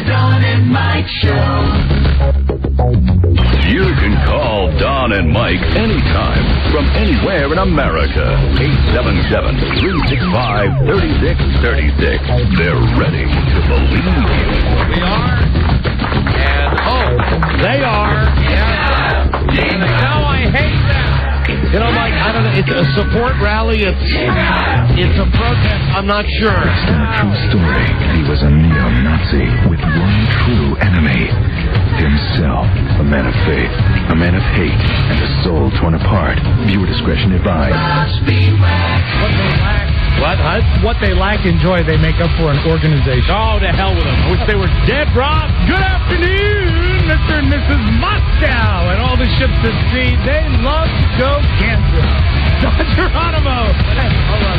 Don and Mike Show. You can call Don and Mike anytime from anywhere in America. 877-365-3636. They're ready to believe you. We are. And, they are. Yeah. And now I hate that. You know, Mike, I don't know. It's a support rally. It's a protest. I'm not sure. True story. He was a neo-Nazi with one true enemy. Himself. A man of faith, a man of hate, and a soul torn apart. Viewer discretion advised. What they lack in joy, they make up for in organization. Oh, to hell with them. I wish they were dead, Rob. Good afternoon, Mr. and Mrs. Moscow, and all the ships at sea. They love to go camping. Don Geronimo. Hold on.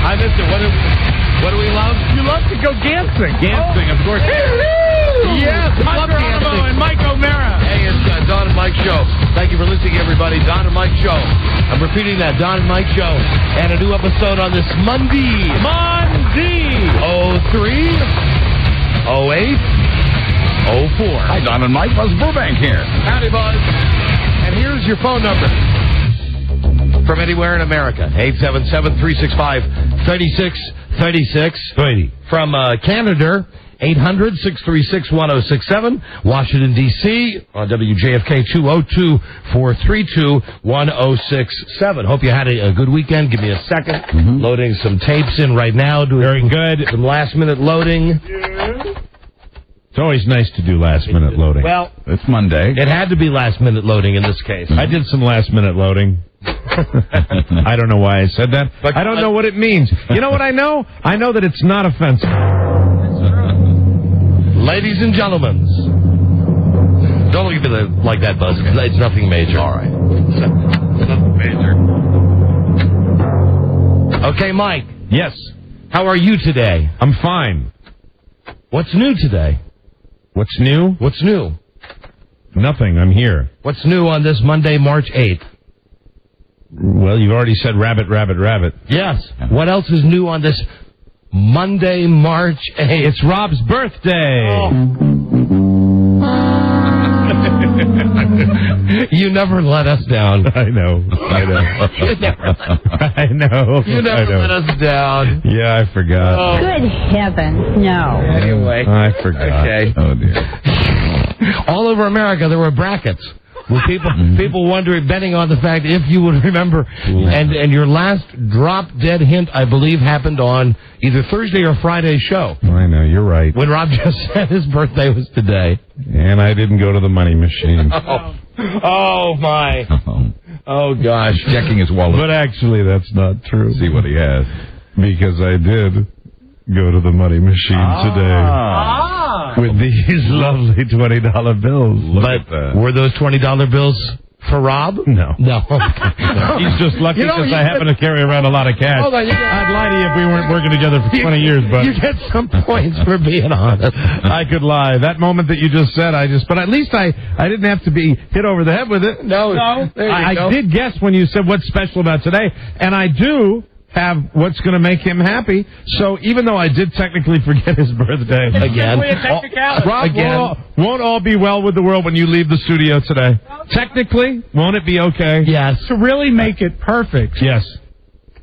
I missed it. What do we love? You love to go dancing. Dancing, of course. Yes, Don Geronimo and Mike O'Mara. Hey, it's Don and Mike Show. Thank you for listening, everybody. Don and Mike Show. I'm repeating that, Don and Mike Show. And a new episode on this Monday. 03, 08, 04. Hi, Don and Mike. Buzz Burbank here. Howdy, Buzz. And here's your phone number. From anywhere in America. 877-365-3636. From Canada, 800-636-1067. Washington, D.C. on WJFK 202-432-1067. Hope you had a good weekend. Give me a second. Loading some tapes in right now. Very good. Some last-minute loading. It's always nice to do last-minute loading. Well, It's Monday. it had to be last-minute loading in this case. I did some last-minute loading. I don't know why I said that. But I don't know what it means. You know what I know? I know that it's not offensive. Ladies and gentlemen. Don't look at me like that, Buzz. It's nothing major. All right. Nothing major. Okay, Mike. Yes, How are you today? I'm fine. What's new today? What's new? What's new? Nothing. I'm here. What's new on this Monday, March 8th? Well, you've already said rabbit, rabbit, rabbit. Yes. What else is new on this Monday, March 8th? It's Rob's birthday. You never let us down. I know. You never let us down. Yeah, I forgot. Good heavens, no. Anyway. I forgot. Okay. Oh, dear. All over America, there were brackets with people wondering, betting on the fact if you would remember. And your last drop-dead hint, I believe, happened on either Thursday or Friday's show. I know, you're right. When Rob just said his birthday was today. And I didn't go to the money machine. Oh, my. Oh, gosh. Checking his wallet. But actually, that's not true. See what he has. Because I did go to the money machine today. With these lovely $20 bills. But were those $20 bills for Rob? No. No. He's just lucky because I happen to carry around a lot of cash. Hold on, I'd lie to you if we weren't working together for 20 years, but You get some points for being honest. I could lie. That moment that you just said, but at least I didn't have to be hit over the head with it. No. There you I go. did guess when you said what's special about today, and I do have what's going to make him happy. So even though I did technically forget his birthday Again. Rob, won't all be well with the world when you leave the studio today. Technically, won't it be okay? Yes. To really make it perfect, Yes.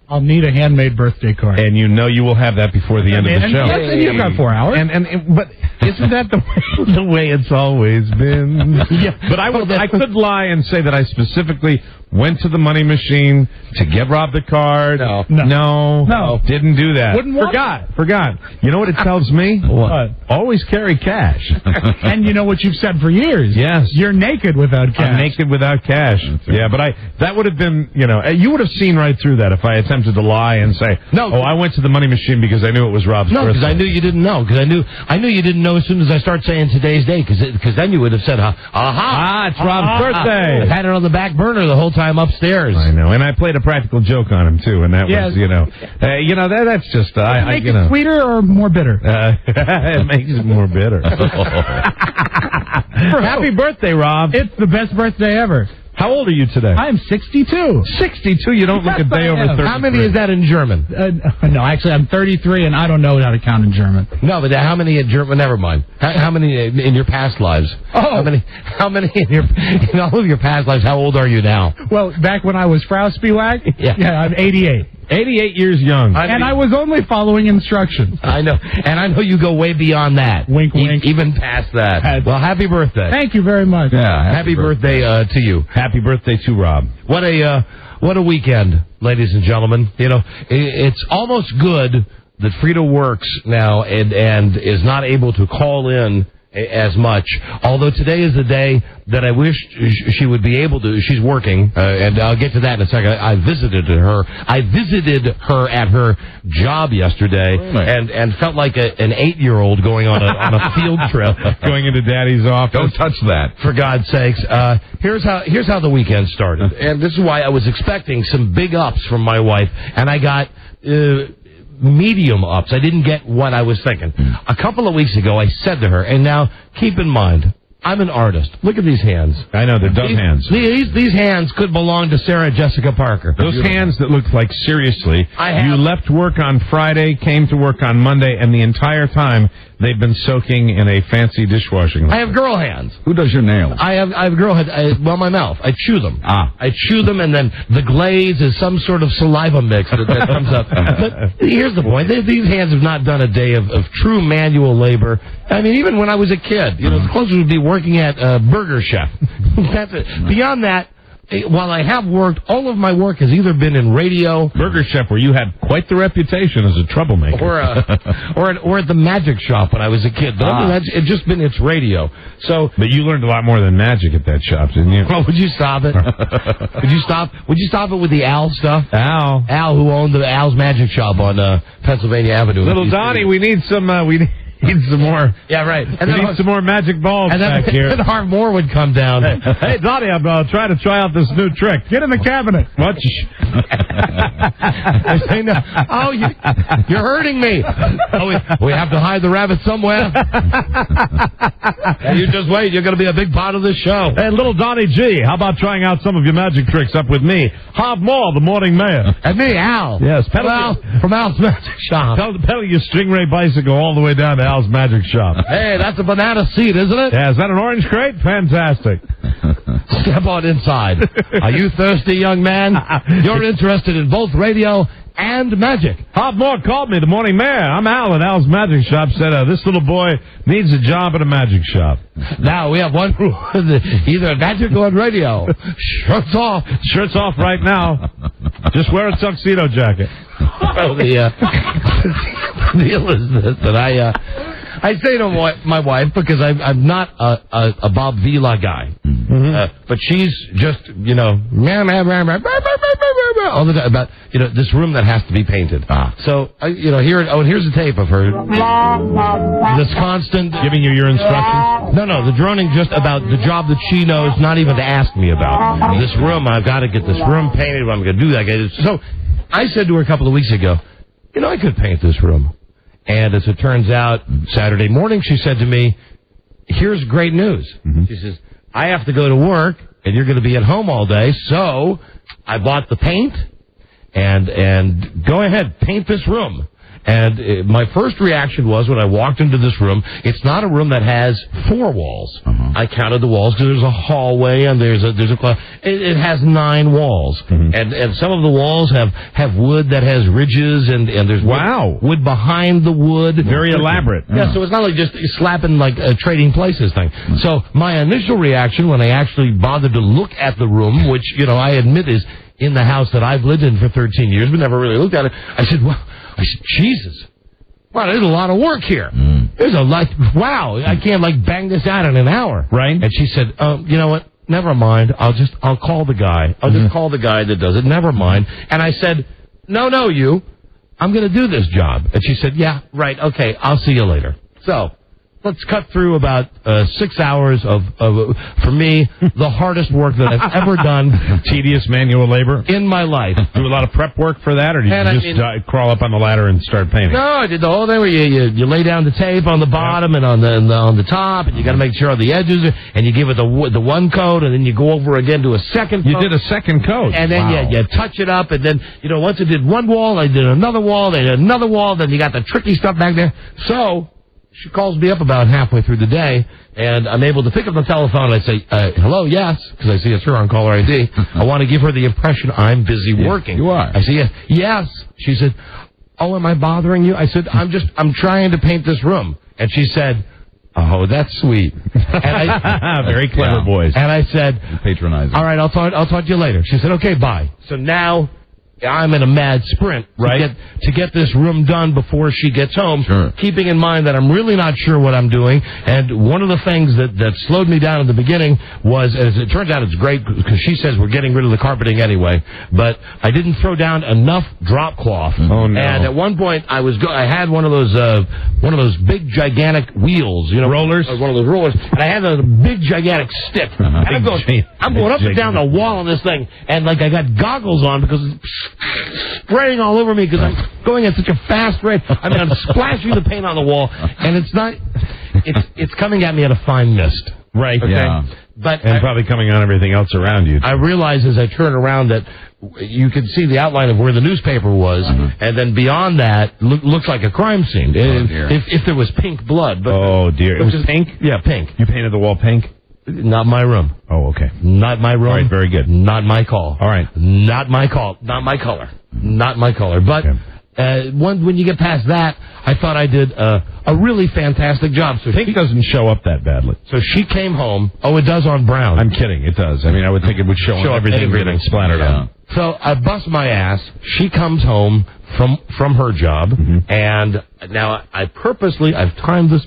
I'll need a handmade birthday card. And you know you will have that before the end of the show. Yes, and you've got 4 hours. But isn't that the way it's always been? Yeah. But I could lie and say that I specifically went to the money machine to get Rob the card. No. Didn't do that. Forgot. You know what it tells me? What? Always carry cash. And you know what you've said for years. Yes. You're naked without cash. I'm naked without cash. Yeah, but that would have been, you would have seen right through that if I attempted to lie and say, I went to the money machine because I knew it was Rob's birthday. No, because I knew you didn't know. Because I knew you didn't know as soon as I start saying today's date. Because then you would have said, it's Rob's birthday. I had it on the back burner the whole time upstairs. I know, and I played a practical joke on him too, and that was, that's just Make it sweeter or more bitter? It makes it more bitter. Happy birthday, Rob! It's the best birthday ever. How old are you today? I'm 62. 62? You don't look a day over 33. How many is that in German? No, actually, I'm 33, and I don't know how to count in German. No, but how many in German? Never mind. How many in your past lives? Oh. How many in all of your past lives? How old are you now? Well, back when I was Frau Spiewak, I'm 88. 88 years young. I was only following instructions. I know. And I know you go way beyond that. Wink, wink. Even past that. Well, happy birthday. Thank you very much. Yeah, happy birthday to you. Happy birthday to Rob. What a weekend, ladies and gentlemen. You know, it's almost good that Freda works now and is not able to call in as much. Although today is the day that I wish she would be able to. She's working, and I'll get to that in a second. I visited her at her job yesterday, and felt like an 8-year-old going on a field trip, going into Daddy's office. Don't touch that. For God's sakes. Here's how the weekend started, and this is why I was expecting some big ups from my wife, and I got medium ups. I didn't get what I was thinking. A couple of weeks ago, I said to her, and now keep in mind, I'm an artist. Look at these hands. I know, they're dumb hands. These hands could belong to Sarah Jessica Parker. Those hands that look like, seriously, you left work on Friday, came to work on Monday, and the entire time they've been soaking in a fancy dishwashing liquid. I have girl hands. Who does your nails? I have girl hands. Well, my mouth. I chew them. I chew them, and then the glaze is some sort of saliva mix that comes up. But here's the point. These hands have not done a day of true manual labor. I mean, even when I was a kid, the closest would be working at Burger Chef. That's it. Beyond that, while I have worked, all of my work has either been in radio, Burger Chef, where you had quite the reputation as a troublemaker, or at the Magic Shop when I was a kid. But other than that, it's just been its radio. So, but you learned a lot more than magic at that shop, didn't you? Well, would you stop it? Would you stop it with the Alll stuff? Al, who owned the All's Magic Shop on Pennsylvania Avenue. Little Donnie, we need some. Need some more. Yeah, right. And we need some more magic balls back here. And Harv Moore would come down. Hey, Donnie, I'm trying to try out this new trick. Get in the cabinet. What? I say no. Oh, you're hurting me. Oh, we have to hide the rabbit somewhere. You just wait. You're going to be a big part of this show. Hey, little Donnie G, how about trying out some of your magic tricks up with me? Harv Moore, the morning mayor. And me, Al. Yes, from Al's Magic Shop. Pedal your Stingray bicycle all the way down to Al's Magic Shop. Hey, that's a banana seat, isn't it? Yeah, is that an orange crate? Fantastic. Step on inside. Are you thirsty, young man? You're interested in both radio and magic. Harv Moore called me, the morning mayor. I'm Al at Al's Magic Shop. Said, this little boy needs a job at a magic shop. Now, we have one rule. Either magic or radio. Shirts off. Shirts off right now. Just wear a tuxedo jacket. Well, the deal is this, that I say to my wife, because I'm not a Bob Vila guy, but she's just, all the time about, this room that has to be painted. So, here's a tape of her. This constant... Giving you your instructions? No, the droning just about the job that she knows, not even to ask me about. This room, I've got to get this room painted, I'm going to do that. So, I said to her a couple of weeks ago, I could paint this room. And as it turns out, Saturday morning, she said to me, here's great news. She says, I have to go to work, and you're going to be at home all day, so I bought the paint, and go ahead, paint this room. And my first reaction was, when I walked into this room, it's not a room that has 4 walls. I counted the walls because there's a hallway and there's a it has 9 walls. And some of the walls have wood that has ridges and there's wood behind the wood. Very elaborate. Yeah, so it's not like just slapping like a Trading Places thing. So my initial reaction when I actually bothered to look at the room, which, I admit is in the house that I've lived in for 13 years, but never really looked at it, I said, Jesus. Wow, there's a lot of work here. There's a lot. Wow, I can't bang this out in an hour. Right. And she said, you know what? Never mind. I'll call the guy. I'll just call the guy that does it. Never mind. And I said, no, I'm going to do this job. And she said, yeah, right. Okay. I'll see you later. So let's cut through about 6 hours of, for me, the hardest work that I've ever done. Tedious manual labor? In my life. Do a lot of prep work for that, or did you just crawl up on the ladder and start painting? No, I did the whole thing where you lay down the tape on the bottom and on the top, and you got to make sure on the edges, and you give it the one coat, and then you go over again to a second coat. You did a second coat. And then you touch it up, and then, once it did one wall, I did another wall, then another wall, then you got the tricky stuff back there. So she calls me up about halfway through the day, and I'm able to pick up the telephone, and I say, hello, yes, because I see it's her on caller ID. I want to give her the impression I'm busy working. You are. I say, yes. She said, oh, am I bothering you? I said, I'm trying to paint this room. And she said, oh, that's sweet. And very clever boys. And I said, patronizing. All right, I'll talk to you later. She said, okay, bye. So now I'm in a mad sprint to get this room done before she gets home, keeping in mind that I'm really not sure what I'm doing. And one of the things that slowed me down in the beginning was, as it turns out, it's great because she says we're getting rid of the carpeting anyway, but I didn't throw down enough drop cloth. Oh, no. And at one point, I had one of those big gigantic wheels, rollers, one of those rollers, and I had a big gigantic stick. And I'm going up and down the wall on this thing, and I got goggles on because it's spraying all over me because I'm going at such a fast rate. I mean, I'm splashing the paint on the wall, and it's coming at me at a fine mist. Right. Okay? Yeah. And probably coming on everything else around you. I realize as I turn around that you can see the outline of where the newspaper was, and then beyond that, looks like a crime scene. If there was pink blood. But, oh, dear. It was pink? Yeah, pink. You painted the wall pink? Not my room. Oh, okay. Not my room. All right, very good. Not my call. All right. Not my call. Not my color. Not my color. But when you get past that, I thought I did a really fantastic job. So pink doesn't show up that badly. So she came home. Oh, it does on brown. I'm kidding. It does. I mean, I would think it would show on everything getting splattered on. So I bust my ass. She comes home from her job, and now I've timed this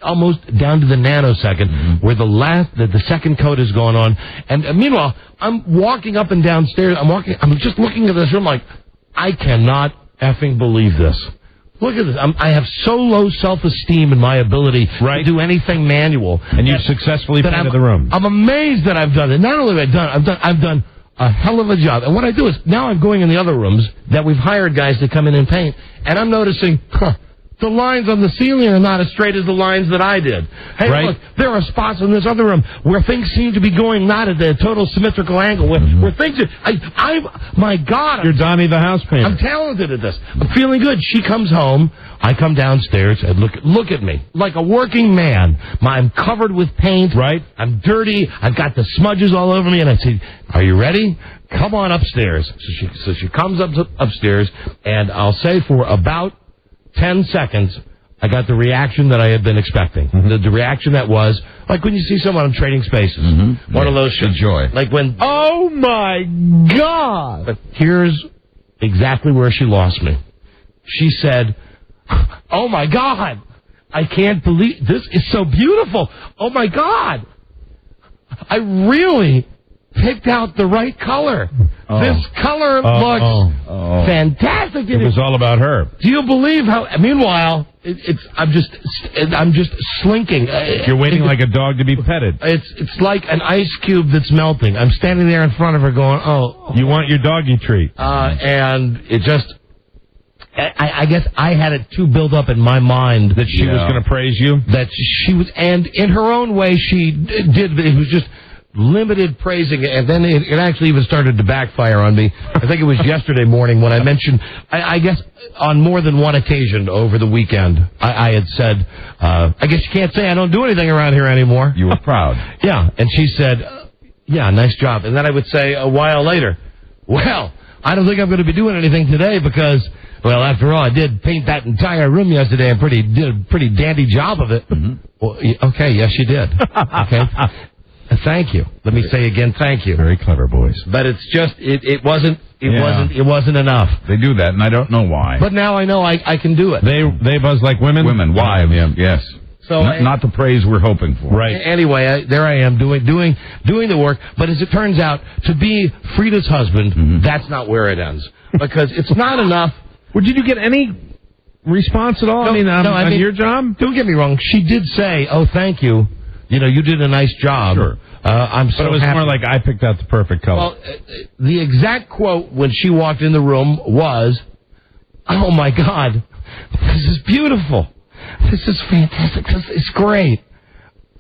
almost down to the nanosecond where the second coat is going on, and meanwhile I'm walking up and downstairs. I'm just looking at this room like I cannot effing believe this. Look at this. I have so low self-esteem in my ability to do anything manual, and you've successfully painted the room. I'm amazed that I've done it. Not only have I've done a hell of a job. And what I do is now I'm going in the other rooms that we've hired guys to come in and paint, and I'm noticing, the lines on the ceiling are not as straight as the lines that I did. Hey, look, there are spots in this other room where things seem to be going not at a total symmetrical angle, where things are... my God. You're Donnie the house painter. I'm talented at this. I'm feeling good. She comes home. I come downstairs and look at me. Like a working man. I'm covered with paint. Right. I'm dirty. I've got the smudges all over me. And I say, are you ready? Come on upstairs. So she comes upstairs, and I'll say for about 10 seconds, I got the reaction that I had been expecting. The reaction that was, like when you see someone on Trading Spaces. One of those shows. Joy. Like when... Oh, my God! But here's exactly where she lost me. She said, oh, my God! I can't believe... This is so beautiful! Oh, my God! I really picked out the right color. This color looks fantastic. It was all about her. Do you believe how? Meanwhile, I'm just slinking. You're waiting like a dog to be petted. It's like an ice cube that's melting. I'm standing there in front of her, going, "Oh, you want your doggy treat?" And it just. I guess I had it too built up in my mind that she was going to praise you. That she was, and in her own way, she did. It was just limited praising, and then it actually even started to backfire on me. I think it was yesterday morning when I mentioned, I guess on more than one occasion over the weekend, I had said, I guess you can't say I don't do anything around here anymore. You were proud. Yeah, and she said, yeah, nice job. And then I would say a while later, well, I don't think I'm going to be doing anything today because, well, after all, I did paint that entire room yesterday and did a pretty dandy job of it. Well, okay, yes, you did. Okay. Thank you. Let me say again, thank you. Very clever boys. But it's just it wasn't enough. They do that, and I don't know why. But now I know I can do it. They buzz like women. Women, why? Yes. So not the praise we're hoping for. Right. Anyway, there I am doing the work. But as it turns out, to be Freda's husband, that's not where it ends, because it's not enough. Well, did you get any response at all? On your job? Don't get me wrong. She did say, "Oh, thank you. You did a nice job." Sure. I'm so But it was happy. more like I picked out the perfect color. Well, the exact quote when she walked in the room was, "Oh my God, this is beautiful. This is fantastic. This is great.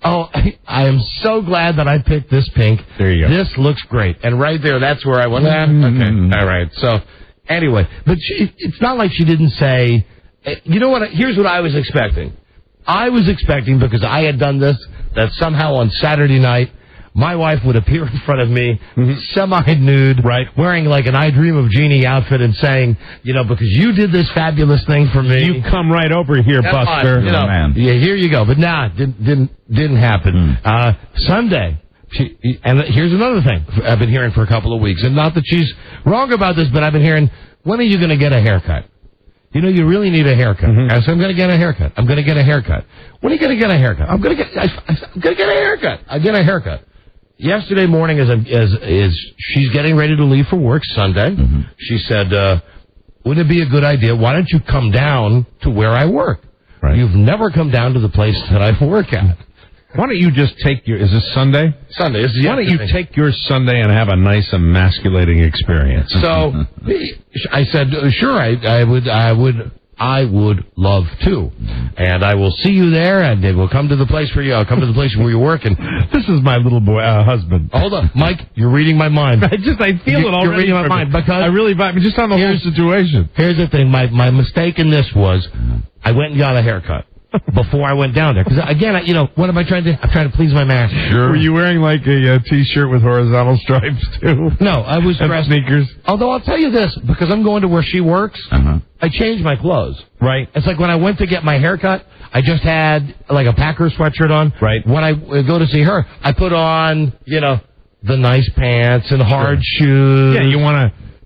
Oh, I am so glad that I picked this pink. There you go. This looks great." And right there, that's where I went, okay, all right. So, anyway, but it's not like she didn't say, you know what, here's what I was expecting. I was expecting, because I had done this, that somehow on Saturday night, my wife would appear in front of me, semi-nude, wearing like an I Dream of Jeannie outfit and saying, because you did this fabulous thing for me. You come right over here, Buster. Man. Yeah, here you go. But didn't happen. Sunday, and here's another thing I've been hearing for a couple of weeks, and not that she's wrong about this, but I've been hearing, when are you going to get a haircut? You really need a haircut. I said, I'm going to get a haircut. I'm going to get a haircut. When are you going to get a haircut? I'm going to get a haircut. I get a haircut. Yesterday morning, as she's getting ready to leave for work Sunday, she said, wouldn't it be a good idea? Why don't you come down to where I work? Right. You've never come down to the place that I work at. Why don't you just take is this Sunday? Sunday. Why don't you take your Sunday and have a nice emasculating experience? So I said, sure, I would love to. And I will see you there, and we'll come to the place where I'll come to the place where you work. And this is my little boy, husband. Hold on, Mike, you're reading my mind. I feel it already. You're reading my mind, because I really, just on the whole situation. Here's the thing, my mistake in this was, I went and got a haircut before I went down there. Because, again, what am I trying to do? I'm trying to please my master. Sure. Were you wearing, like, a T-shirt with horizontal stripes, too? No, I was dressed... sneakers? Although, I'll tell you this, because I'm going to where she works, I changed my clothes. Right. It's like when I went to get my haircut, I just had, like, a Packers sweatshirt on. Right. When I go to see her, I put on, the nice pants and hard shoes. Yeah,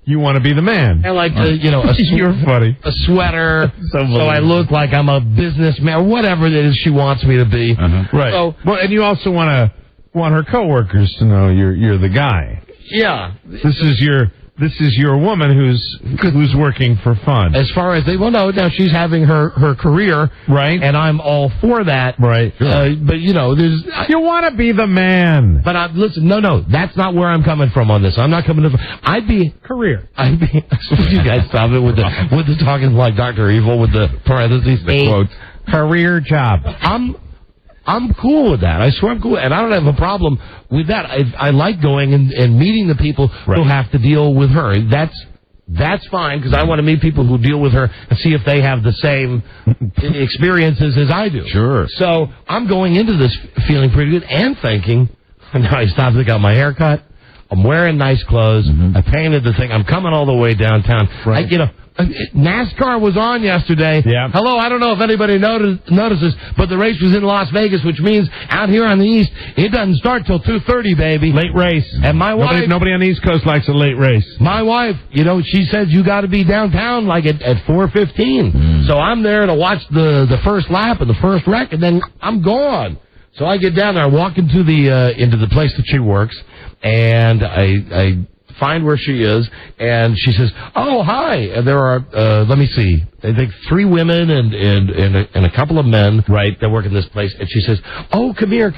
you want to be the man. And like, you're funny. A sweater, so I look like I'm a businessman, or whatever it is she wants me to be. Right. So, and you also want her coworkers to know you're the guy. Yeah. This is your woman who's working for fun. As far as now she's having her career, right? And I'm all for that, right? Sure. But there's you want to be the man. But listen, no, that's not where I'm coming from on this. I'm not coming to. I'd be career. You guys stop it with the talking like Dr. Evil with the parentheses, the quote, career job. I'm cool with that. I swear I'm cool. And I don't have a problem with that. I like going and meeting the people who have to deal with her. That's fine, because I want to meet people who deal with her and see if they have the same experiences as I do. Sure. So I'm going into this feeling pretty good and thinking, now I stopped and got my hair cut. I'm wearing nice clothes. I painted the thing. I'm coming all the way downtown. Right. NASCAR was on yesterday. Yeah. Hello, I don't know if anybody notices, but the race was in Las Vegas, which means out here on the East, it doesn't start till 2:30, baby. Late race. And my wife... Nobody on the East Coast likes a late race. My wife, she says you got to be downtown like at 4:15. So I'm there to watch the first lap and the first wreck, and then I'm gone. So I get down there, I walk into the place that she works, and I find where she is, and she says, "Oh, hi." And there are, let me see, I think 3 women and a couple of men, right, that work in this place. And she says, "Oh, come here.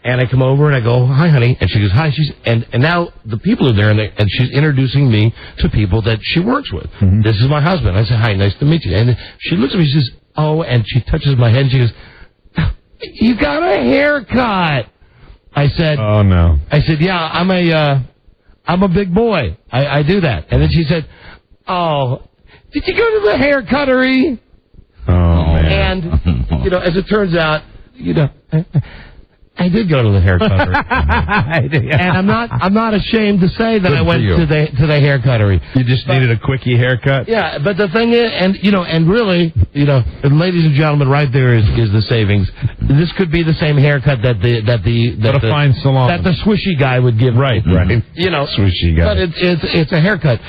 And I come over and I go, "Hi, honey." And she goes, "Hi." And now the people are there, and she's introducing me to people that she works with. This is my husband. I say, "Hi, nice to meet you." And she looks at me, she says, "Oh," and she touches my head, and she goes, "You got a haircut." I said, "Oh, no." I said, "Yeah, I'm a big boy. I do that." And then she said, "Oh, did you go to the hair cuttery?" Oh, man. And, as it turns out, I did go to the hair cuttery. And I'm not ashamed to say that I went to the hair cuttery. You just needed a quickie haircut? Yeah, but the thing is, and really, ladies and gentlemen, right there is the savings. This could be the same haircut that the fine salon, that the swishy guy would give. Right. Swishy guy. But it's a haircut.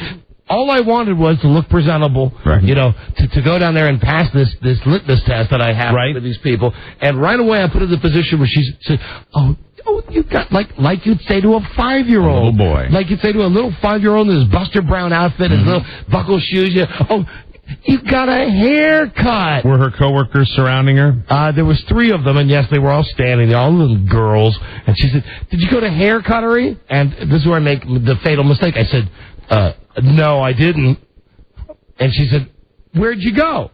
All I wanted was to look presentable, to go down there and pass this litmus test that I have with these people. And right away I put her in the position where she said, oh, you got, like you'd say to a 5-year-old. A little boy. Like you'd say to a little 5-year-old in his Buster Brown outfit and little buckle shoes. you got a haircut. Were her coworkers surrounding her? There was 3 of them, and yes, they were all standing there, all little girls. And she said, did you go to haircuttery? And this is where I make the fatal mistake. I said, no, I didn't. And she said, where'd you go?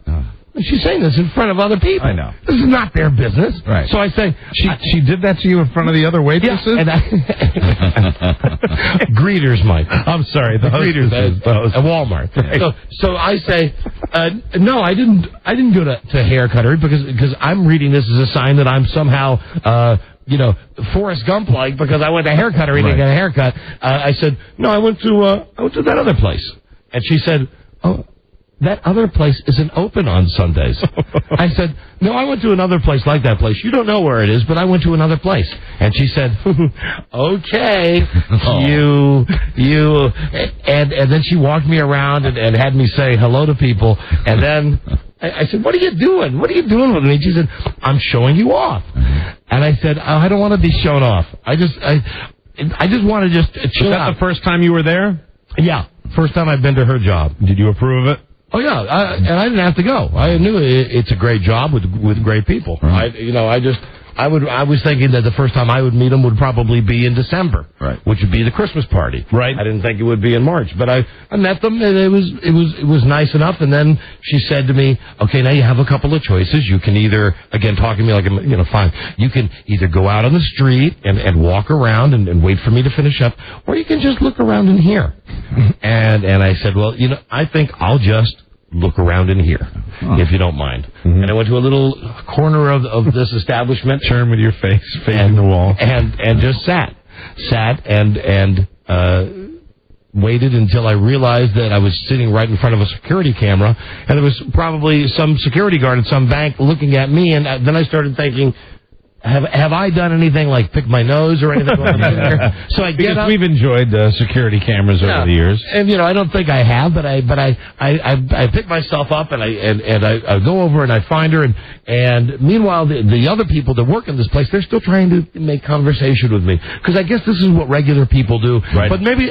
And she's saying this in front of other people. I know. This is not their business. Right. So I say... She did that to you in front of the other waitresses? Yeah, greeters, Mike. I'm sorry, the greeters at Walmart. Right. So I say, no, I didn't go to haircuttery because I'm reading this as a sign that I'm somehow... Forrest Gump-like because I went to haircuttery to get a haircut. I said, no, I went to that other place. And she said, oh, that other place isn't open on Sundays. I said, no, I went to another place like that place. You don't know where it is, but I went to another place. And she said, okay, and then she walked me around and had me say hello to people. And then I said, what are you doing? What are you doing with me? And she said, I'm showing you off. And I said, I don't want to be shown off. I just want to just chill out. Was that the first time you were there? Yeah, first time I've been to her job. Did you approve of it? Oh yeah, and I didn't have to go. I knew it's a great job with great people. Right. I was thinking that the first time I would meet them would probably be in December, right, which would be the Christmas party. Right. I didn't think it would be in March, but I met them and it was nice enough. And then she said to me, "Okay, now you have a couple of choices. You can either, again, talking to me like fine. You can either go out on the street and walk around and wait for me to finish up, or you can just look around in here." And I said, "Well, I think I'll just look around in here, if you don't mind." Mm-hmm. And I went to a little corner of this establishment. Turn with your face facing the wall. And just sat and waited until I realized that I was sitting right in front of a security camera, and there was probably some security guard at some bank looking at me, and then I started thinking, Have I done anything like pick my nose or anything like that? So I get up. We've enjoyed security cameras over the years, and I don't think I have, but I pick myself up and I go over and I find her, and meanwhile the other people that work in this place, they're still trying to make conversation with me because I guess this is what regular people do. Right. But maybe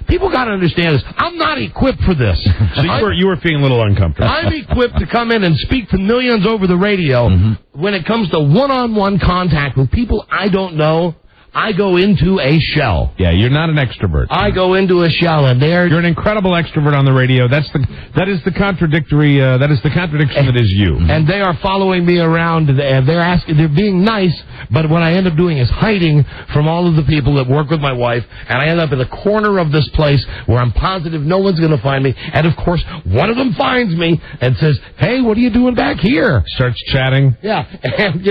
people got to understand this. I'm not equipped for this. So you were feeling a little uncomfortable. I'm equipped to come in and speak to millions over the radio. Mm-hmm. When it comes to one-on-one contact with people I don't know, I go into a shell. Yeah, you're not an extrovert. I go into a shell, and you're an incredible extrovert on the radio. That is the contradiction that is you. And they are following me around, and they're being nice, but what I end up doing is hiding from all of the people that work with my wife, and I end up in the corner of this place where I'm positive no one's going to find me, and of course, one of them finds me and says, "Hey, what are you doing back here?" Starts chatting. Yeah, and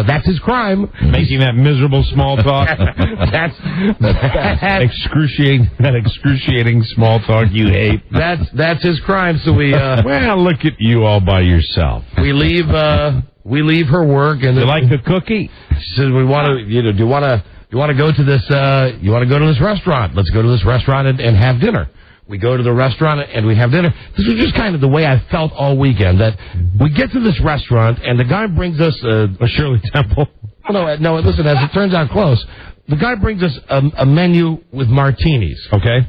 that's his crime. Making that miserable small talk. That's excruciating small talk you hate. That's his crime. So we well, look at you all by yourself. We leave her work, and you like the cookie? She says, "We want to. Do you want to go to this? You want to go to this restaurant? Let's go to this restaurant and have dinner." We go to the restaurant and we have dinner. This was just kind of the way I felt all weekend. That we get to this restaurant and the guy brings us a Shirley Temple. No, listen, as it turns out close, the guy brings us a menu with martinis. Okay.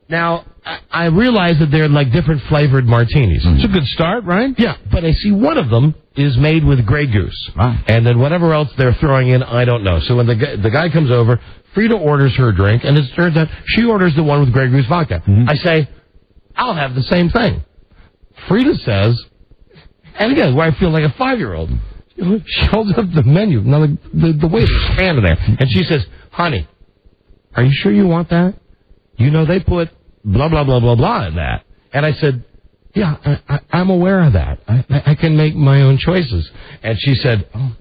Now, I realize that they're like different flavored martinis. It's a good start, right? Yeah, but I see one of them is made with Grey Goose. Wow. And then whatever else they're throwing in, I don't know. So when the guy comes over, Freda orders her drink, and it turns out she orders the one with Grey Goose vodka. Mm-hmm. I say, I'll have the same thing. Freda says, and again, where I feel like a 5-year-old, she holds up the menu. Now, the waiter's standing there, and she says, "Honey, are you sure you want that? They put blah, blah, blah, blah, blah in that." And I said, "Yeah, I'm aware of that. I can make my own choices." And she said, "Oh,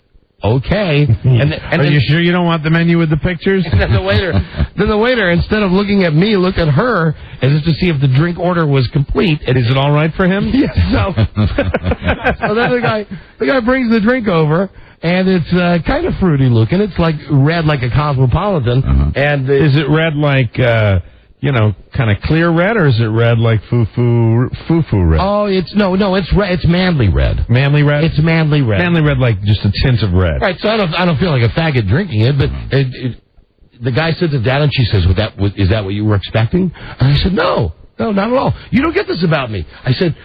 okay." And are you sure you don't want the menu with the pictures? And then the waiter, instead of looking at me, looked at her as if to see if the drink order was complete. And is it all right for him? Yes. So then the guy brings the drink over, and it's kind of fruity looking. It's like red, like a Cosmopolitan. Uh-huh. And is it red like? Kind of clear red, or is it red like foo-foo red? Oh, it's red. It's manly red. Manly red? It's manly red. Manly red, like just a tint of red. Right, so I don't feel like a faggot drinking it, but the guy sits it down, and she says, is that what you were expecting? And I said, no, No, not at all. You don't get this about me. I said,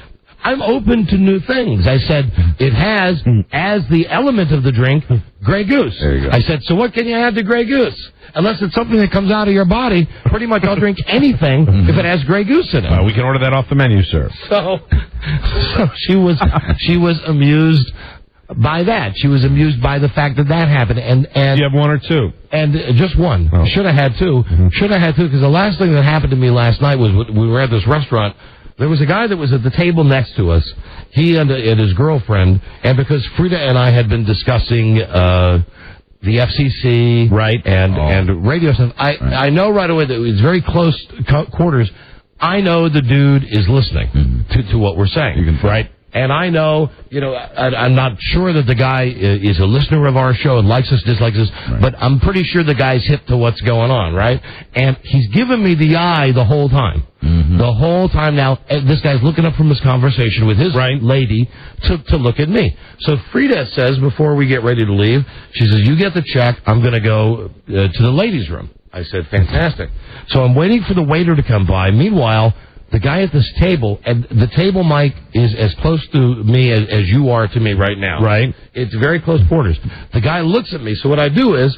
I'm open to new things. I said, it has, as the element of the drink, Grey Goose. There you go. I said, so what can you add to Grey Goose? Unless it's something that comes out of your body, pretty much I'll drink anything if it has Grey Goose in it. We can order that off the menu, sir. So she was amused by that. She was amused by the fact that happened. And you have one or two? And just one. Oh. Should have had two. Should have had two, because the last thing that happened to me last night was we were at this restaurant. There was a guy that was at the table next to us. He and his girlfriend, and because Freda and I had been discussing the FCC, right, and radio stuff, I know right away that it's very close quarters. I know the dude is listening to what we're saying. You can, right. And I know, I'm not sure that the guy is a listener of our show and likes us, dislikes us, but I'm pretty sure the guy's hip to what's going on, right? And he's giving me the eye the whole time. The whole time now, this guy's looking up from this conversation with his lady to look at me. So Freda says, before we get ready to leave, she says, you get the check, I'm going to go to the ladies' room. I said, fantastic. So I'm waiting for the waiter to come by. Meanwhile, the guy at this table, and the table, Mike, is as close to me as you are to me right now. Right. It's very close quarters. The guy looks at me, so what I do is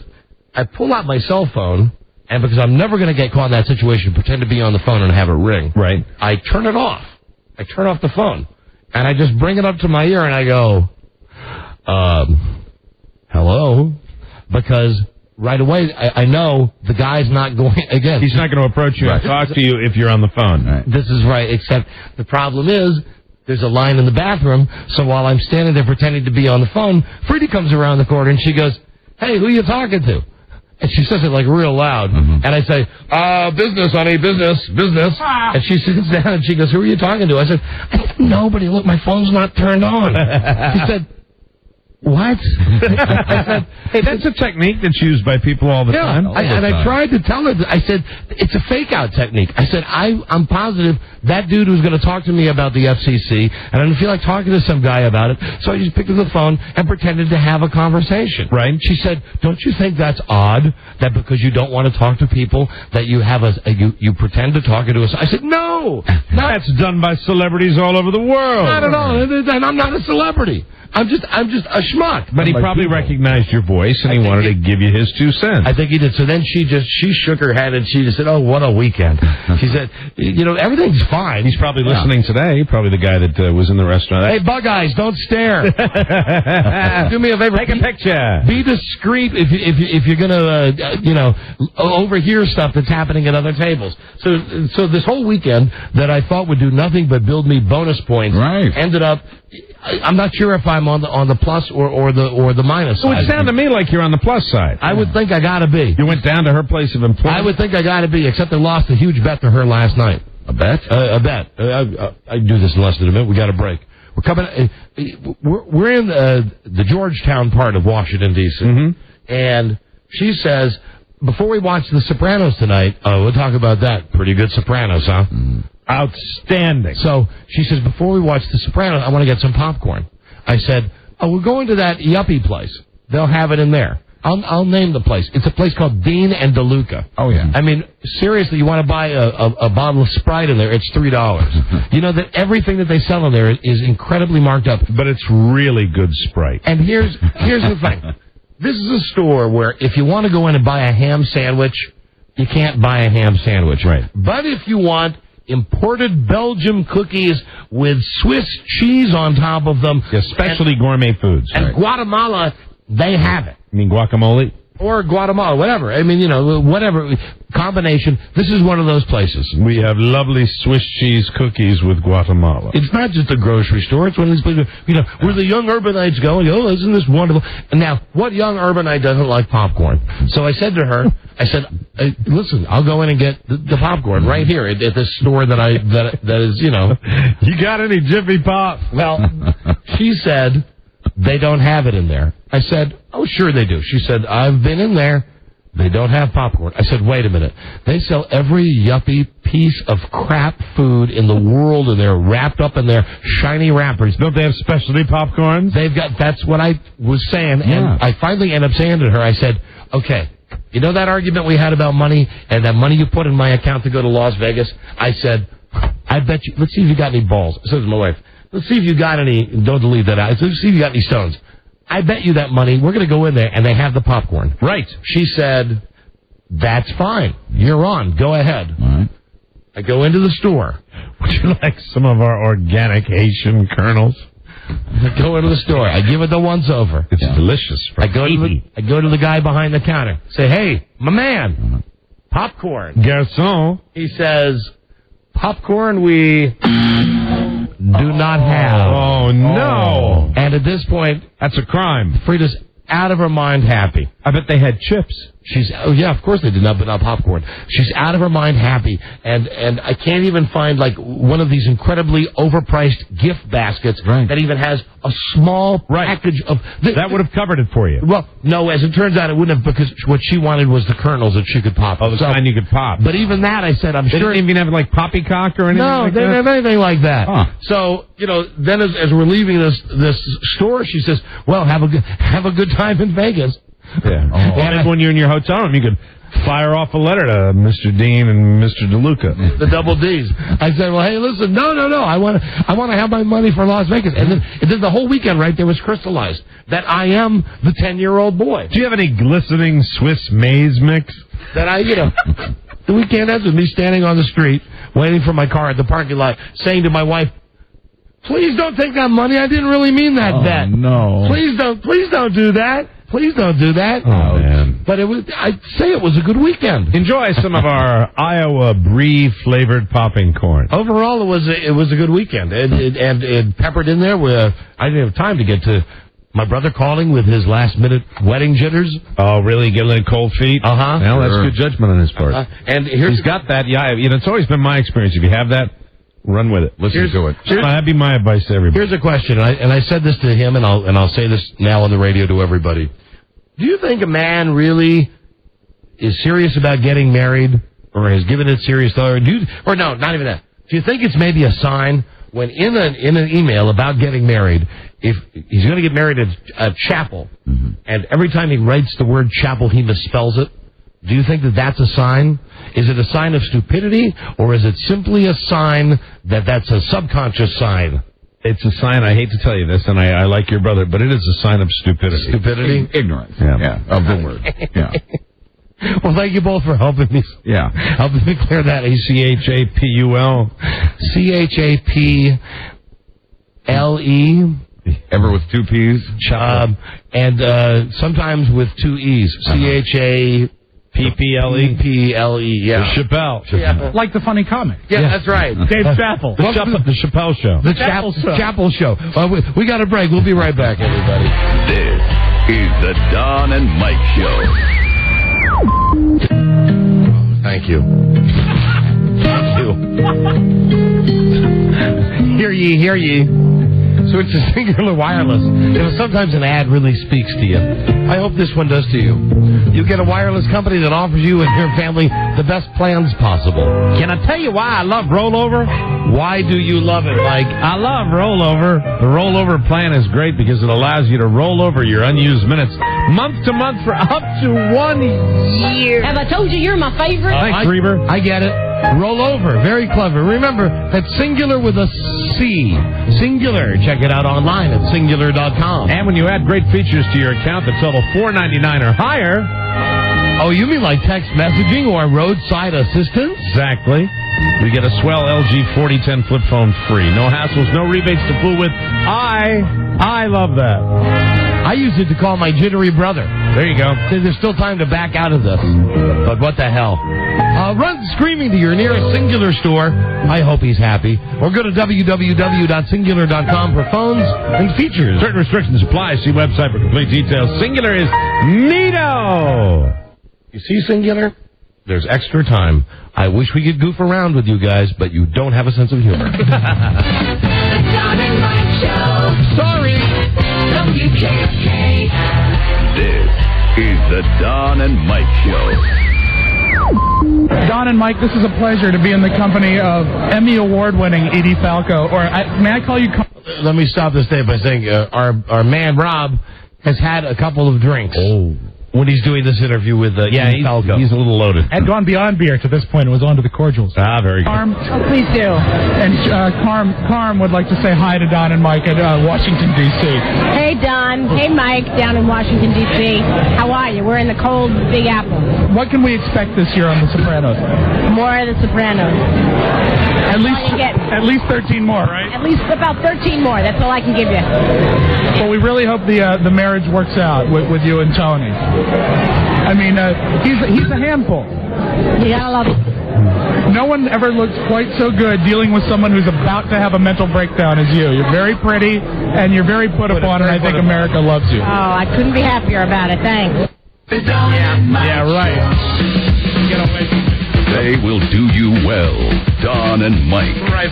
I pull out my cell phone, and because I'm never going to get caught in that situation, pretend to be on the phone and have it ring. Right. I turn it off. I turn off the phone, and I just bring it up to my ear, and I go, hello? Because right away, I know the guy's not going, again. He's not going to approach you and talk to you if you're on the phone. Right. This is right, except the problem is there's a line in the bathroom, so while I'm standing there pretending to be on the phone, Freda comes around the corner and she goes, hey, who are you talking to? And she says it like real loud. And I say, business, honey, business. And she sits down and she goes, who are you talking to? I said, nobody, look, my phone's not turned on. She said, what? I said, hey, that's a technique that's used by people all the time. I tried to tell her, I said, it's a fake-out technique. I said, I'm positive that dude was going to talk to me about the FCC, and I didn't feel like talking to some guy about it, so I just picked up the phone and pretended to have a conversation. Right. She said, don't you think that's odd, that because you don't want to talk to people, that you have you pretend to talk to us? I said, no. That's done by celebrities all over the world. Not at all. And I'm not a celebrity. I'm just a schmuck. But he probably recognized your voice, and he wanted to give you his 2 cents. I think he did. So then she shook her head, and she just said, oh, what a weekend. She said, everything's fine. He's probably listening today, probably the guy that was in the restaurant. Hey, bug eyes, don't stare. Do me a favor. Take a picture. Be discreet if you're going to, overhear stuff that's happening at other tables. So this whole weekend that I thought would do nothing but build me bonus points ended up, I'm not sure if I'm on the plus or the minus side. It would sound to me like you're on the plus side. I would think I gotta be. You went down to her place of employment? I would think I gotta be, except I lost a huge bet to her last night. A bet? A bet. I do this in less than a minute. We got a break. We're coming. We're in the Georgetown part of Washington, D.C. And she says, before we watch The Sopranos tonight, we'll talk about that. Pretty good Sopranos, huh? Outstanding. So she says, before we watch The Sopranos, I want to get some popcorn. I said, we're going to that yuppie place. They'll have it in there. I'll name the place. It's a place called Dean and DeLuca. Oh, yeah. I mean, seriously, you want to buy a bottle of Sprite in there, it's $3. You know that everything that they sell in there is incredibly marked up. But it's really good Sprite. And here's the thing. This is a store where if you want to go in and buy a ham sandwich, you can't buy a ham sandwich. Right. But if you want imported Belgium cookies with Swiss cheese on top of them. Especially gourmet foods. And Guatemala, they have it. You mean guacamole? Or Guatemala, whatever. I mean, whatever combination. This is one of those places. We have lovely Swiss cheese cookies with Guatemala. It's not just a grocery store. It's one of these places, where the young urbanites go, oh, isn't this wonderful? And now, what young urbanite doesn't like popcorn? So I said to her, listen, I'll go in and get the popcorn right here at this store that is, You got any Jiffy Pop? Well, she said, they don't have it in there. I said, oh, sure they do. She said, I've been in there. They don't have popcorn. I said, wait a minute. They sell every yuppie piece of crap food in the world, and they're wrapped up in their shiny wrappers. Don't they have specialty popcorns? That's what I was saying. Yeah. And I finally ended up saying to her, I said, okay, that argument we had about money and that money you put in my account to go to Las Vegas? I said, I bet you, let's see if you got any balls. Says my wife. Let's see if you got any, don't delete that out. Let's see if you got any stones. I bet you that money, we're going to go in there, and they have the popcorn. Right. She said, that's fine. You're on. Go ahead. All right. I go into the store. Would you like some of our organic Haitian kernels? I go into the store. I give it the once-over. It's delicious. I go to the guy behind the counter. Say, hey, my man, popcorn. Garçon. He says, popcorn we do not have. Oh, no. And at this point, That's a crime. Freda's out of her mind happy. I bet they had chips. She's, oh yeah, of course they did not, but not popcorn. She's out of her mind happy, and I can't even find like one of these incredibly overpriced gift baskets that even has a small package of... That would have covered it for you. Well, no, as it turns out, it wouldn't have, because what she wanted was the kernels that she could pop. Oh, the kind you could pop. But even that, I said, I'm they sure... They didn't even have like poppycock or anything like that? No, they didn't have anything like that. Huh. So, then as we're leaving this store, she says, well, have a good time in Vegas. Yeah. Well, and when you're in your hotel room, you could fire off a letter to Mr. Dean and Mr. DeLuca. The double Ds. I said, well, hey, listen, no. I want to have my money for Las Vegas. And then the whole weekend right there was crystallized that I am the 10-year-old boy. Do you have any glistening Swiss maize mix? That the weekend ends with me standing on the street, waiting for my car at the parking lot, saying to my wife, please don't take that money. I didn't really mean that bet. No. Please don't do that. Please don't do that. Oh, man. But I'd say it was a good weekend. Enjoy some of our Iowa brie-flavored popping corn. Overall, it was a good weekend. And peppered in there, I didn't have time to get to my brother calling with his last-minute wedding jitters. Oh, really? Getting cold feet? Uh-huh. Well, that's good judgment on his part. And he's got that. Yeah, it's always been my experience. If you have that, run with it. Listen to it. That'd be my advice to everybody. Here's a question, and I said this to him, and I'll say this now on the radio to everybody. Do you think a man really is serious about getting married, or has given it serious thought, or no, not even that? Do you think it's maybe a sign when in an email about getting married, if he's going to get married at a chapel, and every time he writes the word chapel, he misspells it? Do you think that that's a sign? Is it a sign of stupidity, or is it simply a sign that that's a subconscious sign? It's a sign, I hate to tell you this, and I like your brother, but it is a sign of stupidity. Stupidity? Ignorance. Yeah, of the word. Yeah. Well, thank you both for helping me. Yeah. Helping me clear that. CHAPUL. CHAPLE. Ever with two P's? And sometimes with two E's. CHAPPLE. PPLE, yeah. The Chappelle. Yeah. Like the funny comic. Yeah, that's right. Dave Chappelle. The Chappelle Show. The Chapel Show. We got a break. We'll be right back, everybody. This is the Don and Mike Show. Thank you. Thank you. Hear ye. Switch to Singular Wireless. Sometimes an ad really speaks to you. I hope this one does to you. You get a wireless company that offers you and your family the best plans possible. Can I tell you why I love rollover? Why do you love it, Mike? I love rollover. The rollover plan is great because it allows you to roll over your unused minutes month to month for up to 1 year. Have I told you you're my favorite? Thanks, Reber. I get it. Roll over. Very clever. Remember, that's singular with a C. Singular. Check it out online at singular.com. And when you add great features to your account that total $4.99 or higher... Oh, you mean like text messaging or roadside assistance? Exactly. We get a swell LG 4010 flip phone free. No hassles, no rebates to fool with. I love that. I use it to call my jittery brother. There you go. There's still time to back out of this. But what the hell? Run screaming to your nearest Singular store. I hope he's happy. Or go to www.singular.com for phones and features. Certain restrictions apply. See website for complete details. Singular is neato. You see, Singular? There's extra time. I wish we could goof around with you guys, but you don't have a sense of humor. The Don and Mike Show. Sorry. WKFK. This is the Don and Mike Show. Don and Mike, this is a pleasure to be in the company of Emmy Award-winning Edie Falco. May I call you... Let me stop this day by saying our man Rob has had a couple of drinks. Oh. when he's doing this interview with Ian Falco. He's a little loaded. Had gone beyond beer to this point and was on to the cordials. Ah, very good. Carm, Please do. and Carm would like to say hi to Don and Mike at Washington, D.C. Hey, Don. Hey, Mike, down in Washington, D.C. How are you? We're in the cold Big Apple. What can we expect this year on The Sopranos? More of The Sopranos. At least 13 more, right? At least about 13 more. That's all I can give you. Well, we really hope the marriage works out with you and Tony. I mean, he's a handful. You gotta love it. No one ever looks quite so good dealing with someone who's about to have a mental breakdown as you. You're very pretty, and you're very put upon, and I think America loves you. Oh, I couldn't be happier about it. Thanks. Yeah, right. Get away from me. They will do you well. Don and Mike. Right.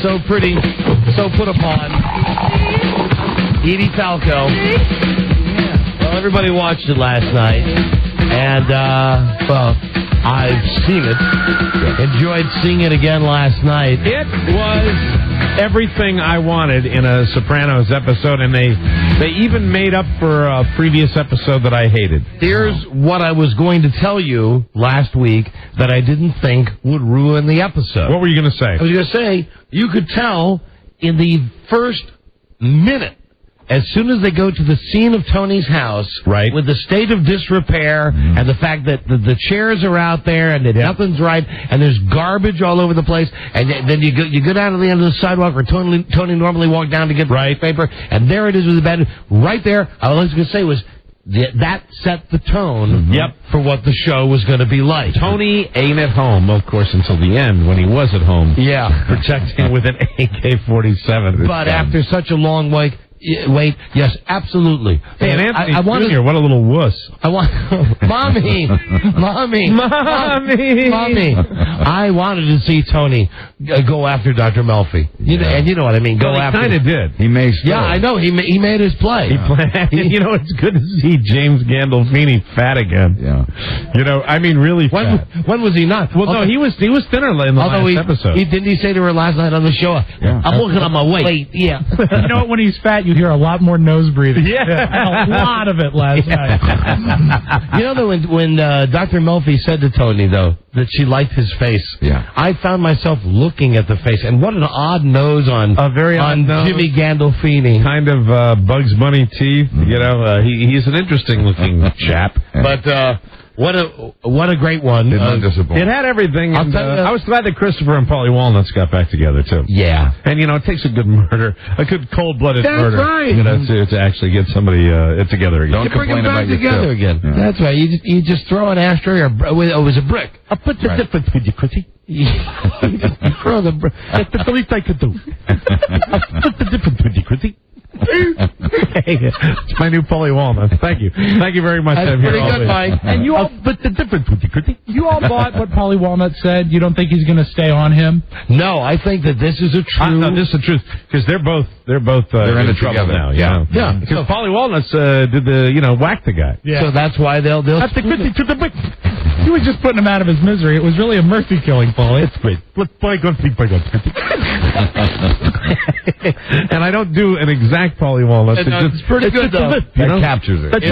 So pretty, so put upon. Edie Falco. Yeah. Well, everybody watched it last night, and well, I've seen it. Enjoyed seeing it again last night. It was everything I wanted in a Sopranos episode, and they even made up for a previous episode that I hated. Here's what I was going to tell you last week that I didn't think would ruin the episode. What were you going to say? I was going to say, you could tell in the first minute, as soon as they go to the scene of Tony's house, right, with the state of disrepair and the fact that the chairs are out there and that nothing's right and there's garbage all over the place, and then you go down to the end of the sidewalk where Tony normally walked down to get the paper, and there it is with the bed. Right there, all I was going to say was, that set the tone for what the show was going to be like. Tony ain't at home, of course, until the end when he was at home. Yeah. Protecting with an AK-47. But after such a long wait, yes, absolutely. And Anthony Jr., what a little wuss. Mommy. I wanted to see Tony go after Dr. Melfi. And you know what I mean. Go after. He kind of did. He may still. Yeah, I know. He made his play. You know, it's good to see James Gandolfini fat again. Yeah. You know, I mean, really fat. When was he not? Well, no, he was thinner in the last episode. Didn't he say to her last night on the show, I'm working on my weight. Yeah. You know what? When he's fat, you hear a lot more nose breathing. Yeah. A lot of it last night. You know, though, when Dr. Melfi said to Tony, though, that she liked his face, I found myself looking at the face, and what an odd nose on Jimmy Gandolfini. Kind of Bugs Bunny teeth. You know, he's an interesting looking chap. But what a great one. Did not disappoint. It had everything. And, I was glad that Christopher and Paulie Walnuts got back together, too. Yeah. And, you know, it takes a good murder, a good cold-blooded murder. That's right. You know, to actually get somebody together again. Don't complain about your together again. Yeah. That's right. You just throw an ashtray, or it was a brick. I'll put the difference with you, Chrissy. You throw the brick. That's the least I could do. I'll put the difference with you, Chrissy. It's my new Paulie Walnuts. Thank you very much. That's pretty good, Mike. And you all, but the difference with you, Chrissy. You all bought what Paulie Walnut said. You don't think he's going to stay on him? No, I think that this is a true. No, this is the truth, because they're both in trouble now. Yeah. Because Paulie Walnuts did whack the guy. Yeah. So that's why they'll. That's the Chrissy to the brick. He was just putting him out of his misery. It was really a mercy killing, Paulie. It's great. Let's play good. And I don't do an exact Paulie Walnut. It's pretty good, though. That captures it. That's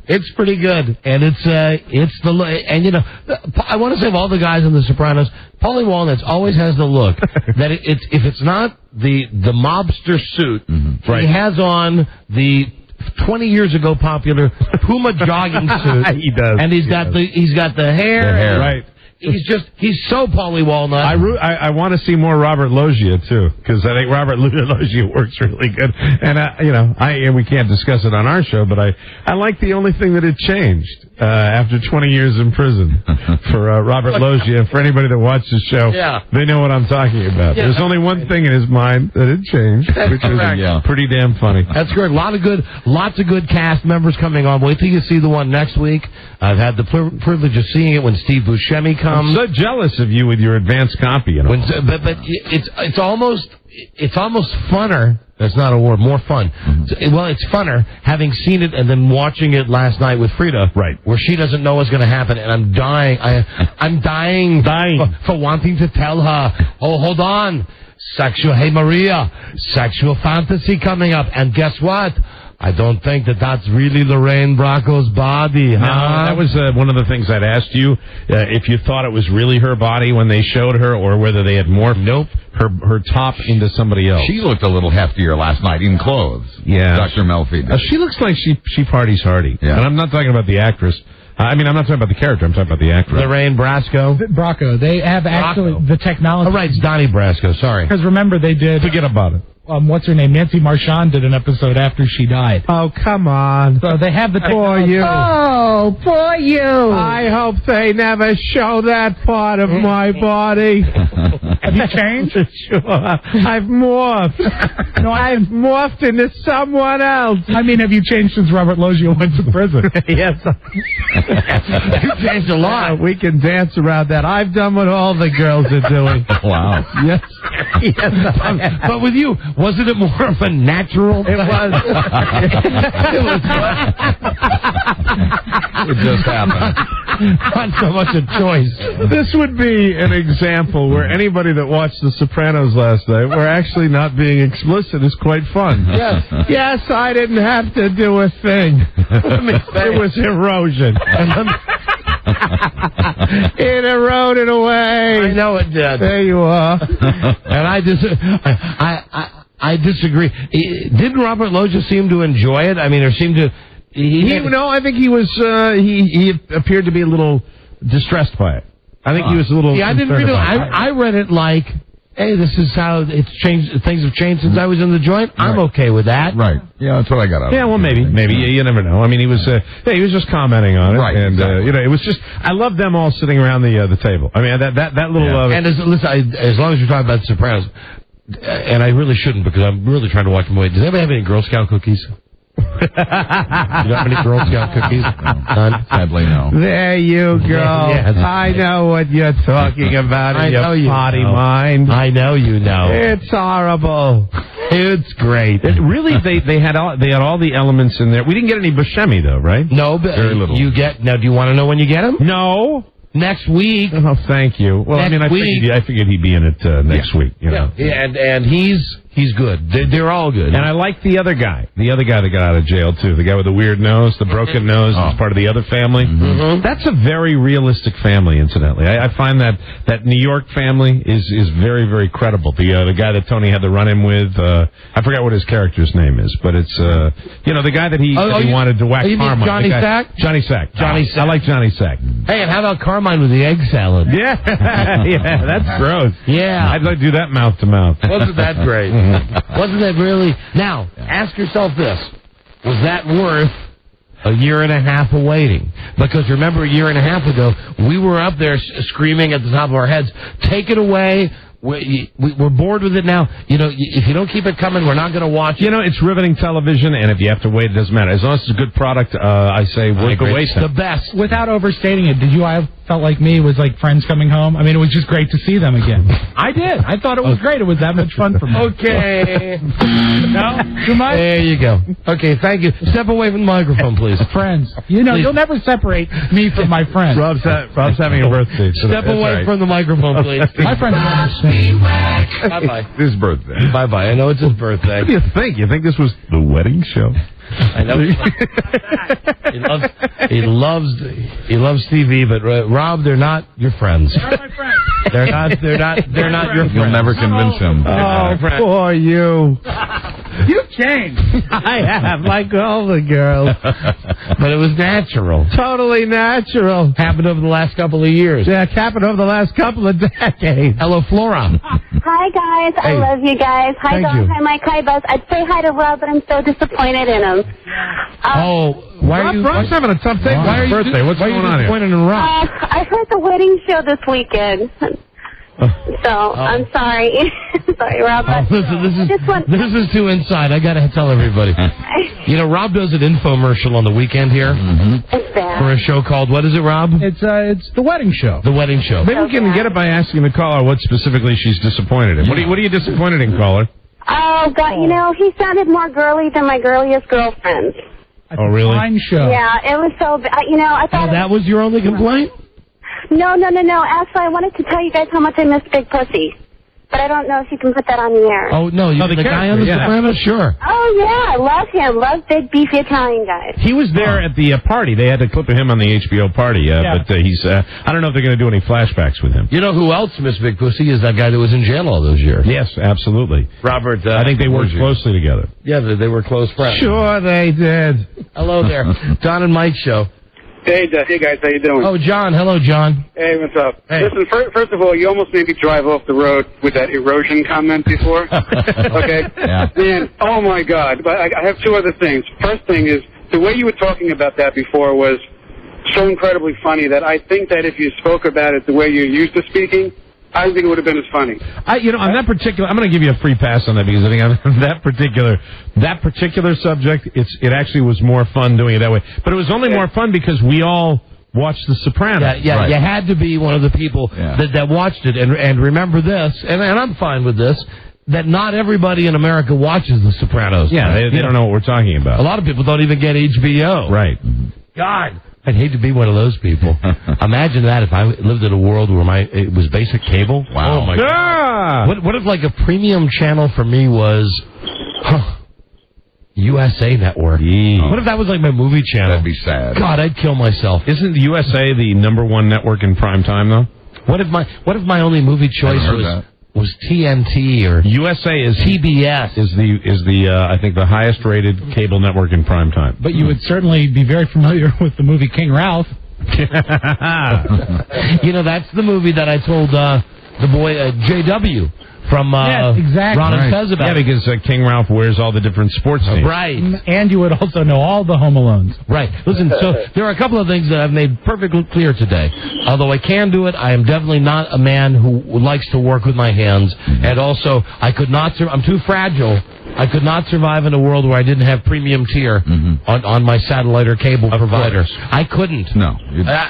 It's pretty good, and it's and you know, I want to say of all the guys in The Sopranos, Paulie Walnuts always has the look that if it's not the mobster suit, he has on the 20 years ago popular Puma jogging suit. He does, and he's got the hair, right. He's so Paulie Walnut. I want to see more Robert Loggia too, because I think Robert Loggia works really good. And and we can't discuss it on our show, but I like the only thing that had changed after 20 years in prison for Robert Loggia. And for anybody that watched the show, they know what I'm talking about. There's only one thing in his mind that had changed, which is pretty damn funny. That's good. Lots of good cast members coming on. Wait till you see the one next week. I've had the privilege of seeing it when Steve Buscemi comes. I'm so jealous of you with your advanced copy. You know? But it's almost funner. That's not a word. More fun. Well, it's funner having seen it and then watching it last night with Freda, right? Where she doesn't know what's going to happen, and I'm dying. I'm dying for wanting to tell her. Oh, hold on, sexual. Hey, Maria, sexual fantasy coming up, and guess what? I don't think that's really Lorraine Bracco's body, huh? No, that was one of the things I'd asked you, if you thought it was really her body when they showed her, or whether they had morphed her top into somebody else. She looked a little heftier last night in clothes. Yeah. Dr. Melfi did. She looks like she parties hardy. Yeah. And I'm not talking about the actress. I'm not talking about the character. I'm talking about the actress. Lorraine Bracco. They have actually the technology. Oh, right, it's Donnie Brasco. Sorry. Because remember, they did. Forget about it. What's her name? Nancy Marchand did an episode after she died. Oh, come on. So they have the Poor you. Oh, poor you. I hope they never show that part of my body. Have you changed? Sure. I've morphed. No, I've morphed into someone else. I mean, have you changed since Robert Loggia went to prison? Yes. You've changed a lot. We can dance around that. I've done what all the girls are doing. Wow. Yes. Yes. But with you, wasn't it more of a natural? It was. It just happened. Not so much a choice. This would be an example where anybody that watched The Sopranos last night, where actually not being explicit is quite fun. Yes. Yes, I didn't have to do a thing. It was erosion. It eroded away. I know it did. There you are. And I disagree. Didn't Robert Loggia seem to enjoy it? I mean, or seem to... No, I think he was. He appeared to be a little distressed by it. I think he was a little. Yeah, I didn't read it. I read it like, hey, this is how it's changed. Things have changed since I was in the joint. I'm okay with that. Right. Yeah, that's what I got out of it. Yeah, well, maybe. You never know. I mean, he was just commenting on it, Right, and exactly. it was just. I love them all sitting around the table. I mean, that little. Yeah. And listen, as long as you're talking about The Sopranos, and I really shouldn't because I'm really trying to watch them away. Does anybody have any Girl Scout cookies? You got any Girl Scout cookies? None? Sadly, no. There you go. Yes. I know what you're talking about I in know you your potty know. mind. I know you know. It's horrible. It's great. Really, they had all the elements in there. We didn't get any Buscemi though, right? No, but Very little. you get now. Do you want to know when you get them? No. Next week. Oh, thank you. Well, Next week. I figured he'd be in it next week. You know. Yeah, and he's good. They're all good. And I like the other guy that got out of jail too. The guy with the weird nose, the broken nose, is part of the other family. Mm-hmm. That's a very realistic family, incidentally. I find that New York family is very, very credible. The guy that Tony had the run-in with, I forgot what his character's name is, but it's the guy that he wanted to whack you mean Carmine. Johnny Sack? Johnny Sack. Johnny Sack. I like Johnny Sack. Hey, and how about Carmine with the egg salad? Yeah, yeah, that's gross. Yeah. I'd like to do that mouth to mouth. Wasn't that great? Wasn't that really? Now, ask yourself this. Was that worth a year and a half of waiting? Because remember, a year and a half ago, we were up there screaming at the top of our heads, take it away. We're bored with it now. If you don't keep it coming, we're not going to watch it. It's riveting television, and if you have to wait, it doesn't matter. As long as it's a good product, I say worth the wait. It's the best. Without overstating it, did you? I felt like me was like friends coming home. I mean, it was just great to see them again. I did. I thought it was great. It was that much fun for me. Okay. No? Too much? There you go. Okay, thank you. Step away from the microphone, please. Friends. You'll never separate me from my friends. Rob's having a birthday. So Step away from the microphone, please. My friends are Bye-bye. His birthday. Bye-bye. I know it's his birthday. What do you think? You think this was the wedding show? I know. He loves TV, but Rob, they're not your friends. They're my friends. They're not your friends. You'll never convince him. Oh, poor you. You've changed. I have, like all the girls. But it was natural. Totally natural. Happened over the last couple of years. Yeah, happened over the last couple of decades. Hello, Flora. Hi, guys. Hey. I love you guys. Hi, Thank Don. you. Hi, Mike. Hi, Buzz. I'd say hi to Rob, but I'm so disappointed in him. Why are you? Rob's having a tough day for his birthday. What's why going are on you here? disappointed in Rob? I heard the wedding show this weekend. So, I'm sorry. Sorry, Rob. But Listen, just want- this is too inside. I got to tell everybody. Rob does an infomercial on the weekend here It's bad. for a show called, what is it, Rob? It's the wedding show. The Wedding Show. Maybe we can get it by asking the caller what specifically she's disappointed in. What are you disappointed in, caller? Oh, God. He sounded more girly than my girliest girlfriend. Oh, really? Fine show. Yeah, it was so bad. I thought... That was your only complaint? No. Actually, I wanted to tell you guys how much I miss Big Pussy. but I don't know if you can put that on the air. Oh, no, you the guy on The Sopranos? Sure. Oh, yeah, I love him. Love big, beefy Italian guys. He was there at the party. They had a clip of him on the HBO party, but he's. I don't know if they're going to do any flashbacks with him. You know who else, Miss Big Pussy, is that guy that was in jail all those years? Yes, absolutely. Robert. I think they worked closely together. Yeah, they were close friends. Sure, they did. Hello there. Don and Mike show. Hey, guys, how you doing? Oh, John. Hello, John. Hey, what's up? Hey. Listen, first of all, you almost made me drive off the road with that erosion comment before. Okay? Yeah. Man, oh my God. But I have two other things. First thing is, the way you were talking about that before was so incredibly funny that I think that if you spoke about it the way you're used to speaking, I don't think it would have been as funny. On that particular, I'm going to give you a free pass on that because I think on that particular subject, it actually was more fun doing it that way. But it was only more fun because we all watched The Sopranos. Yeah, right. You had to be one of the people that watched it. And remember this, and I'm fine with this, that not everybody in America watches The Sopranos. Yeah, they don't know what we're talking about. A lot of people don't even get HBO. Right. God, I'd hate to be one of those people. Imagine that if I lived in a world where it was basic cable. Wow. Oh, my God. What if, like, a premium channel for me was USA Network? What if that was, like, my movie channel? That'd be sad. God, I'd kill myself. Isn't the USA the #1 network in prime time, though? What if my only movie choice was TNT or USA is TBS is the I think the highest rated cable network in prime time. But you would certainly be very familiar with the movie King Ralph. That's the movie that I told the boy JW from exactly. Ron and Fez about. Yeah, because King Ralph wears all the different sports teams. Right. And you would also know all the Home Alones. Right. Listen, so there are a couple of things that I've made perfectly clear today. Although I can do it, I am definitely not a man who likes to work with my hands. And also, I could not. I'm too fragile. I could not survive in a world where I didn't have premium tier on my satellite or cable provider. I couldn't. No.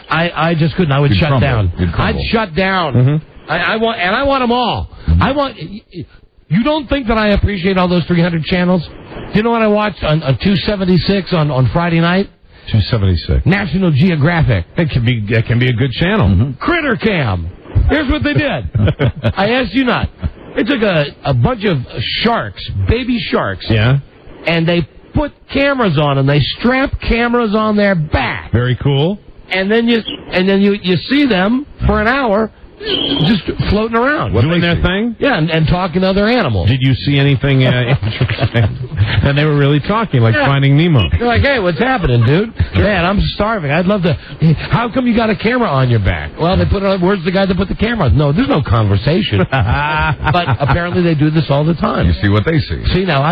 I just couldn't. I would shut down. I'd shut down. I want them all. I want. You don't think that I appreciate all those 300 channels? Do you know what I watched on 276 on Friday night? 276. National Geographic. That can be a good channel. Critter Cam. Here's what they did. I asked you not. They took a bunch of sharks, baby sharks. Yeah. And they put cameras on them. They strap cameras on their back. Very cool. And then you see them for an hour just floating around. Doing their thing? Yeah, and talking to other animals. Did you see anything interesting? And they were really talking, like Finding Nemo. They're like, hey, what's happening, dude? Man, I'm starving. I'd love to. How come you got a camera on your back? Well, they put it on. Where's the guy that put the camera on? No, there's no conversation. But apparently they do this all the time. You see what they see. See, now,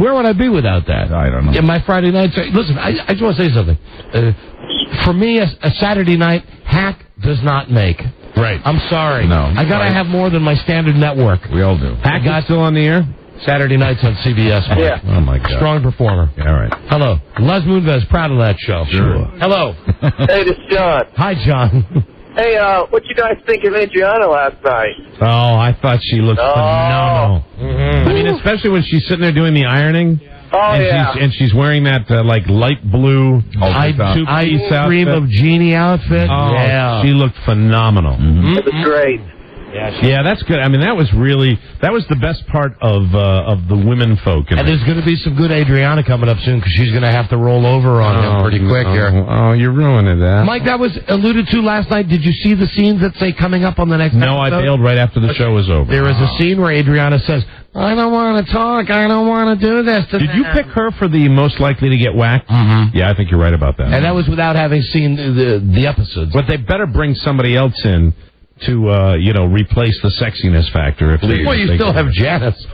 where would I be without that? I don't know. Yeah, my Friday nights. Listen, I just want to say something. For me, a Saturday night, hack does not make. Right. I'm sorry. No. I got to have more than my standard network. We all do. Hack got still on the air? Saturday nights on CBS. Mark. Yeah. Oh, my God. Strong performer. Yeah, all right. Hello. Les Moonves, proud of that show. Sure. Hello. Hey, this is John. Hi, John. Hey, what you guys think of Adriana last night? Oh, I thought she looked phenomenal. I mean, especially when she's sitting there doing the ironing. Oh, and she's wearing that, light blue two-piece outfit. Dream of Genie outfit. Oh, yeah. she looked phenomenal. It was great. Yeah, that's good. I mean, that was the best part of the women folk. And there's going to be some good Adriana coming up soon because she's going to have to roll over on him pretty quick here. Oh, you're ruining that. Mike, that was alluded to last night. Did you see the scenes that say coming up on the next episode? No, I bailed right after the show was over. There is a scene where Adriana says, I don't want to talk. I don't want to do this. Did you pick her for the most likely to get whacked? Mm-hmm. Yeah, I think you're right about that. And that was without having seen the episodes. But they better bring somebody else in to, replace the sexiness factor. Well, you still have Janice.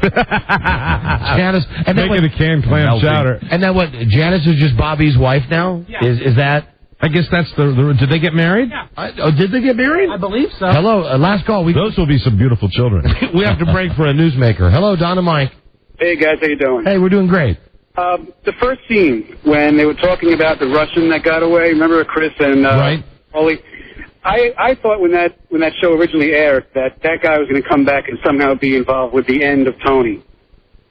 Janice. And making a canned clam chowder. And then what, Janice is just Bobby's wife now? Yeah. Is that... I guess that's the did they get married? Yeah. Did they get married? I believe so. Hello, last call. Those will be some beautiful children. We have to break for a newsmaker. Hello, Don and Mike. Hey, guys, how you doing? Hey, we're doing great. The first scene, when they were talking about the Russian that got away, remember Chris and right. Ollie? I thought when that show originally aired that guy was going to come back and somehow be involved with the end of Tony.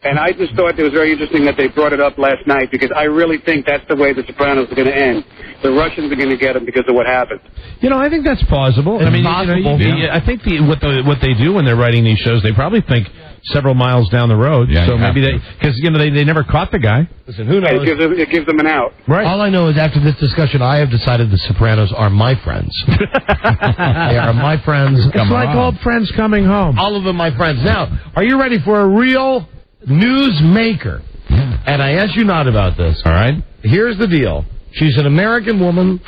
And I just thought it was very interesting that they brought it up last night because I really think that's the way The Sopranos are going to end. The Russians are going to get them because of what happened. I think that's plausible. It's possible. I think what they do when they're writing these shows, they probably think several miles down the road. Yeah, so maybe they never caught the guy. Listen, who knows? It gives them an out. Right. All I know is after this discussion, I have decided The Sopranos are my friends. They are my friends. It's like old friends coming home. All of them my friends. Now, are you ready for a real newsmaker? And I asked you not about this. All right. Here's the deal. She's an American woman.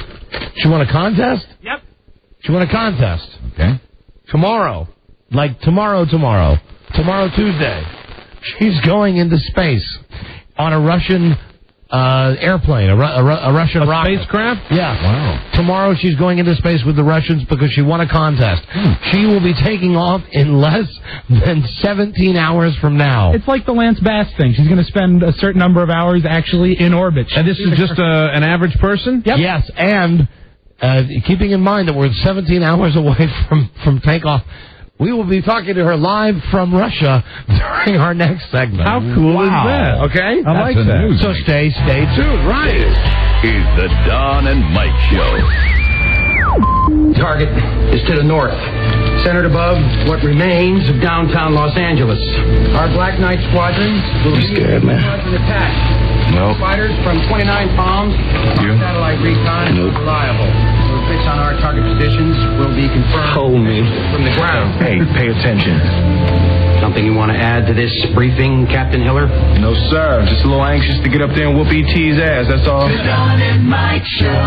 She won a contest? Yep. She won a contest. Okay. Tomorrow, Tuesday, she's going into space on a Russian airplane, a Russian rocket. Spacecraft? Yeah. Wow. Tomorrow she's going into space with the Russians because she won a contest. She will be taking off in less than 17 hours from now. It's like the Lance Bass thing. She's going to spend a certain number of hours actually in orbit. And this is just an average person? Yep. Yes, and keeping in mind that we're 17 hours away from takeoff, we will be talking to her live from Russia during our next segment. How cool is that? Okay? I like that. So stay tuned. Right. This is the Don and Mike Show. Target is to the north, centered above what remains of downtown Los Angeles. Our Black Knight squadron will be scared, man. attack. Nope. Fighters from 29 Palms. You? Satellite recon is reliable. Those hits on our target positions will be confirmed from the ground. Hey, pay attention. Something you want to add to this briefing, Captain Hiller? No, sir. Just a little anxious to get up there and whoop E.T.'s ass, that's all. The Don and Mike Show.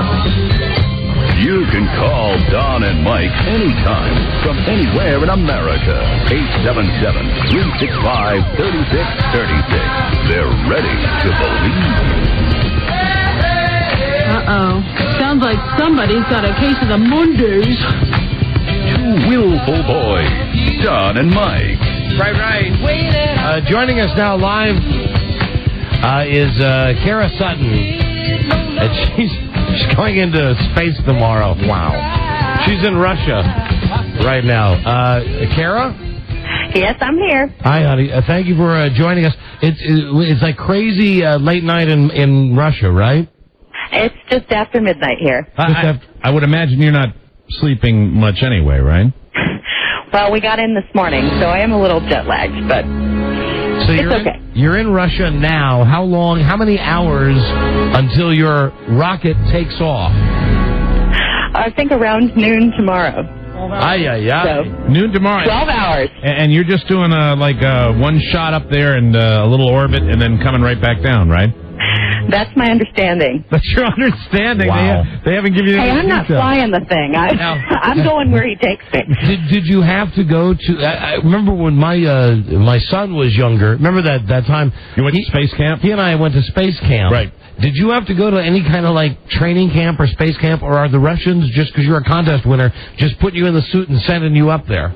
You can call Don and Mike anytime from anywhere in America. 877-365-3636. They're ready to believe. Uh-oh. Sounds like somebody's got a case of the Mondays. Two willful boys, Don and Mike. Right. Joining us now live is Kara Sutton. And she's going into space tomorrow. Wow. She's in Russia right now. Kara? Yes, I'm here. Hi, honey. Thank you for joining us. It's like crazy late night in Russia, right? It's just after midnight here. I would imagine you're not sleeping much anyway, right? Well, we got in this morning, so I am a little jet lagged, but So it's okay. You're in Russia now. How many hours until your rocket takes off? I think around noon tomorrow. So, Noon tomorrow. 12 hours. And you're just doing one shot up there and a little orbit and then coming right back down, right? That's my understanding. That's your understanding. Wow. They haven't given you any Hey, I'm not details. flying the thing. I'm going where he takes me. Did you have to go to? I remember when my son was younger. Remember that time You went to space camp? He and I went to space camp. Right. Did you have to go to any kind of like training camp or space camp, or are the Russians, just because you're a contest winner, just putting you in the suit and sending you up there?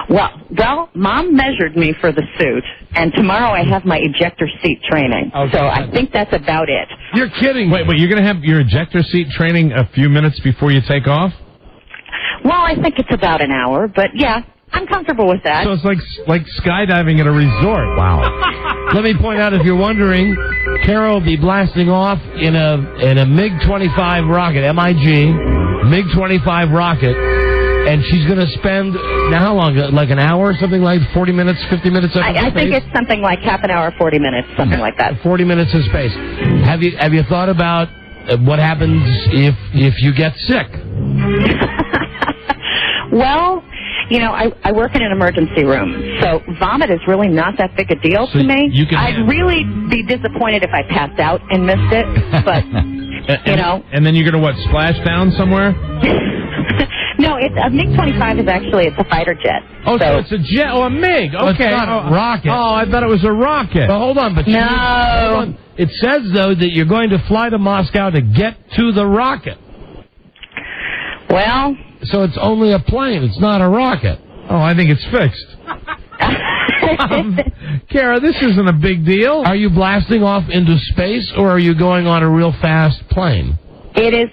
Well, Mom measured me for the suit, and tomorrow I have my ejector seat training. Okay. So I think that's about it. You're kidding me. Wait, you're going to have your ejector seat training a few minutes before you take off? Well, I think it's about an hour, but yeah, I'm comfortable with that. So it's like skydiving at a resort. Wow. Let me point out, if you're wondering, Carol will be blasting off in a MiG-25 rocket, MiG, MiG-25 rocket, and she's going to spend, now how long, like an hour or something, like 40 minutes, 50 minutes up in I space? think it's something like half an hour, 40 minutes, something like that. 40 minutes in space. Have you thought about what happens if you get sick? Well, you know, I work in an emergency room, so vomit is really not that big a deal to me. I'd really be disappointed if I passed out and missed it, but, you know. And then you're going to, splash down somewhere? No, a MiG-25 is actually, it's a fighter jet. Oh, so it's a jet. Oh, a MiG. Okay. Well, it's not a rocket. Oh, I thought it was a rocket. But hold on. No. Hold on. It says, though, that you're going to fly to Moscow to get to the rocket. Well. So it's only a plane. It's not a rocket. Oh, I think it's fixed. Kara, this isn't a big deal. Are you blasting off into space, or are you going on a real fast plane? It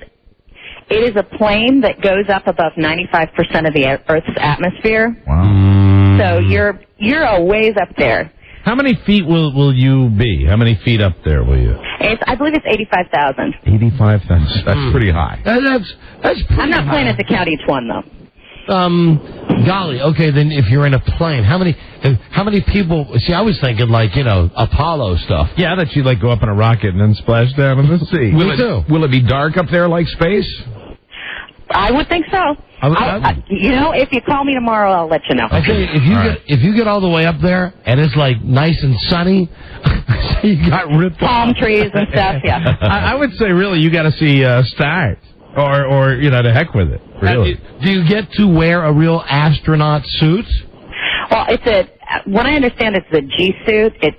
is a plane that goes up above 95% of the Earth's atmosphere. Wow. So you're a ways up there. How many feet will you be? How many feet up there will you? I believe it's 85,000. 85,000. That's pretty high. That's pretty I'm not high. planning to count each one, though. Golly, okay, then if you're in a plane, how many people, see, I was thinking like, Apollo stuff. Yeah, that you like go up in a rocket and then splash down in the sea. Will it be dark up there like space? I would think so. If you call me tomorrow, I'll let you know. I tell you, if you get all the way up there and it's like nice and sunny, you got ripped palm trees and stuff, yeah. I would say really you got to see stars. Or to heck with it. Really. Do you get to wear a real astronaut suit? Well, when I understand it's the G suit, it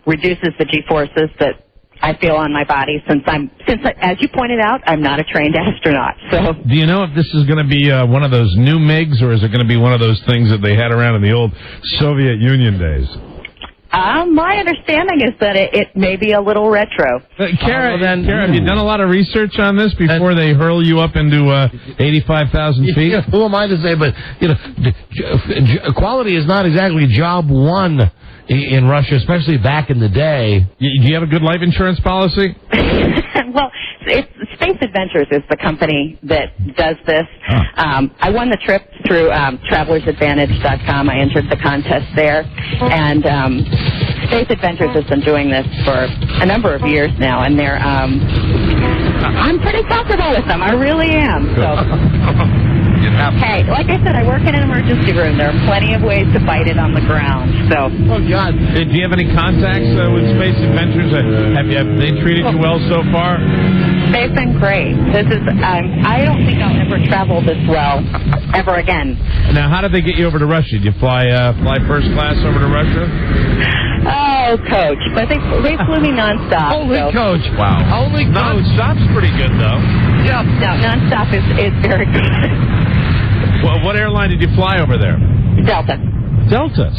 reduces the G forces that I feel on my body since as you pointed out, I'm not a trained astronaut. So. Do you know if this is going to be one of those new MiGs or is it going to be one of those things that they had around in the old Soviet Union days? My understanding is that it may be a little retro. Kara, have you done a lot of research on this before they hurl you up into 85,000 feet? Yeah, who am I to say? But quality is not exactly job one in Russia, especially back in the day. Do you have a good life insurance policy? Well, Space Adventures is the company that does this. I won the trip through TravelersAdvantage.com. I entered the contest there, and Space Adventures has been doing this for a number of years now, and they're I'm pretty comfortable with them. I really am. So. Hey, like I said, I work in an emergency room. There are plenty of ways to bite it on the ground. So. Oh God! Do you have any contacts with Space Adventures? Have they treated you well so far? They've been great. This is. I don't think I'll ever travel this well ever again. Now, how did they get you over to Russia? Did you fly first class over to Russia? Oh, Coach! But they flew me nonstop. Holy Coach! Wow! Holy Coach! Nonstop's pretty good though. Yeah. No, nonstop is very good. Well, what airline did you fly over there? Delta.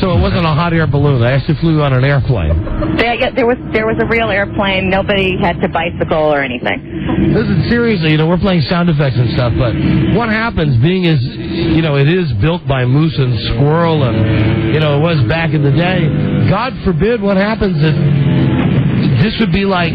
So it wasn't a hot air balloon. They actually flew on an airplane. There was a real airplane. Nobody had to bicycle or anything. Listen, seriously, we're playing sound effects and stuff, but what happens, being as, it is built by moose and squirrel and, it was back in the day, God forbid what happens if this would be like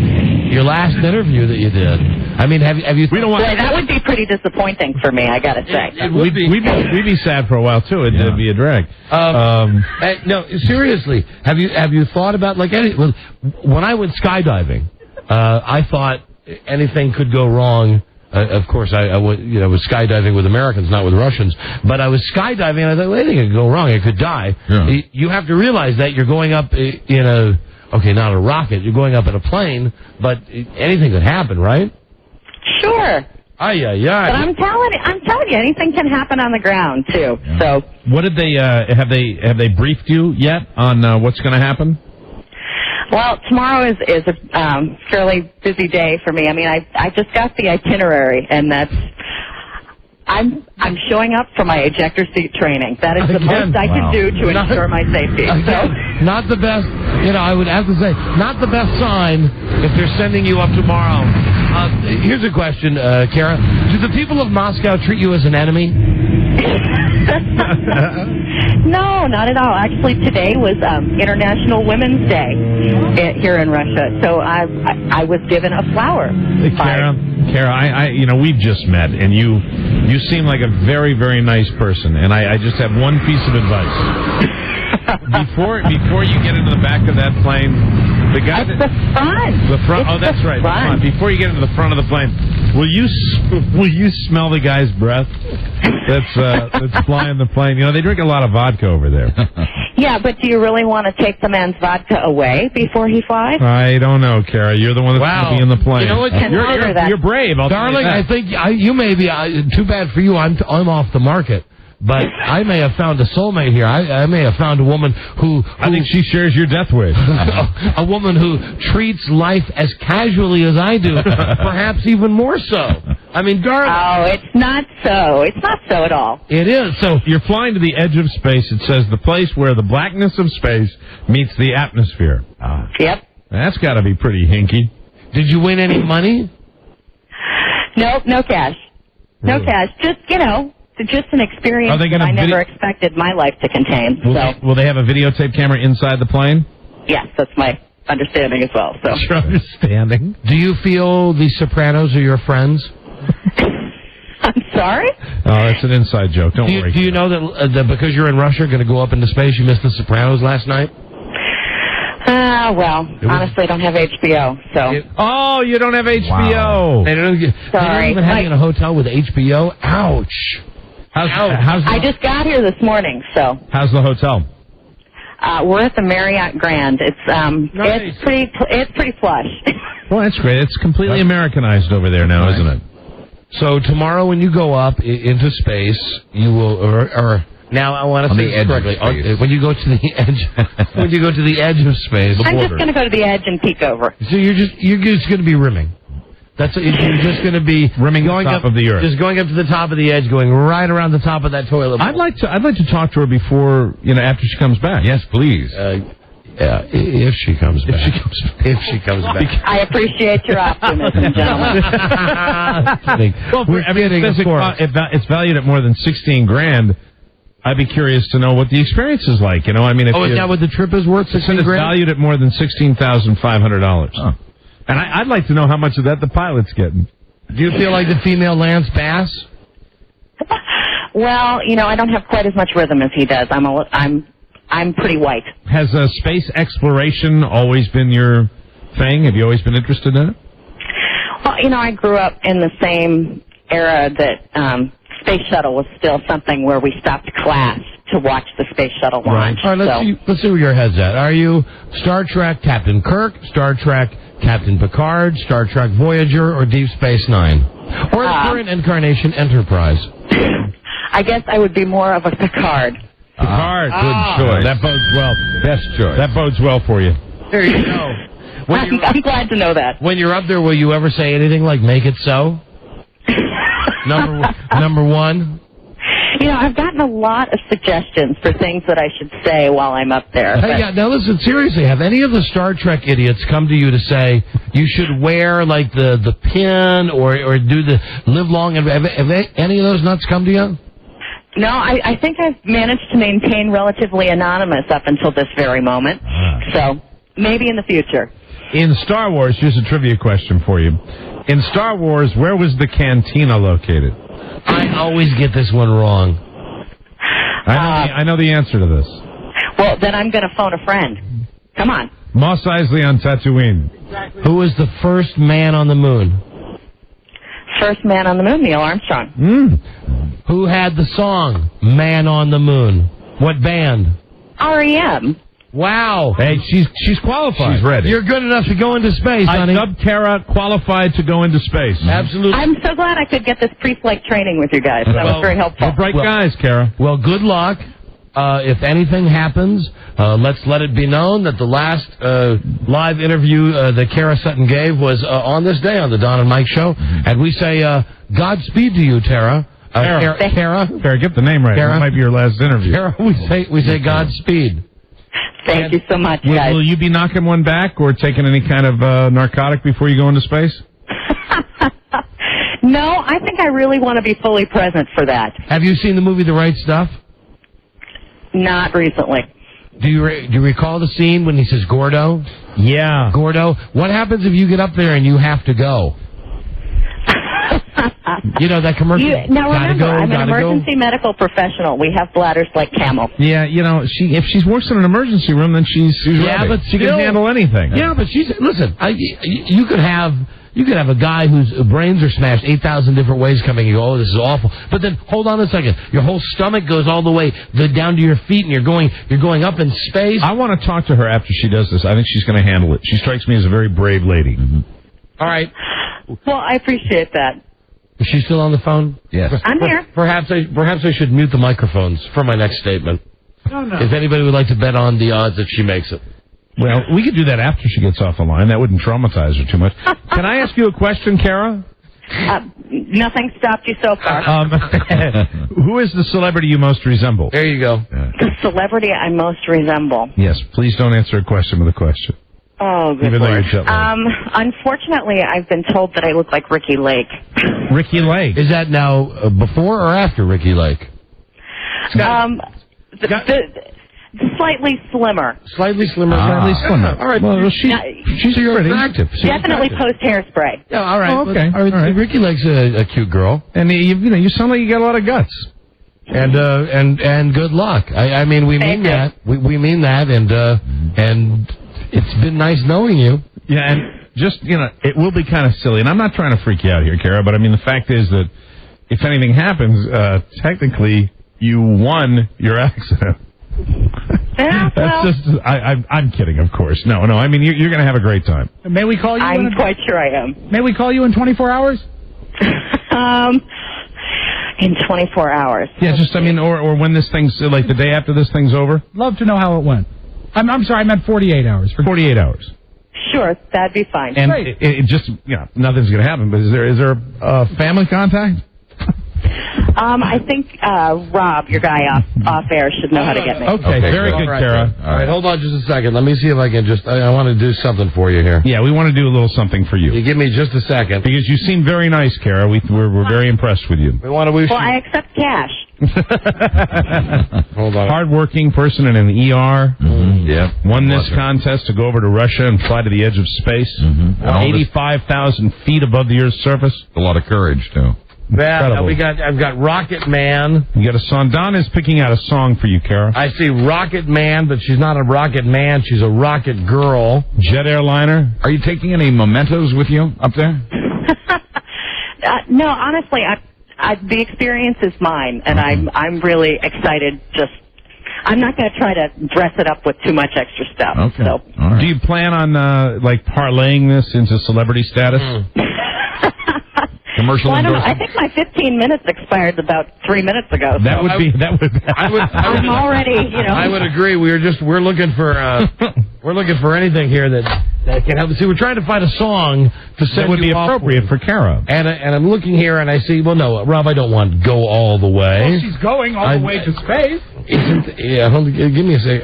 your last interview that you did. I mean, have you? We don't want. That would be pretty disappointing for me. I gotta say. We'd be sad for a while too. It'd be a drag. No, seriously. Have you thought about when I went skydiving? I thought anything could go wrong. Of course, I was skydiving with Americans, not with Russians. But I was skydiving, and I thought, well, anything could go wrong. I could die. Yeah. You have to realize that you're going up in not a rocket. You're going up in a plane, but anything could happen, right? Sure. But I'm telling you, anything can happen on the ground too. Yeah. So. What did they have they briefed you yet on what's going to happen? Well, tomorrow is a fairly busy day for me. I mean, I just got the itinerary, and I'm showing up for my ejector seat training. That is the most I can do to ensure my safety. Not the best. I would have to say, not the best sign if they're sending you up tomorrow. Here's a question, Kara. Do the people of Moscow treat you as an enemy? No, not at all. Actually, today was International Women's Day here in Russia, so I was given a flower. Hey, Kara, we've just met, and you seem like a very, very nice person, and I just have one piece of advice. Before you get into the back of that plane, the guy the front. The front. Oh, that's right. The front. Before you get into the front of the plane, will you smell the guy's breath that's flying the plane? They drink a lot of vodka over there. Yeah, but do you really want to take the man's vodka away before he flies? I don't know, Kara. You're the one that's going to be in the plane. You know what? You're brave, darling. I think you may be. Too bad for you. I'm off the market. But I may have found a soulmate here. I may have found a woman who I think she shares your death wish. A woman who treats life as casually as I do, perhaps even more so. I mean, darling. Oh, it's not so. It's not so at all. It is. So you're flying to the edge of space. It says the place where the blackness of space meets the atmosphere. Yep. That's got to be pretty hinky. Did you win any money? No cash. No cash. Just, just an experience that I never expected my life to contain. Will they have a videotape camera inside the plane? Yes, that's my understanding as well. So. That's your understanding. Do you feel the Sopranos are your friends? I'm sorry? Oh, that's an inside joke. Don't worry. Do you know that because you're in Russia, going to go up into space, you missed the Sopranos last night? Well, honestly, I don't have HBO, so. Oh, you don't have HBO. Wow. They don't even have you in a hotel with HBO? Ouch. I just got here this morning, so. How's the hotel? We're at the Marriott Grand. It's Nice. it's pretty plush. Well, that's great. It's completely Americanized over there now, isn't it? So tomorrow when you go up into space, you will, or now I want to say this correctly. When you go to the edge, when you go to the edge of space, I'm just going to go to the edge and peek over. So you're just going to be rimming. That's what, you're just going to be rimming going up of the earth, just going up to the top of the edge, going right around the top of that toilet bowl. I'd like to talk to her before, after she comes back. Yes, please. Yeah, if she comes back. If she comes back. I appreciate your optimism, gentlemen. It's valued at more than $16,000. I'd be curious to know what the experience is like. Is that what the trip is worth? $16,000. It's valued at more than $16,500. Oh. And I'd like to know how much of that the pilot's getting. Do you feel like the female Lance Bass? Well, I don't have quite as much rhythm as he does. I'm pretty white. Has space exploration always been your thing? Have you always been interested in it? Well, I grew up in the same era that Space Shuttle was still something where we stopped class to watch the Space Shuttle launch. All right, let's see where your head's at. Are you Star Trek Captain Kirk, Star Trek Captain Picard, Star Trek Voyager, or Deep Space Nine? Or the current incarnation Enterprise? I guess I would be more of a Picard. Picard, good choice. That bodes well. Best choice. That bodes well for you. There you go. I'm glad to know that. When you're up there, will you ever say anything like "Make it so"? Number one. I've gotten a lot of suggestions for things that I should say while I'm up there. Yeah, now listen, seriously, have any of the Star Trek idiots come to you to say you should wear, like, the pin or do the live long? Have any of those nuts come to you? No, I think I've managed to maintain relatively anonymous up until this very moment. So, maybe in the future. In Star Wars, here's a trivia question for you. In Star Wars, where was the cantina located? I always get this one wrong. I know the answer to this. Well, then I'm going to phone a friend. Come on. Mos Eisley on Tatooine. Exactly. Who was the first man on the moon? First man on the moon, Neil Armstrong. Who had the song "Man on the Moon"? What band? REM. Wow. Hey, she's qualified. She's ready. You're good enough to go into space, honey. I dubbed Tara qualified to go into space. Absolutely. I'm so glad I could get this pre-flight training with you guys. That was very helpful. We're bright guys, Kara. Well, good luck. If anything happens, let's let it be known that the last live interview that Kara Sutton gave was on this day on the Don and Mike Show. And we say Godspeed to you, Tara. Kara, get the name right. Kara? That might be your last interview. Kara, we say Godspeed. Thank you so much, guys. Will you be knocking one back or taking any kind of narcotic before you go into space? No, I think I really want to be fully present for that. Have you seen the movie The Right Stuff? Not recently. Do you recall the scene when he says Gordo? Yeah. Gordo. What happens if you get up there and you have to go? That commercial. Now remember, I'm an emergency medical professional. We have bladders like camels. Yeah, if she's works in an emergency room, then she's ready. But she can handle anything. Yeah, but listen. You could have a guy whose brains are smashed 8,000 different ways coming. You go, oh, this is awful. But then hold on a second. Your whole stomach goes all the way down to your feet, and you're going up in space. I want to talk to her after she does this. I think she's going to handle it. She strikes me as a very brave lady. Mm-hmm. All right. Well, I appreciate that. Is she still on the phone? Yes. I'm here. Perhaps I should mute the microphones for my next statement. Oh, no. If anybody would like to bet on the odds that she makes it. Well, we could do that after she gets off the line. That wouldn't traumatize her too much. Can I ask you a question, Kara? Nothing stopped you so far. Who is the celebrity you most resemble? There you go. The celebrity I most resemble. Yes, please don't answer a question with a question. Oh, good Even Lord. though you're unfortunately, I've been told that I look like Ricky Lake. Ricky Lake? Is that now before or after Ricky Lake? Slightly slimmer. Slightly slimmer. All right. Well, she's pretty attractive. Definitely post hairspray. Yeah, all right. Oh, okay. All right. Ricky likes a cute girl. And you sound like you got a lot of guts. And good luck. I mean, we mean that. We mean that, and it's been nice knowing you. Yeah, and just, it will be kind of silly, and I'm not trying to freak you out here, Kara, but I mean, the fact is that if anything happens, technically, you won your accident. I'm kidding, of course. No, I mean, you're going to have a great time. May we call you? I'm quite sure I am. May we call you in 24 hours? In 24 hours. Yeah, just, I mean, or when this thing's, like the day after this thing's over. Love to know how it went. I'm sorry, I meant 48 hours. 48 hours. Sure, that'd be fine. And it just, nothing's going to happen, but is there a family contact? I think Rob, your guy off air, should know how to get me. Okay, very good, Kara. All right, hold on just a second. Let me see if I can I want to do something for you here. Yeah, we want to do a little something for you. You give me just a second. Because you seem very nice, Kara. We're very impressed with you. We want to wish Well, I accept cash. Hold on. Hard-working person in an ER. Yeah. Won this contest to go over to Russia and fly to the edge of space. 85,000 feet above the Earth's surface. A lot of courage, too. Yeah, I've got Rocket Man. You got a song. Donna's picking out a song for you, Kara. I see Rocket Man, but she's not a Rocket Man. She's a Rocket Girl. Jet airliner. Are you taking any mementos with you up there? No, honestly, the experience is mine, and I'm really excited. I'm not going to try to dress it up with too much extra stuff. Okay. So. All right. Do you plan on parlaying this into celebrity status? Commercial Well, I don't know. I endorsement? think my 15 minutes expired about 3 minutes ago. That would be. I'm already, I would agree. We're looking for anything here that can help. See, we're trying to find a song to set that would be appropriate for Kara. And I'm looking here and I see. Well, no, Rob, I don't want "Go All the Way." Well, she's going all the way to space. Give me a sec.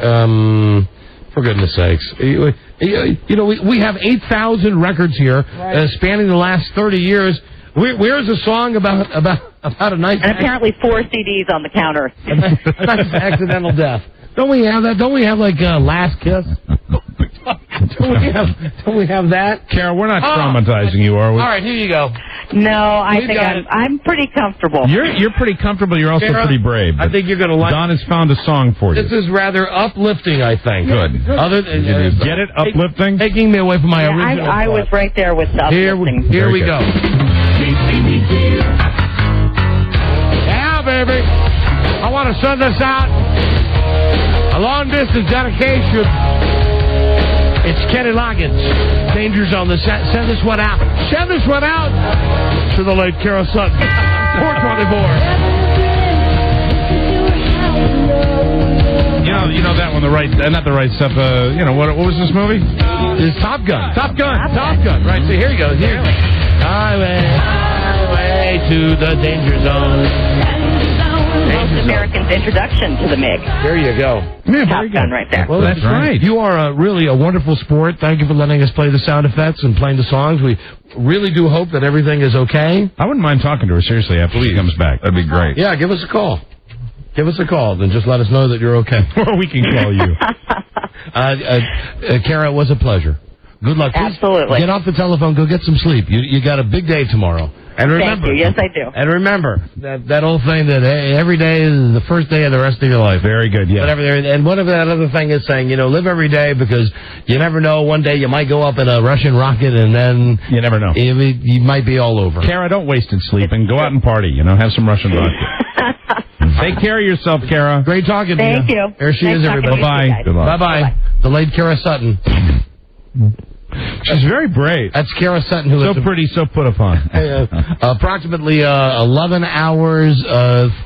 For goodness sakes. We have 8,000 records here spanning the last 30 years. Where's a song about a nice... And apparently 4 CDs on the counter. a nice accidental death. Don't we have that? Don't we have, Last Kiss? Don't we have that? Kara, we're not traumatizing you, are we? All right, here you go. No, I think I'm pretty comfortable. You're pretty comfortable. You're also Kara, pretty brave. I think you're going to like... Don has found a song for you. This is rather uplifting, I think. Good. Other than, get it? Uplifting? Taking me away from my original I was right there with the uplifting. Here we go. Yeah, baby. I want to send this out. A long-distance dedication. It's Kenny Loggins. Danger Zone. Send this one out. Send this one out to the late Kara Sutton. 424. You know that one, not the right stuff. What was this movie? It's Top Gun. Top Gun. Right. So here you go. Here. Highway to the danger zone. Most Americans' introduction to the MiG. There you go. Yeah, Top Gun right there. Well, that's right. You are really a wonderful sport. Thank you for letting us play the sound effects and playing the songs. We really do hope that everything is okay. I wouldn't mind talking to her, seriously, after she comes back. That'd be great. Yeah, give us a call. Give us a call, then just let us know that you're okay. Or we can call you. Kara, it was a pleasure. Good luck. Please Absolutely. get off the telephone. Go get some sleep. You got a big day tomorrow. And remember, Thank you. Yes, I do. And remember that old thing that every day is the first day of the rest of your life. Very good, yeah. And whatever that other thing is saying, live every day because you never know. One day you might go up in a Russian rocket and then... You never know. You might be all over. Kara, don't waste it sleeping. Go out and party, have some Russian vodka. Take care of yourself, Kara. Great talking to you. Thank you. There she is, everybody. Bye-bye. Bye-bye. The late Kara Sutton. She's very brave. That's Kara Sutton, who so pretty, so put upon. Approximately 11 hours,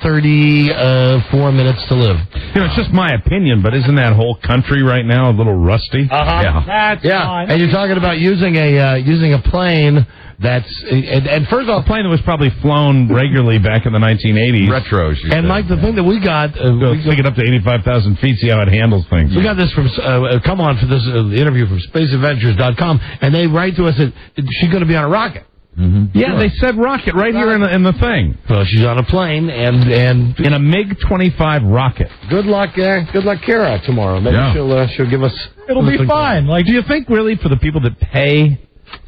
34 minutes to live. It's just my opinion, but isn't that whole country right now a little rusty? Yeah. That's fine. And you're talking about using a plane that's and first off, a plane that was probably flown regularly back in the 1980s. Retro, she and said. Mike, the thing that we got, we take it up to 85,000 feet, see how it handles things. We got this from for this interview from SpaceAdventures.com, and they write to us that she's going to be on a rocket. Yeah, they said rocket right here in the thing. Well, she's on a plane and in a MiG-25 rocket. Good luck, Kara, tomorrow. Maybe she'll give us. It'll be fine. Do you think really for the people that pay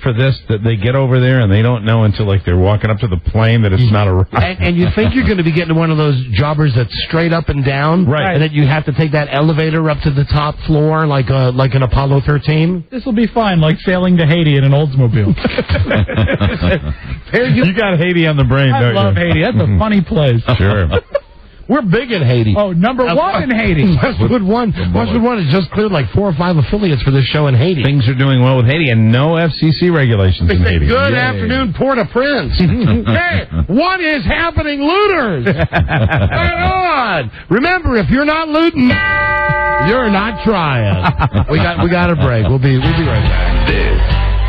for this that they get over there and they don't know until they're walking up to the plane that it's not a rocket? And you think you're going to be getting one of those jobbers that's straight up and down, right? And that you have to take that elevator up to the top floor like an Apollo 13. This will be fine, like sailing to Haiti in an Oldsmobile. You got Haiti on the brain, don't you? I love Haiti. That's a funny place. Sure. We're big in Haiti. Oh, number one in Haiti. Westwood One has just cleared like 4 or 5 affiliates for this show in Haiti. Things are doing well with Haiti and no FCC regulations in Haiti. Good afternoon, Port-au-Prince. Hey, what is happening, looters? Right on. Remember, if you're not looting, you're not trying. We got a break. We'll be right back. This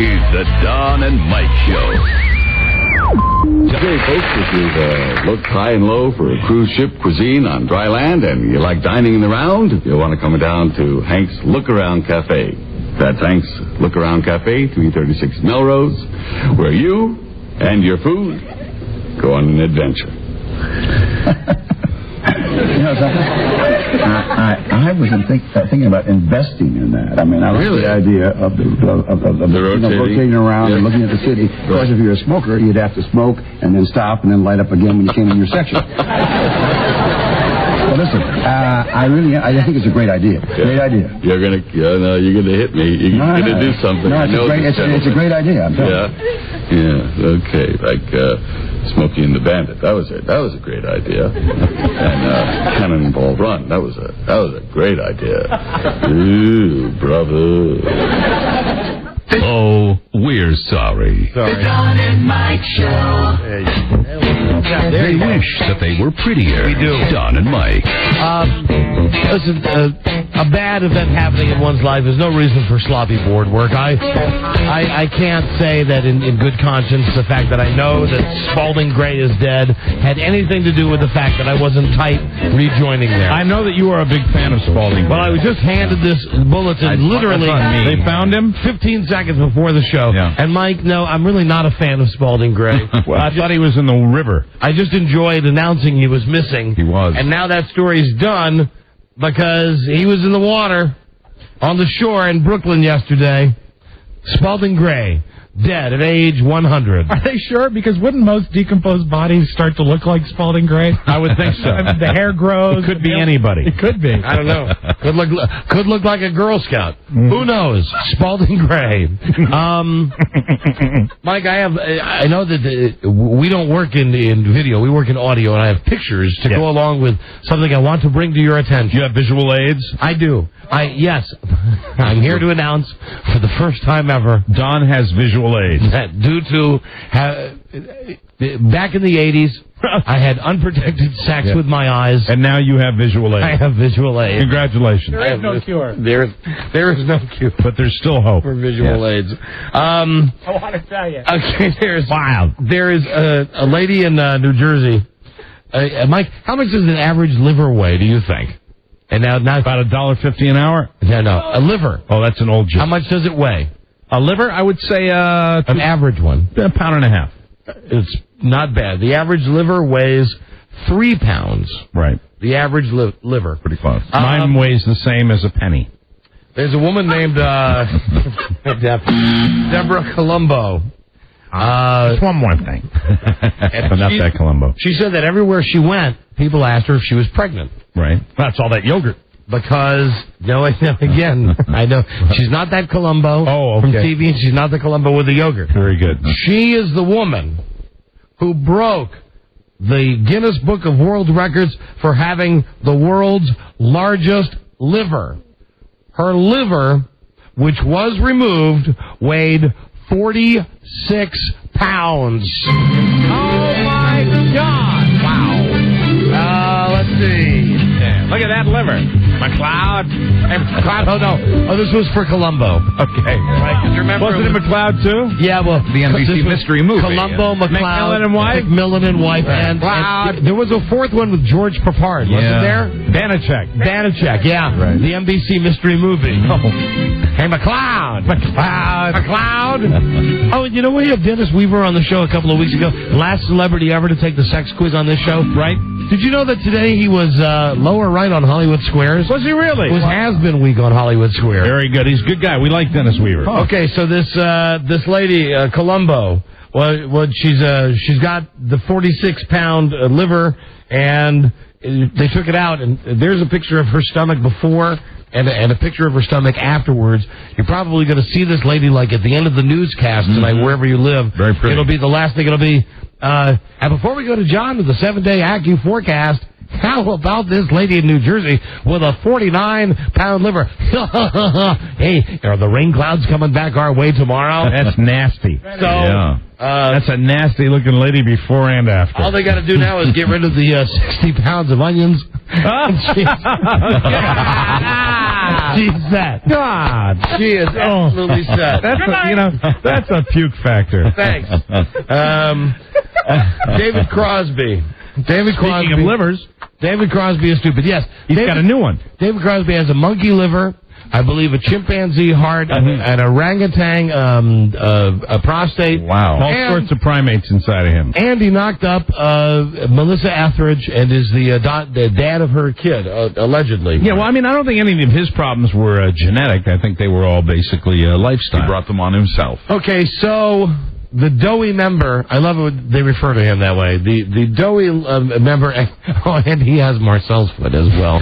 is the Don and Mike Show. Okay, folks, if you've looked high and low for cruise ship cuisine on dry land and you like dining in the round, you'll want to come down to Hank's Look Around Cafe. That's Hank's Look Around Cafe, 336 Melrose, where you and your food go on an adventure. I was thinking about investing in that. I mean, I like the idea of the rotating around and looking at the city. Of course, if you're a smoker, you'd have to smoke and then stop and then light up again when you came in your section. Well, listen, I think it's a great idea. Great idea. You're gonna hit me. You're gonna do something. No, it's a great idea. I'm telling you. Yeah. Okay. Like Smokey and the Bandit. That was a great idea. And Cannonball Run. That was a great idea. Ooh, brother. Oh, we're sorry. The Don and Mike Show. They wish that they were prettier. We do. Don and Mike. Listen, a bad event happening in one's life is no reason for sloppy board work. I can't say that in good conscience the fact that I know that Spalding Gray is dead had anything to do with the fact that I wasn't tight rejoining there. I know that you are a big fan of Spalding Gray. Well, I was just handed this bulletin literally. They found him 15 seconds before the show. Yeah. And Mike, no, I'm really not a fan of Spalding Gray. Well, I thought he was in the river. I just enjoyed announcing he was missing. He was. And now that story's done because he was in the water on the shore in Brooklyn yesterday. Spalding Gray, dead at age 100. Are they sure? Because wouldn't most decomposed bodies start to look like Spalding Gray? I would think so. The hair grows. It could be anybody. It could be. I don't know. Could look like a Girl Scout. Who knows? Spalding Gray. Mike, I know that we don't work in video. We work in audio, and I have pictures to go along with something I want to bring to your attention. You have visual aids? I do. Yes. I'm here to announce for the first time ever, Don has visual aids. That due to back in the 80s, I had unprotected sex with my eyes. And now you have visual aids. I have visual aids. Congratulations. There is no cure. There is no cure. But there's still hope. For visual aids. I want to tell you. Okay, there is a lady in New Jersey. Mike, how much does an average liver weigh, do you think? And now about $1.50 an hour? No, a liver. Oh, that's an old joke. How much does it weigh? A liver, I would say an average one. A pound and a half. It's not bad. The average liver weighs 3 pounds. Right. The average liver. Pretty close. Mine weighs the same as a penny. There's a woman named Deborah Colombo. Just one more thing. But not that Colombo. She said that everywhere she went, people asked her if she was pregnant. Right. That's all that yogurt. Because, again, I know. She's not that Columbo from TV, and she's not the Columbo with the yogurt. Very good. She is the woman who broke the Guinness Book of World Records for having the world's largest liver. Her liver, which was removed, weighed 46 pounds. Oh, my God. Wow. Let's see. Look at that liver. McLeod. Oh, no. Oh, this was for Columbo. Okay. Right, you remember? Wasn't it McLeod, too? Yeah, well. The NBC mystery movie. Columbo, McLeod. McMillan and wife? McMillan and wife. And there was a fourth one with George Peppard, wasn't there? Banachek, yeah. Right. The NBC mystery movie. Oh. Hey, McCloud. McCloud. Oh, you know, we had Dennis Weaver on the show a couple of weeks ago. Last celebrity ever to take the sex quiz on this show. Right. Did you know that today he was lower right on Hollywood Squares? Was he really? It was Has-Been Week on Hollywood Square. Very good. He's a good guy. We like Dennis Weaver. Oh. Okay, so this lady, Columbo, she's got the 46-pound liver, and they took it out, and there's a picture of her stomach before and a picture of her stomach afterwards. You're probably going to see this lady like at the end of the newscast tonight, wherever you live. Very pretty. It'll be the last thing. It'll be. And before we go to John with the 7-day AccuForecast, forecast, how about this lady in New Jersey with a 49-pound liver? Hey, are the rain clouds coming back our way tomorrow? That's nasty. So, that's a nasty-looking lady before and after. All they got to do now is get rid of the 60 pounds of onions. She's set. God, she is absolutely set. That's a puke factor. Thanks. David Crosby. Speaking of livers, David Crosby is stupid. Yes, he's got a new one. David Crosby has a monkey liver, I believe a chimpanzee heart, and orangutan a prostate. Wow. All sorts of primates inside of him. And he knocked up Melissa Etheridge and is the dad of her kid, allegedly. Yeah, well, I mean, I don't think any of his problems were genetic. I think they were all basically lifestyle. He brought them on himself. Okay, so the doughy member, I love it when they refer to him that way. The doughy member, and he has Marcel's foot as well.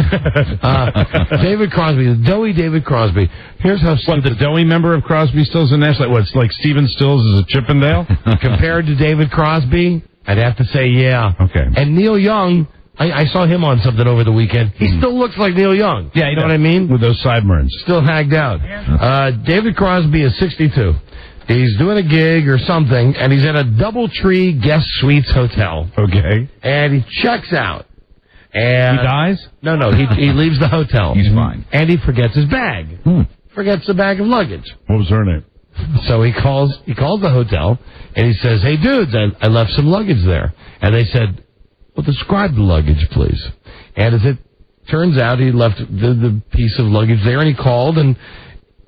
David Crosby, the doughy David Crosby. Here's how stupid. What, the doughy member of Crosby, Stills and Nash? It's like Stephen Stills is a Chippendale? Compared to David Crosby, I'd have to say yeah. Okay. And Neil Young, I saw him on something over the weekend. He still looks like Neil Young. Yeah, you know what I mean? With those sideburns. Still hagged out. David Crosby is 62. He's doing a gig or something, and he's at a DoubleTree Guest Suites hotel. Okay. And he checks out. And he dies? No, he leaves the hotel. He's fine. And he forgets his bag. Forgets the bag of luggage. What was her name? So he calls the hotel, and he says, "Hey, dudes, I left some luggage there." And they said, "Well, describe the luggage, please." And as it turns out, he left the piece of luggage there, and he called, and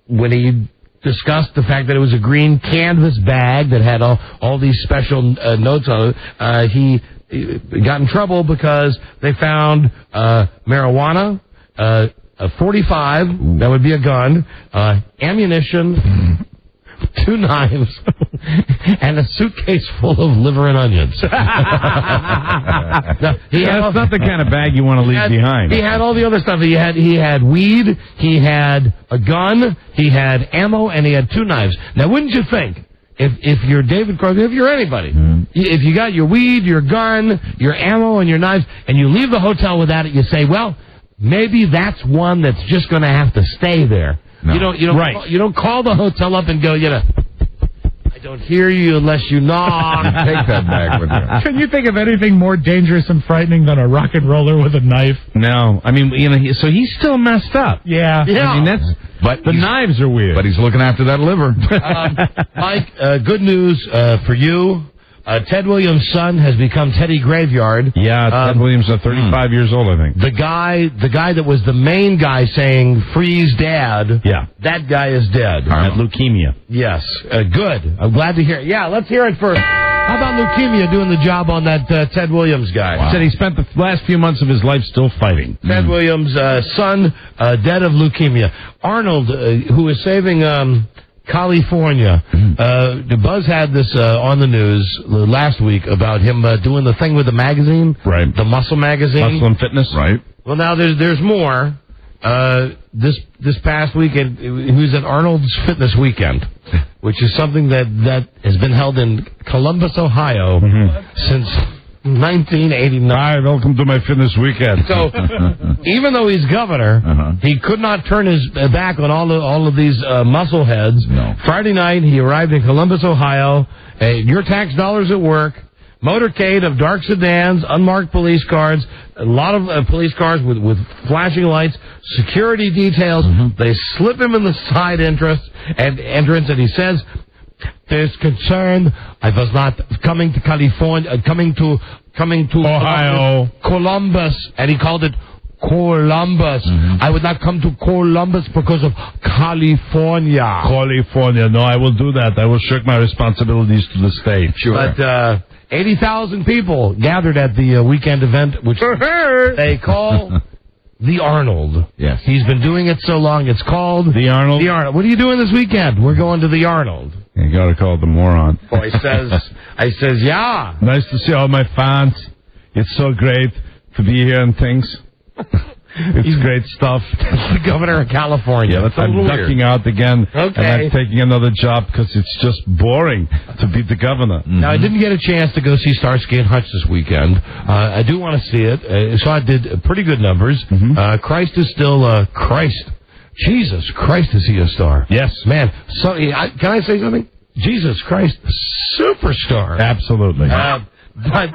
when he discussed the fact that it was a green canvas bag that had all these special notes on it, he got in trouble because they found marijuana, a .45, that would be a gun, ammunition, 2 knives, and a suitcase full of liver and onions. That's not the kind of bag you want to leave behind. He had all the other stuff. He had weed, he had a gun, he had ammo, and he had 2 knives. Now, wouldn't you think, if you're David Crosby, if you're anybody, if you got your weed, your gun, your ammo, and your knives, and you leave the hotel without it, you say, well, maybe that's one that's just going to have to stay there. No. You don't call the hotel up and go, I don't hear you unless you knock. Take that bag with you. Can you think of anything more dangerous and frightening than a rock and roller with a knife? No. I mean, so he's still messed up. Yeah. Yeah. I mean, but the knives are weird. But he's looking after that liver. Mike, good news for you. Ted Williams' son has become Teddy Graveyard. Yeah, Ted Williams is 35 years old, I think. The guy that was the main guy saying, "Freeze Dad." Yeah. That guy is dead. Had leukemia. Yes. Good. I'm glad to hear it. Yeah, let's hear it first. How about leukemia doing the job on that Ted Williams guy? Wow. Said he spent the last few months of his life still fighting. Ted Williams' son, dead of leukemia. Arnold, who is saving California. Buzz had this on the news last week about him doing the thing with the magazine. Right. The Muscle magazine. Muscle and Fitness. Right. Well, now there's more. This past weekend, he was at Arnold's Fitness Weekend, which is something that has been held in Columbus, Ohio, since 1989. Hi, welcome to my fitness weekend. So, even though he's governor, he could not turn his back on all of these muscle heads. No. Friday night, he arrived in Columbus, Ohio. Your tax dollars at work. Motorcade of dark sedans, unmarked police cars, a lot of police cars with flashing lights, security details. They slip him in the side entrance, and he says, "There's concern. I was not coming to California, coming to Ohio, Columbus," and he called it Columbus. I would not come to Columbus because of California. California. No, I will do that. I will shirk my responsibilities to the state. Sure. But 80,000 people gathered at the weekend event, which they call the Arnold. Yes. He's been doing it so long, it's called The Arnold. The Arnold. What are you doing this weekend? We're going to the Arnold. You got to call it the moron. I says, yeah. Nice to see all my fans. It's so great to be here and things. It's great stuff. That's the governor of California. Yeah, I'm ducking out again. Okay. And I'm taking another job because it's just boring to be the governor. Now, I didn't get a chance to go see Starsky and Hutch this weekend. I do want to see it. So I did pretty good numbers. Christ is still Christ. Jesus Christ, is he a star? Yes. Man, so can I say something? Jesus Christ, superstar. Absolutely. But...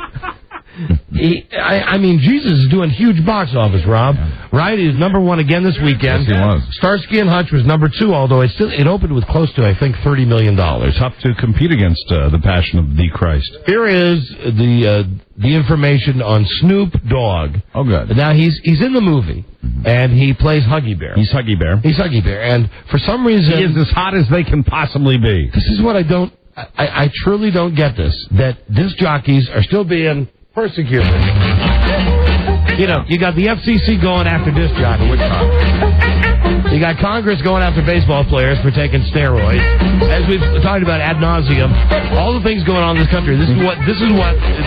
I mean, Jesus is doing huge box office, Rob. Yeah. Right? He's number one again this weekend. Yes, he was. Starsky and Hutch was number 2, although it opened with close to, I think, $30 million. Tough to compete against the Passion of the Christ. Here is the information on Snoop Dogg. Oh, good. Now, he's in the movie, and he plays Huggy Bear. He's Huggy Bear. He's Huggy Bear, and for some reason... He is as hot as they can possibly be. This is what I truly don't get this, that disc jockeys are still being... persecuted. You know, you got the FCC going after disc jockeys. You got Congress going after baseball players for taking steroids. As we've talked about ad nauseum, all the things going on in this country. This is what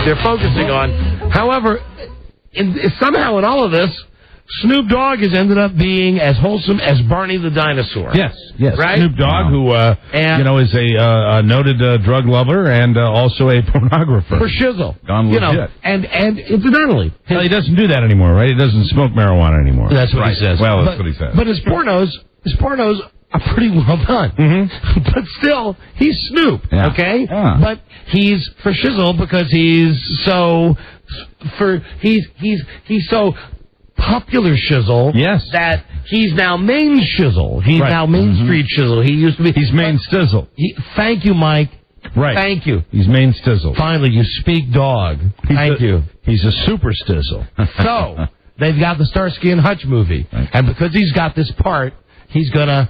they're focusing on. However, somehow in all of this, Snoop Dogg has ended up being as wholesome as Barney the dinosaur. Yes. Right? Snoop Dogg, who is a noted drug lover and also a pornographer. For shizzle. Gone legit. And incidentally... Well, he doesn't do that anymore, right? He doesn't smoke marijuana anymore. That's what he says. Well, that's what he says. But his pornos are pretty well done. But still, he's Snoop, okay? Yeah. But he's for shizzle because he's so... He's so... popular shizzle. Yes. That he's now main shizzle. He's now Main Street shizzle. He used to be. He's main stizzle. Thank you, Mike. Right. Thank you. He's main stizzle. Finally, you speak dog. Thank you. He's a super stizzle. So, they've got the Starsky and Hutch movie. Right. And because he's got this part, he's going to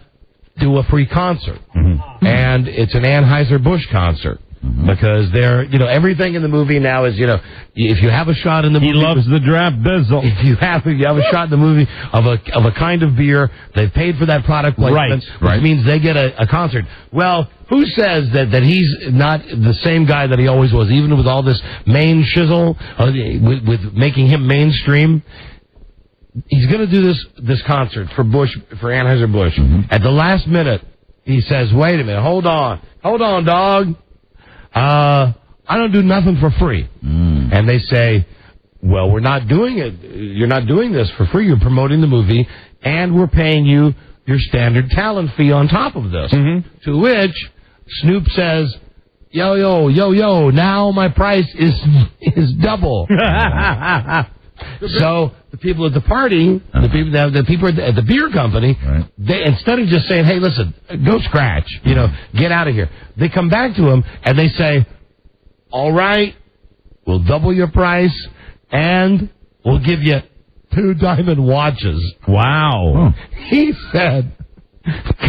do a free concert. And it's an Anheuser-Busch concert. Because everything in the movie now is, if you have a shot in the movie... He loves the draft bizzle. If you have a shot in the movie of a kind of beer, they've paid for that product placement, which means they get a concert. Well, who says that he's not the same guy that he always was, even with all this main shizzle, with making him mainstream? He's going to do this concert for Anheuser-Busch. At the last minute, he says, wait a minute, hold on, dog. I don't do nothing for free. And they say, well, we're not doing it. You're not doing this for free. You're promoting the movie, and we're paying you your standard talent fee on top of this. To which Snoop says, yo, now my price is double. So the people at the party, the people at the beer company, they instead of just saying, "Hey, listen, go scratch, get out of here," they come back to him and they say, "All right, we'll double your price and we'll give you 2 diamond watches." Wow. He said,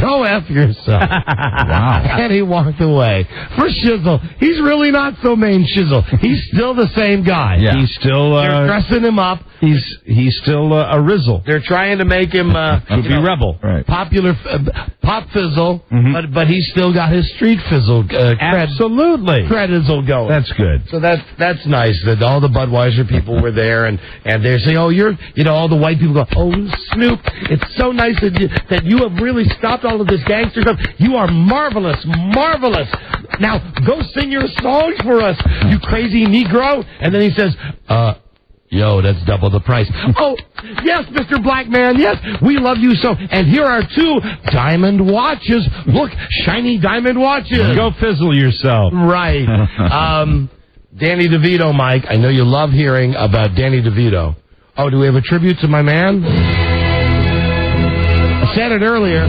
"Go F yourself." Wow. And he walked away. For shizzle, he's really not so main shizzle. He's still the same guy. Yeah. He's still... They're dressing him up. He's still a rizzle. They're trying to make him... be rebel. Right. Popular pop fizzle, but he's still got his street fizzle Absolutely. credizzle going. That's good. So that's nice that all the Budweiser people were there, and they're saying, oh, you're... all the white people go, oh, Snoop, it's so nice that you have really stopped all of this gangster stuff. You are marvelous. Now, go sing your songs for us, you crazy Negro. And then he says, yo, that's double the price. Oh, yes, Mr. Black Man, yes, we love you so. And here are 2 diamond watches. Look, shiny diamond watches. Go fizzle yourself. Right. Danny DeVito, Mike, I know you love hearing about Danny DeVito. Oh, do we have a tribute to my man? I said it earlier.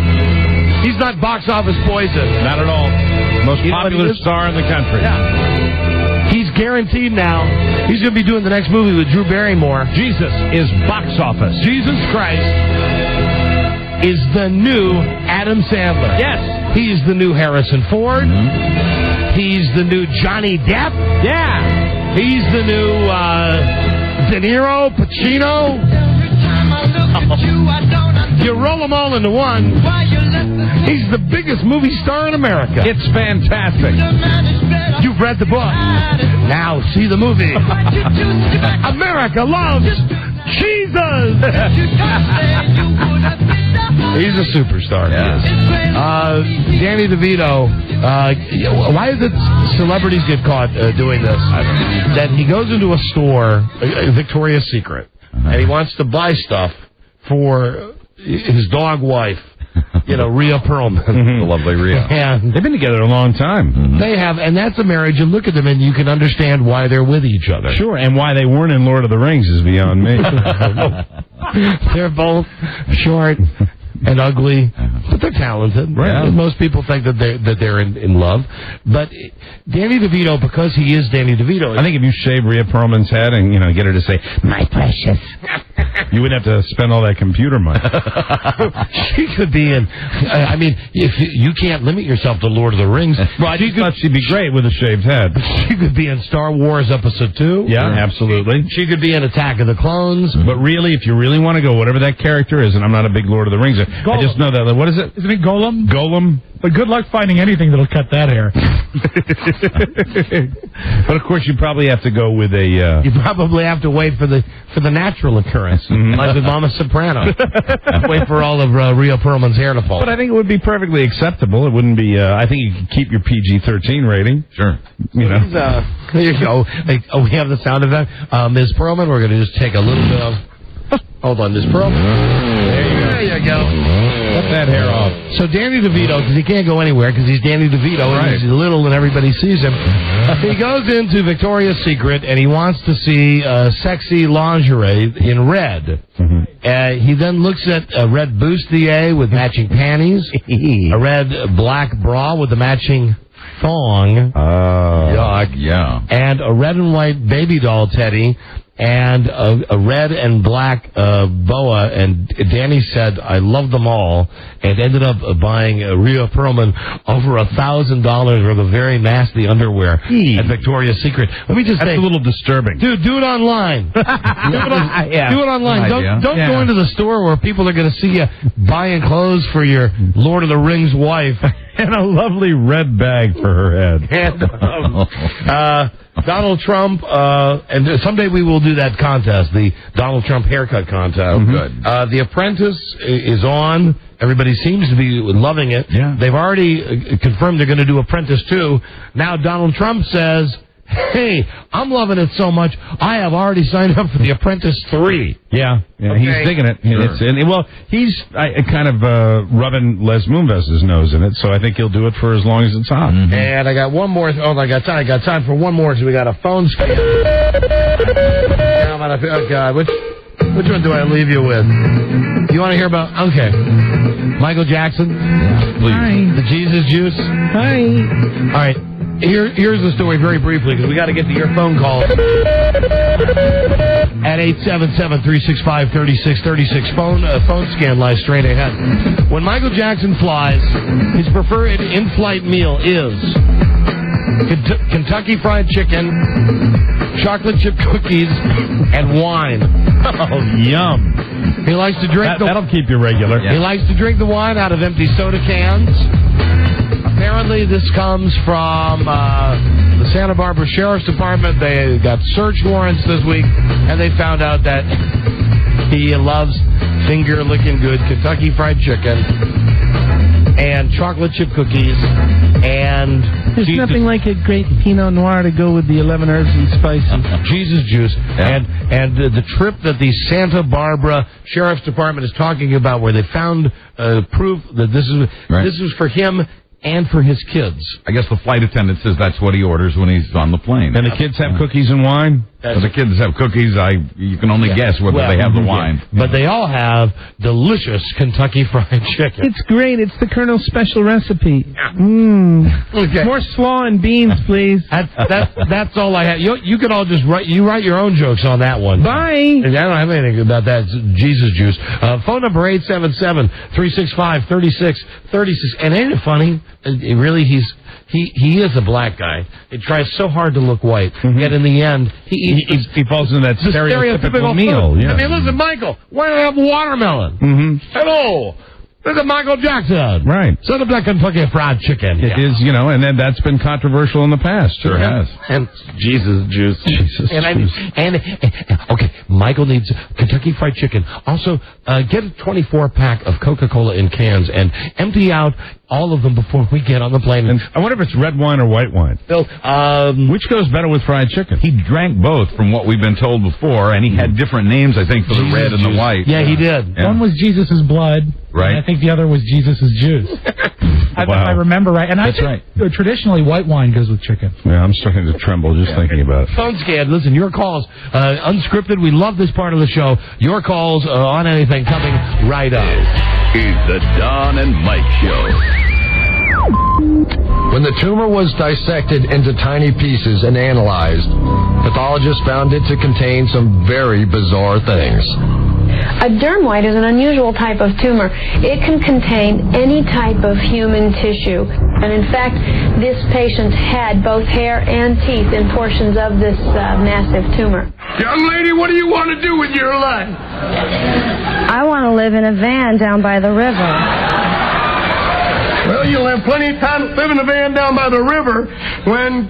He's not box office poison. Not at all. Most popular star in the country. Yeah. He's guaranteed now. He's going to be doing the next movie with Drew Barrymore. Jesus is box office. Jesus Christ is the new Adam Sandler. Yes. He's the new Harrison Ford. Mm-hmm. He's the new Johnny Depp. Yeah. He's the new De Niro, Pacino. You roll them all into one. He's the biggest movie star in America. It's fantastic. You've read the book. Now see the movie. America loves Jesus. He's a superstar. Yes. Danny DeVito. Why is it celebrities get caught doing this? That he goes into a store, Victoria's Secret, and he wants to buy stuff for his dog wife, Rhea Perlman. The lovely Rhea. And they've been together a long time. They have, and that's a marriage. You look at them and you can understand why they're with each other. Sure, and why they weren't in Lord of the Rings is beyond me. They're both short and ugly, but they're talented. Right. Yeah. Most people think that they're in love. But Danny DeVito, because he is Danny DeVito, I think if you shave Rhea Perlman's head and get her to say "my precious," you wouldn't have to spend all that computer money. She could be in. I mean, if you can't limit yourself to Lord of the Rings, well, I just thought she'd be great with a shaved head. She could be in Star Wars Episode 2. Yeah, absolutely. She could be in Attack of the Clones. But really, if you really want to go, whatever that character is, and I'm not a big Lord of the Rings, Gollum. I just know that. What is it? Isn't it Golem? Golem. But good luck finding anything that'll cut that hair. But of course, you probably have to go with a. You probably have to wait for the natural occurrence, like with Mama Soprano. Wait for all of Rhea Perlman's hair to fall. But I think it would be perfectly acceptable. It wouldn't be. I think you could keep your PG-13 rating. Sure. There you go. We have the sound effect. Ms. Perlman, we're going to just take a little bit of. Hold on, Ms. Perlman. There you go. Cut that hair off. So Danny DeVito, because he can't go anywhere because he's Danny DeVito, right. And he's little and everybody sees him. He goes into Victoria's Secret and he wants to see sexy lingerie in red. Mm-hmm. He then looks at a red bustier with matching panties, a red black bra with the matching thong, yeah, and a red and white baby doll teddy, and a red and black boa, and Danny said, I love them all, and ended up buying Rhea Perlman over $1,000 worth of very nasty underwear at Victoria's Secret. Let me just say, that's a little disturbing. Dude, do it online. Do it online. Don't go into the store where people are going to see you buying clothes for your Lord of the Rings wife. And a lovely red bag for her head. And Donald Trump, and someday we will do that contest, the Donald Trump haircut contest. Oh, good. The Apprentice is on. Everybody seems to be loving it. Yeah. They've already confirmed they're going to do Apprentice 2. Now Donald Trump says, hey, I'm loving it so much, I have already signed up for The Apprentice 3. Yeah, okay. He's digging it. Sure. He's kind of rubbing Les Moonves' nose in it, so I think he'll do it for as long as it's hot. Mm-hmm. And I got one more. I got time for one more, because we got a phone scam. Oh, God. Which one do I leave you with? You want to hear about... Okay. Michael Jackson? Please. Hi. The Jesus Juice? Hi. All right. Here's the story very briefly, because we got to get to your phone call. At 877-365-3636. Phone scan lies straight ahead. When Michael Jackson flies, his preferred in-flight meal is Kentucky Fried Chicken, chocolate chip cookies, and wine. Oh, yum. He likes to drink that'll keep you regular. He likes to drink the wine out of empty soda cans. Apparently, this comes from the Santa Barbara Sheriff's Department. They got search warrants this week, and they found out that he loves finger-licking good Kentucky Fried Chicken and chocolate chip cookies and... There's nothing like a great Pinot Noir to go with the 11 herbs and spices. Jesus juice. Yeah. And the trip that the Santa Barbara Sheriff's Department is talking about, where they found proof that this is for him and for his kids. I guess the flight attendant says that's what he orders when he's on the plane. And the kids have cookies and wine? The kids have cookies. You can only guess whether they have the wine. But they all have delicious Kentucky Fried Chicken. It's great. It's the Colonel's special recipe. Okay. More slaw and beans, please. That's all I have. You can all just write your own jokes on that one. Bye. I don't have anything about that. It's Jesus juice. Phone number 877-365-3636. And ain't it funny? Really, he is a black guy. He tries so hard to look white, yet in the end, he falls into that stereotypical meal. Yeah. I mean, listen, Michael, why don't I have watermelon? Hello. Look at Michael Jackson. Right. Set up that Kentucky Fried Chicken. It is, and then that's been controversial in the past. Sure has. And Jesus juice. And okay, Michael needs Kentucky Fried Chicken. Also, get a 24-pack of Coca-Cola in cans and empty out all of them before we get on the plane. And I wonder if it's red wine or white wine. Bill, which goes better with fried chicken? He drank both from what we've been told before, and he had different names, I think, for the red and the white. Yeah, he did. One was Jesus' blood. Right. And I think the other was Jesus' juice. If I remember right. And That's right. Traditionally, white wine goes with chicken. Yeah, I'm starting to tremble just thinking about it. Phone scan. Listen, your calls, unscripted. We love this part of the show. Your calls on anything coming right up. It's the Don and Mike Show. When the tumor was dissected into tiny pieces and analyzed, pathologists found it to contain some very bizarre things. A dermoid is an unusual type of tumor. It can contain any type of human tissue. And in fact, this patient had both hair and teeth in portions of this massive tumor. Young lady, what do you want to do with your life? I want to live in a van down by the river. Well, you'll have plenty of time to live in a van down by the river when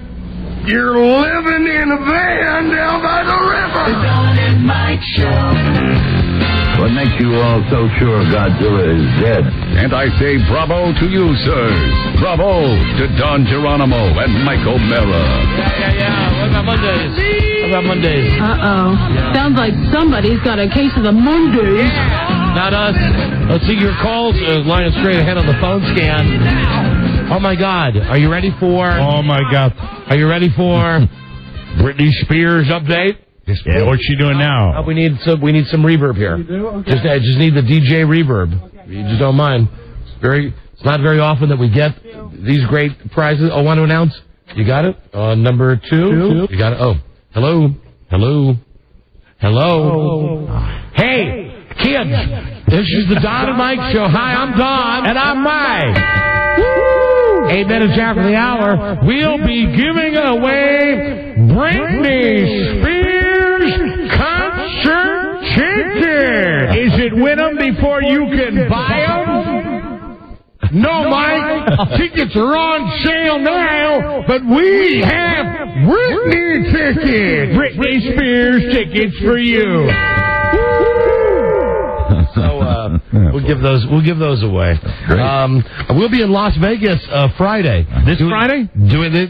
you're living in a van down by the river. The Don and Mike Show. What makes you all so sure Godzilla is dead? And I say bravo to you, sirs. Bravo to Don Geronimo and Mike O'Mara. Yeah. What about Mondays? Uh-oh. Sounds like somebody's got a case of the Mondays. Not us. Let's see your calls. Lying straight ahead on the phone scan. Oh, my God. Are you ready for... Oh, my God. Are you ready for Britney Spears update? Yeah, what's she doing now? We need some reverb here. You do? Okay. Just need the DJ reverb. Okay. You just don't mind. It's not very often that we get these great prizes. Oh, want to announce? You got it? Number two? You got it? Oh. Hello. Hey, kids. This is the Don and Mike Show. Hi, I'm Don. And I'm Mike. 8 minutes after the hour, we'll be giving away Britney Spears concert tickets. Is it win them before you can buy them? No, Mike. Tickets are on sale now, but we have Britney tickets. Britney Spears tickets for you. So we'll give those away. Great. We'll be in Las Vegas Friday. This Friday?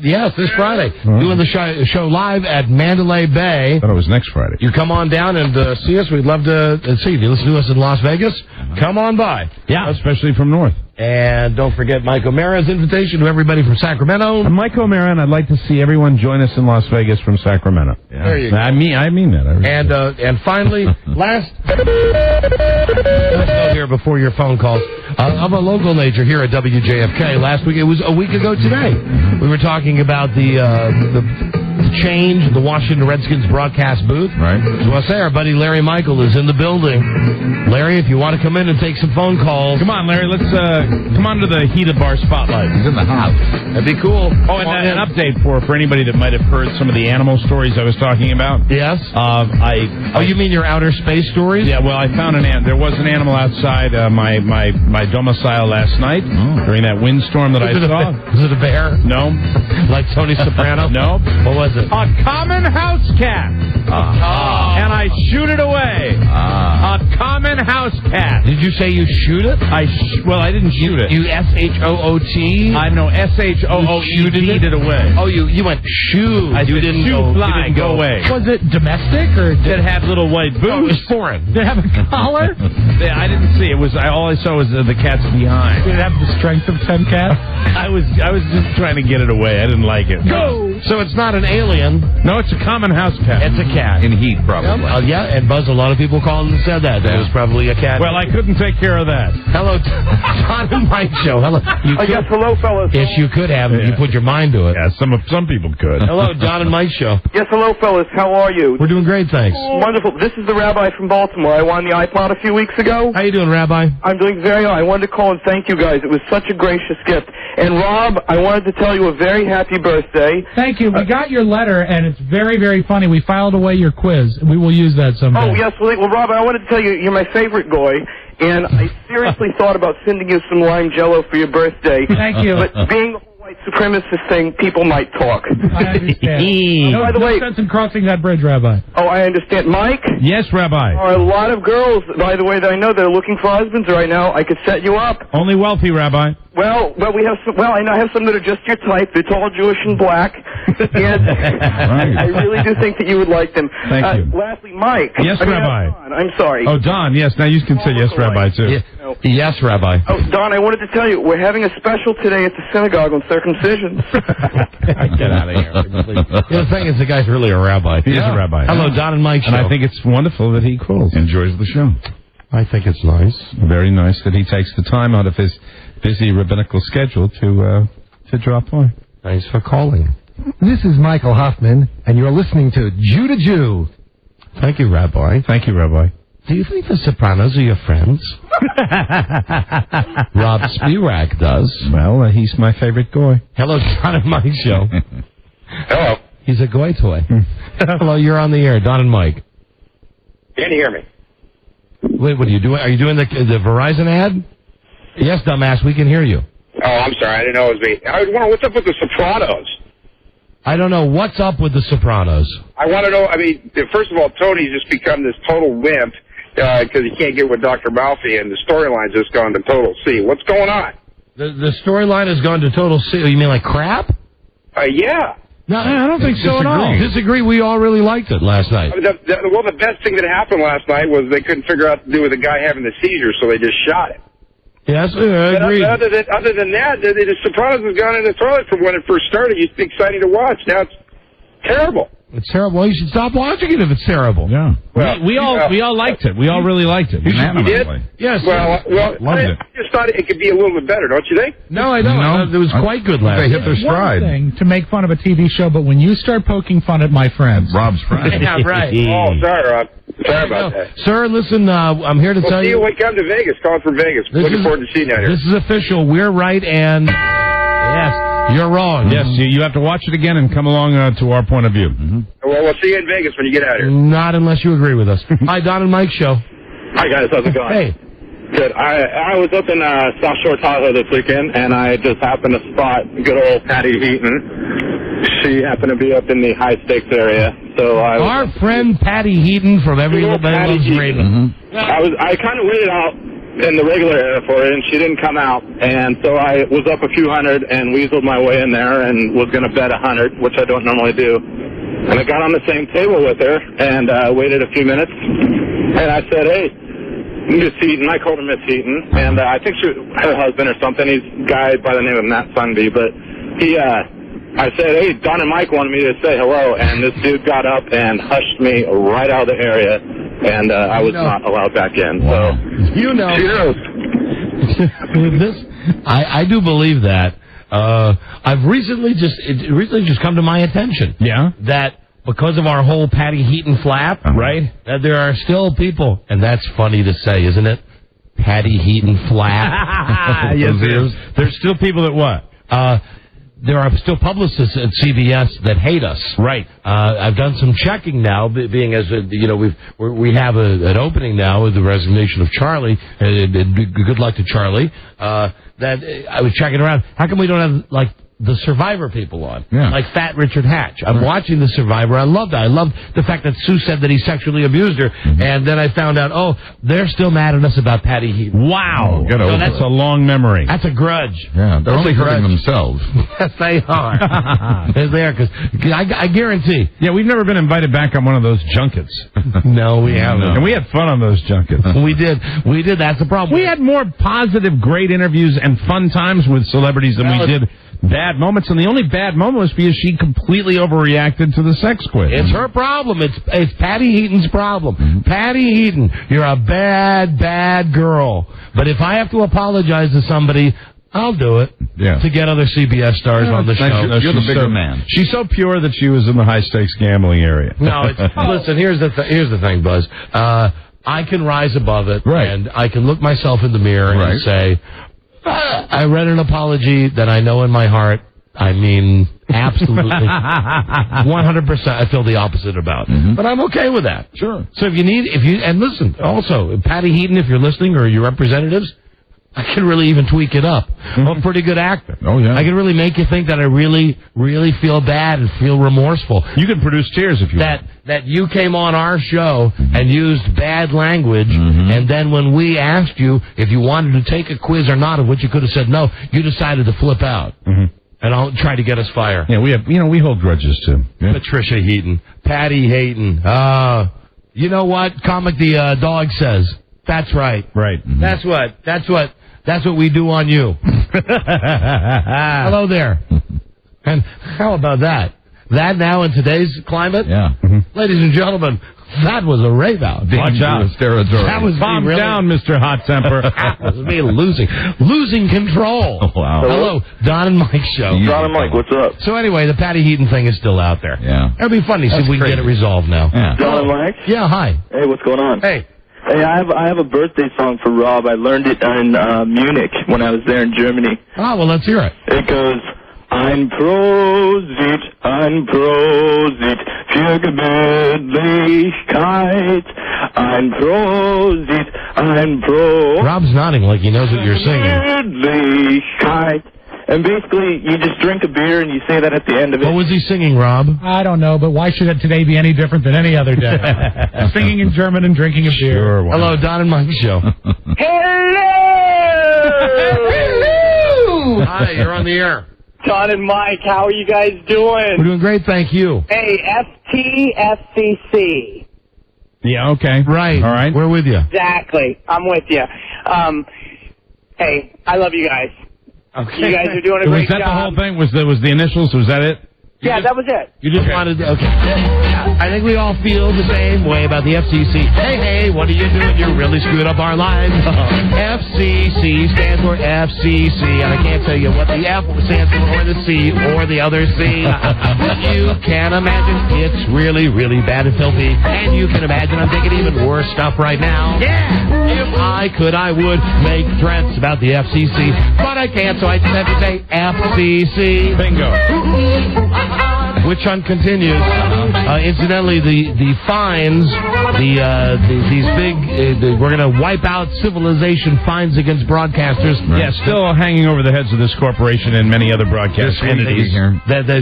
Yes, this Friday. Doing the show live at Mandalay Bay. I thought it was next Friday. You come on down and see us. We'd love to see you. Listen to us in Las Vegas. Come on by. Yeah, especially from north. And don't forget Mike O'Mara's invitation to everybody from Sacramento. I'm Mike O'Mara, and I'd like to see everyone join us in Las Vegas from Sacramento. Yeah. There you go. I mean that. And finally, let's go here before your phone calls. I'm a local nature here at WJFK. Last week, it was a week ago today, we were talking about the change in the Washington Redskins broadcast booth. Right. So I say our buddy Larry Michael is in the building. Larry, if you want to come in and take some phone calls. Come on, Larry, let's come on to the heat of our spotlight. He's in the house. That'd be cool. Oh, and an update for anybody that might have heard some of the animal stories I was talking about. Yes. You mean your outer space stories? Yeah, well, I found there was an animal outside my domicile last night during that windstorm that I saw. Was it a bear? No. Like Tony Soprano? No. What was it? A common house cat. And I shoot it away. A common house cat. Did you say you shoot it? I didn't shoot it. You SHOOT? I know SHOOED it away. Oh, you went shoot. You didn't go away. Was it domestic or did it have little white boots? Oh, it was foreign. Did it have a collar? I didn't see. All I saw was the cat's behind. Did it have the strength of 10 cats? I was just trying to get it away. I didn't like it. Go! So it's not an alien. No, it's a common house cat. It's a cat. In heat, probably. Yeah, and Buzz, a lot of people called and said that. That was probably a cat. Well, I couldn't take care of that. Hello, John and Mike Show. Hello. Yes, hello, fellas. Yes, you could have if you put your mind to it. Yeah, some people could. Hello, John and Mike Show. Yes, hello, fellas. How are you? We're doing great, thanks. Wonderful. This is the Rabbi from Baltimore. I won the iPod a few weeks ago. How you doing, Rabbi? I'm doing very well. I wanted to call and thank you guys. It was such a gracious gift. And Rob, I wanted to tell you a very happy birthday. Thank you. We got your letter, and it's very, very funny. We filed away your quiz. We will use that someday. Oh, yes. Well, Rob, I wanted to tell you, you're my favorite guy, and I seriously thought about sending you some lime jello for your birthday. Thank you. But being the whole white supremacist thing, people might talk. I understand. By the way, no sense in crossing that bridge, Rabbi. Oh, I understand. Mike? Yes, Rabbi. There are a lot of girls, by the way, that I know that are looking for husbands right now. I could set you up. Only wealthy, Rabbi. Well, we have some. Well, I know I have some that are just your type. They're tall, Jewish, and black. And I really do think that you would like them. Thank you. Lastly, Mike. Yes, Rabbi. Don, I'm sorry. Oh, Don. Yes. Now you can say yes, Rabbi too. Yes, Rabbi. Oh, Don, I wanted to tell you we're having a special today at the synagogue on circumcisions. Get out of here. The thing is, the guy's really a rabbi. He is a rabbi. Hello, Don and Mike Show. And I think it's wonderful that he calls. Enjoys the show. I think it's nice. Very nice that he takes the time out of his busy rabbinical schedule to drop on. Thanks for calling. This is Michael Hoffman, and you're listening to Jew to Jew. Thank you, Rabbi. Thank you, Rabbi. Do you think the Sopranos are your friends? Rob Spivak does. Well, he's my favorite guy. Hello, Don and Mike Show. Hello. He's a goy toy. Hello, you're on the air, Don and Mike. Can you hear me? Wait, what are you doing? Are you doing the Verizon ad? Yes, dumbass, we can hear you. Oh, I'm sorry. I didn't know it was me. I was wondering, what's up with the Sopranos? I don't know. What's up with the Sopranos? I want to know, I mean, first of all, Tony's just become this total wimp because he can't get with Dr. Malfi, and the storyline's just gone to total C. What's going on? The storyline has gone to total C. You mean like crap? Yeah. No, I don't think so at all. Disagree. We all really liked it last night. Well, the best thing that happened last night was they couldn't figure out what to do with the guy having the seizure, so they just shot it. Yes, I agree. Other than that, the Sopranos has gone in the toilet from when it first started. It used to be exciting to watch. Now it's terrible. It's terrible. Well, you should stop watching it if it's terrible. Yeah. Well, we all liked it. We all really liked it. You did? Yes. Well, I just thought it could be a little bit better, don't you think? No, I don't. No, it was quite good last night. They hit their stride. One thing to make fun of a TV show, but when you start poking fun at my friends. Rob's friend. Yeah, right. Oh, sorry, Rob. Sorry about that. Sir, listen, I'm here to tell you. When you come to Vegas, calling from Vegas. Looking forward to seeing you out here. This is official. We're right, and yes, you're wrong. Yes, you have to watch it again and come along to our point of view. Mm-hmm. Well, we'll see you in Vegas when you get out here. Not unless you agree with us. Hi, Don and Mike Show. Hi, guys. How's it going? Hey. Good. I was up in South Shore, Tahoe this weekend, and I just happened to spot good old Patty Heaton. She happened to be up in the high-stakes area. So Our friend Patty Heaton from Everybody Loves Raymond. Mm-hmm. I kind of waited out in the regular area for her, and she didn't come out. And so I was up a few hundred and weaseled my way in there and was going to bet 100, which I don't normally do. And I got on the same table with her and waited a few minutes. And I said, hey, Miss Heaton. I called her Miss Heaton. And I think her husband or something, he's a guy by the name of Matt Sunby. But I said, hey, Don and Mike wanted me to say hello. And this dude got up and hushed me right out of the area. And I was not allowed back in. Wow. So, you know. She knows. I do believe that. I've recently just come to my attention. Yeah? That because of our whole Patty Heaton flap, right? That there are still people, and that's funny to say, isn't it? Patty Heaton flap. Yes, there's still people that what? There are still publicists at CBS that hate us. Right. I've done some checking now, being as we have an opening now with the resignation of Charlie. Good luck to Charlie. That I was checking around. How come we don't have like the Survivor people on? Yeah. Like Fat Richard Hatch. I'm watching the Survivor. I loved that. I loved the fact that Sue said that he sexually abused her, and then I found out, they're still mad at us about Patty Heaton. Wow. That's a long memory. That's a grudge. Yeah, they're only hurting themselves. Yes, they are. They are, because I guarantee. Yeah, we've never been invited back on one of those junkets. No, we haven't. And we had fun on those junkets. We did. That's the problem. We had more positive, great interviews and fun times with celebrities than we did bad moments, and the only bad moment was because she completely overreacted to the sex quiz. It's her problem. It's Patty Heaton's problem. Patty Heaton, you're a bad girl. But if I have to apologize to somebody, I'll do it. Yeah. To get other CBS stars on the show. You're the bigger man. She's so pure that she was in the high-stakes gambling area. No, listen, here's the thing, Buzz. I can rise above it, and I can look myself in the mirror and say, I read an apology that I know in my heart, I mean, absolutely, 100% I feel the opposite about. But I'm okay with that. Sure. So and listen, also, Patty Heaton, if you're listening, or your representatives, I can really even tweak it up. I'm a pretty good actor. Oh, yeah. I can really make you think that I really, really feel bad and feel remorseful. You can produce tears if you want. That you came on our show and used bad language, and then when we asked you if you wanted to take a quiz or not, of which you could have said no, you decided to flip out. And I'll try to get us fired. Yeah, we hold grudges too. Yeah. Patricia Heaton, Patty Heaton. You know what? Comic the dog says. That's right. Right. That's what we do on you. Hello there. And how about that? That now in today's climate? Yeah. Ladies and gentlemen, that was a rave out. Watch out. Territory. That was Calm down, Mr. Hot Temper. That was me losing control. Oh, wow. Hello? Don and Mike show. John and Mike, what's up? So anyway, the Patty Heaton thing is still out there. Yeah. It'll be funny. See if we can get it resolved now. Yeah. John and Mike? Yeah, hi. Hey, what's going on? Hey. Hey, I have a birthday song for Rob. I learned it in Munich when I was there in Germany. Oh, well, let's hear it. It goes, Ein Prosit für Gemütlichkeit. Ein Prosit. Rob's nodding like he knows what you're singing. Gemütlichkeit. And basically, you just drink a beer and you say that at the end of it. What was he singing, Rob? I don't know, but why should today be any different than any other day? Singing in German and drinking a beer. Sure, Hello, Don and Mike show. Hello! Hi, you're on the air. John and Mike, how are you guys doing? We're doing great, thank you. Hey, FTFCC. Yeah, okay. Right. All right. We're with you. Exactly. I'm with you. Hey, I love you guys. Okay. You guys are doing a great job. Was that the whole thing? Was the initials? Was that it? Yeah, that was it. You just wanted to, okay. I think we all feel the same way about the FCC. Hey, what are you doing? You really screwed up our lives. FCC stands for FCC, and I can't tell you what the F stands for, or the C, or the other C. You can imagine it's really, really bad and filthy, and you can imagine I'm thinking even worse stuff right now. Yeah! If I could, I would make threats about the FCC, but I can't, so I just have to say FCC. Bingo. Witch hunt continues. Incidentally, the fines, these big, we're going to wipe out civilization fines against broadcasters. Yeah, still hanging over the heads of this corporation and many other broadcast entities.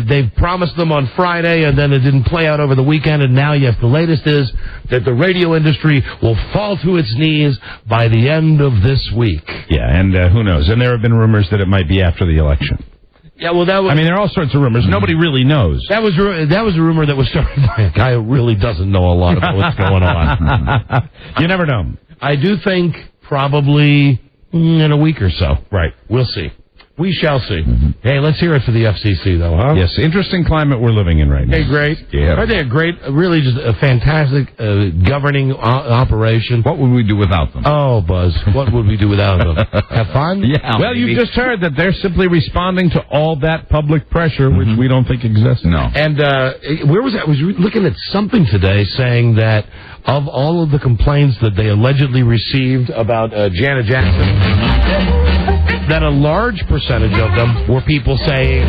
They've promised them on Friday, and then it didn't play out over the weekend, and now, yes, the latest is that the radio industry will fall to its knees by the end of this week. Yeah, and who knows? And there have been rumors that it might be after the election. Yeah, well, that was... I mean, there are all sorts of rumors. Nobody really knows. That was a rumor that was started by a guy who really doesn't know a lot about what's going on. You never know. I do think probably in a week or so. Right. We'll see. We shall see. Hey, let's hear it for the FCC, though, huh? Yes, interesting climate we're living in right now. Hey, great. Yeah. Aren't they a great, really just a fantastic governing operation? What would we do without them? Oh, Buzz, what would we do without them? Have fun? Yeah. Well, you just heard that they're simply responding to all that public pressure, which we don't think exists. No. And where was that? I was looking at something today saying that of all of the complaints that they allegedly received about Janet Jackson, that a large percentage of them were people saying,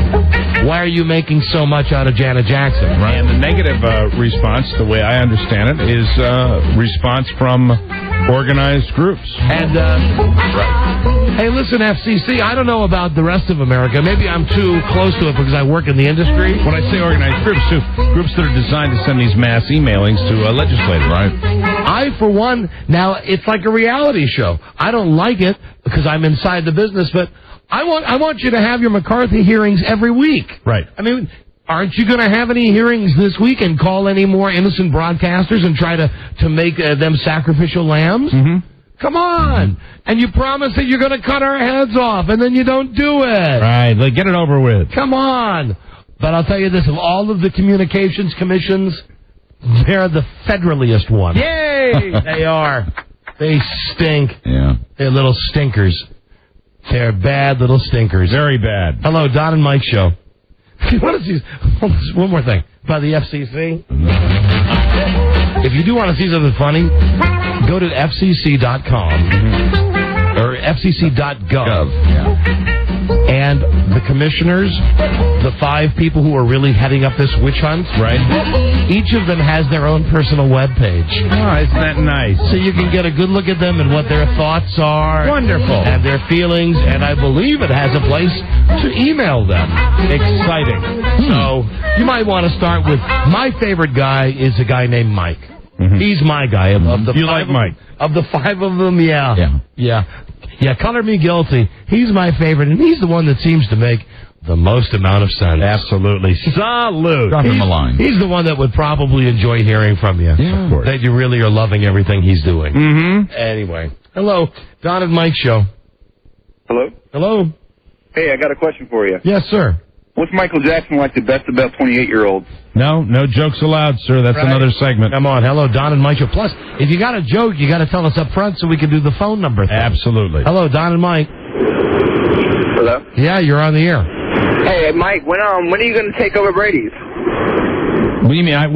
why are you making so much out of Janet Jackson? Right. And the negative response, the way I understand it, is response from organized groups. And, hey, listen, FCC, I don't know about the rest of America. Maybe I'm too close to it because I work in the industry. When I say organized groups, too, groups that are designed to send these mass emailings to legislators. Right. I, for one, now, it's like a reality show. I don't like it because I'm inside the business, but I want you to have your McCarthy hearings every week. Right. I mean, aren't you going to have any hearings this week and call any more innocent broadcasters and try to make them sacrificial lambs? Come on. And you promise that you're going to cut our heads off, and then you don't do it. Right, get it over with. Come on. But I'll tell you this, of all of the communications commissions, they're the federaliest one. Yay! They are. They stink. Yeah. They're little stinkers. They're bad little stinkers. Very bad. Hello, Don and Mike Show. If you want to see... One more thing. By the FCC. If you do want to see something funny, go to FCC.com or FCC.gov. And the commissioners, the 5 people who are really heading up this witch hunt, right? Each of them has their own personal webpage. Oh, isn't that nice? So you can get a good look at them and what their thoughts are. Wonderful. And their feelings, and I believe it has a place to email them. Exciting. So you might want to start with, my favorite guy is a guy named Mike. He's my guy. Of the you like Mike? Of the 5 of them, yeah. Yeah, color me guilty. He's my favorite, and he's the one that seems to make the most amount of sense. Absolutely. Salute. Drop him a line. He's the one that would probably enjoy hearing from you. Yeah, of course. That you really are loving everything he's doing. Mm-hmm. Anyway. Hello, Don and Mike Show. Hello? Hello. Hey, I got a question for you. Yes, sir. What's Michael Jackson like the best about 28-year-olds? No jokes allowed, sir. That's another segment. Come on. Hello, Don and Mike Show. Plus, if you got a joke, you got to tell us up front so we can do the phone number thing. Absolutely. Hello, Don and Mike. Hello? Yeah, you're on the air. Hey, Mike, when are you going to take over Brady's? What do you mean? I've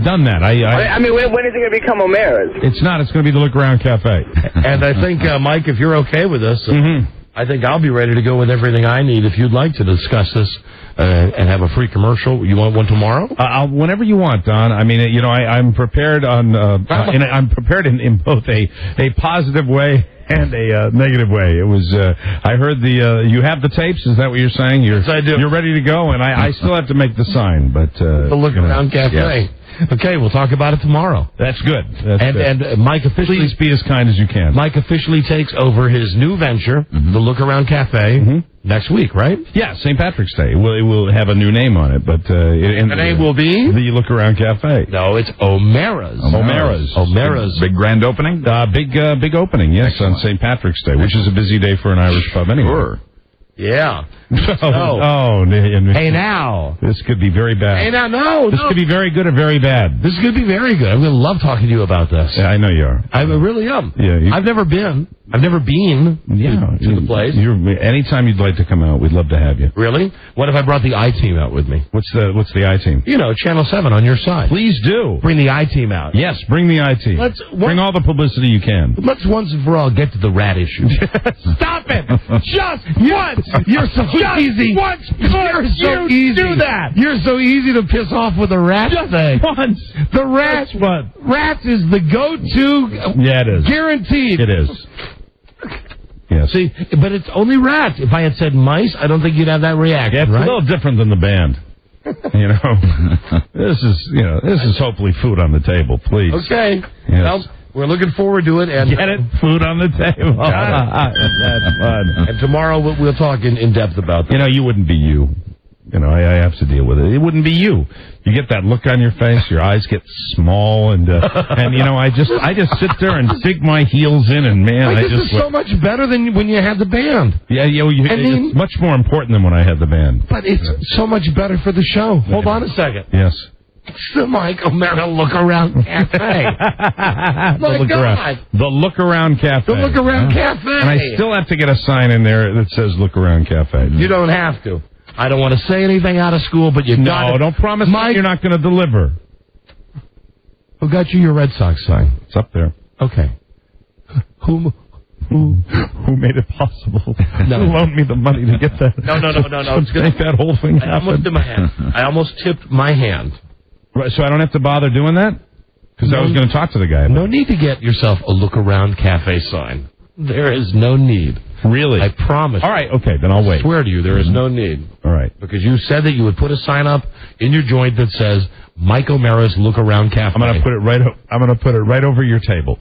done that. I mean, when is it going to become O'Mara's? It's not. It's going to be the Look Around Cafe. And I think, Mike, if you're okay with this, I think I'll be ready to go with everything I need if you'd like to discuss this and have a free commercial. You want one tomorrow? Whenever you want, Don. I mean, I'm prepared I'm prepared in both a positive way and a negative way. It was. I heard you have the tapes. Is that what you're saying? Yes, I do. You're ready to go, and I still have to make the sign, but the Look Around Cafe. Yes. Okay, we'll talk about it tomorrow. That's good. And Mike officially... Please be as kind as you can. Mike officially takes over his new venture, the Look Around Cafe, next week, right? Yeah, St. Patrick's Day. It will have a new name on it, but... the name will be? The Look Around Cafe. No, it's O'Mara's. O'Mara's. Big grand opening? Big opening, yes, on St. Patrick's Day, which is a busy day for an Irish pub anyway. Sure. Yeah. Hey, now. This could be very bad. Hey, now, no. This could be very good or very bad. This is going to be very good. I'm going to love talking to you about this. Yeah, I know you are. I really am. Yeah, I've never been to the place. Anytime you'd like to come out, we'd love to have you. Really? What if I brought the I-Team out with me? What's the I-Team? You know, Channel 7 on your side. Please do. Bring the I-Team out. Yes, bring the I-Team. Bring all the publicity you can. Let's once and for all get to the rat issue. Stop it! Just once! You're so easy. Once You're so easy. do that! You're so easy to piss off with a rat thing. Once! The rat. What? Rats is the go-to. Yeah, it is. Guaranteed. It is. Yes. See, but it's only rats. If I had said mice, I don't think you'd have that reaction. Yeah, it's right? a little different than the band. This is hopefully food on the table, please. Okay. Yes. Well, we're looking forward to it. And get it? Food on the table. That's fun. And tomorrow we'll talk in depth about that. You wouldn't be you. I have to deal with it. It wouldn't be you. You get that look on your face. Your eyes get small, and I just sit there and dig my heels in, and man, this is so much better than when you had the band. Yeah, it's much more important than when I had the band. But it's so much better for the show. Hold on a second. Yes. It's the Mike O'Mara Look Around Cafe. My God. The Look Around Cafe. The Look Around Cafe. And I still have to get a sign in there that says Look Around Cafe. You don't have to. I don't want to say anything out of school, but you got it. No, don't promise Mike, you're not going to deliver. Who got you your Red Sox sign? It's up there. Okay. Who made it possible? No. Who loaned me the money to get that? No. It's going to make that whole thing happen. I almost did my hand. I almost tipped my hand. Right, so I don't have to bother doing that? Because I was going to talk to the guy. No need to get yourself a Look Around Cafe sign. There is no need. Really? I promise. All right, okay, then I'll wait. I swear to you, there is no need. All right. Because you said that you would put a sign up in your joint that says Mike O'Mara's Look Around Cafe. I'm going to put it right over your table.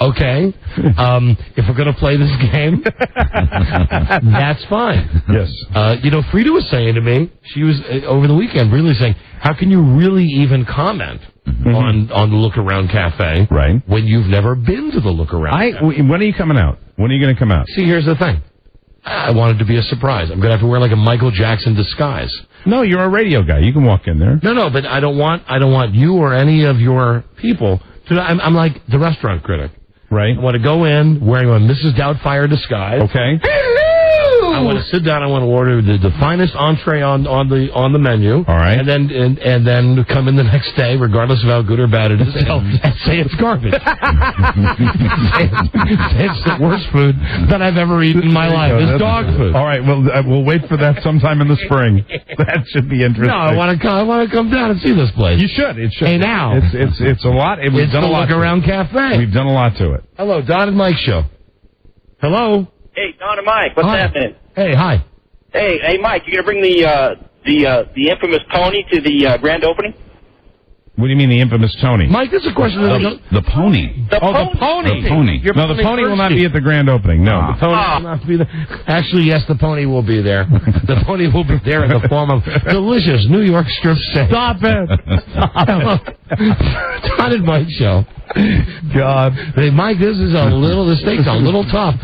Okay. If we're going to play this game, that's fine. Yes. Freda was saying to me, she was over the weekend really saying, how can you really even comment on the Look Around Cafe. Right. When you've never been to the Look Around Cafe. When are you coming out? When are you going to come out? See, here's the thing. I want it to be a surprise. I'm going to have to wear like a Michael Jackson disguise. No, you're a radio guy. You can walk in there. No, but I don't want you or any of your people to. I'm like the restaurant critic. Right. I want to go in wearing a Mrs. Doubtfire disguise. Okay. I want to sit down. I want to order the finest entree on the menu. All right. And then come in the next day, regardless of how good or bad it is, and say it's garbage. say it's the worst food that I've ever eaten in my life. It's dog food. All right. Well, we'll wait for that sometime in the spring. That should be interesting. No, I want to come down and see this place. You should. It should. Hey, now it's a lot. We've done a lot. Look Around Cafe. We've done a lot to it. Hello, Don and Mike show. Hello. Hey, Don and Mike, what's happening? Hey, hi. Hey, Mike, you gonna bring the infamous Tony to the grand opening? What do you mean the infamous Tony? Mike, this is a question of the pony. The pony. The pony. No, the pony will not be at the grand opening. No, the pony will not be there. Actually, yes, the pony will be there. The pony will be there in the form of delicious New York strip steak. Stop it! Hello. Don and Mike show. God. Hey, Mike, this steak's a little tough.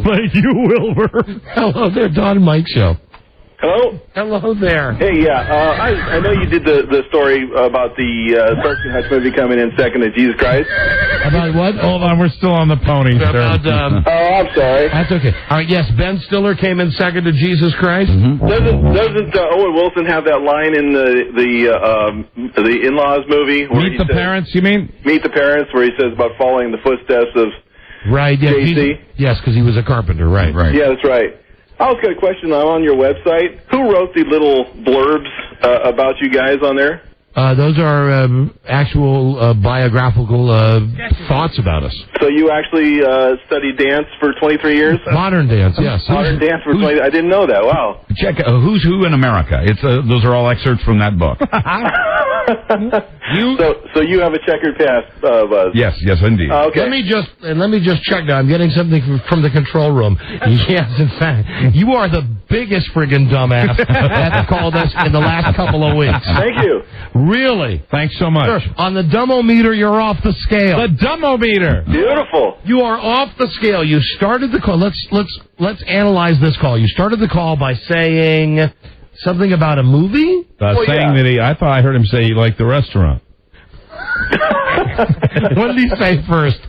Thank you, Wilbur. Hello there, Don and Mike show. Hello? Hello there. Hey, I know you did the story about the Starsky Hutch movie coming in second to Jesus Christ. About what? Hold on, we're still on the pony. About, I'm sorry. That's okay. All right, yes, Ben Stiller came in second to Jesus Christ. Mm-hmm. Doesn't Owen Wilson have that line in the In-Laws movie? Where Meet the Parents, you mean? Meet the Parents, where he says about following the footsteps of JC? Yes, because he was a carpenter, right. Yeah, that's right. I also got a question on your website. Who wrote the little blurbs about you guys on there? Those are actual biographical thoughts about us. So you actually studied dance for 23 years? Modern dance, yes. Modern dance for 23 I didn't know that. Wow. Check Who's Who in America. It's those are all excerpts from that book. So you have a checkered past of us. Yes, indeed. Okay. Let me just check now. I'm getting something from the control room. Yes, in fact, you are the biggest friggin' dumbass that's called us in the last couple of weeks. Thank you. Really? Thanks so much. Sure. On the dumbometer, you're off the scale. The dumbometer. Beautiful. You are off the scale. You started the call. Let's analyze this call. You started the call by saying something about a movie? I thought I heard him say he liked the restaurant. What did he say first?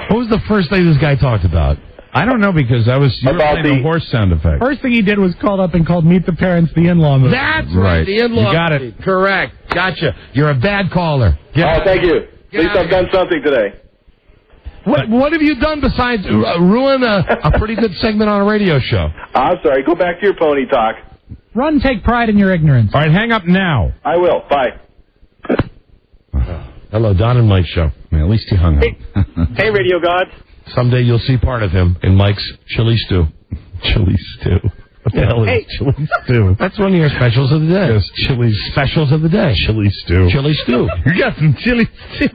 What was the first thing this guy talked about? I don't know, because you were playing the horse sound effect. First thing he did was called up and called Meet the Parents the in-law movie. That's right, the in-law You got movie. it. Correct. Gotcha. You're a bad caller. Thank you. At least I've done something today. What have you done besides ruin a pretty good segment on a radio show? I'm sorry. Go back to your pony talk. Run, take pride in your ignorance. All right, hang up now. I will. Bye. Hello, Don and Mike show. At least he hung up. Hey, Radio God. Someday you'll see part of him in Mike's chili stew. Chili stew. What the hell is chili stew? That's one of your specials of the day. Yes, chili specials of the day. Chili stew. Chili stew. You got some chili stew.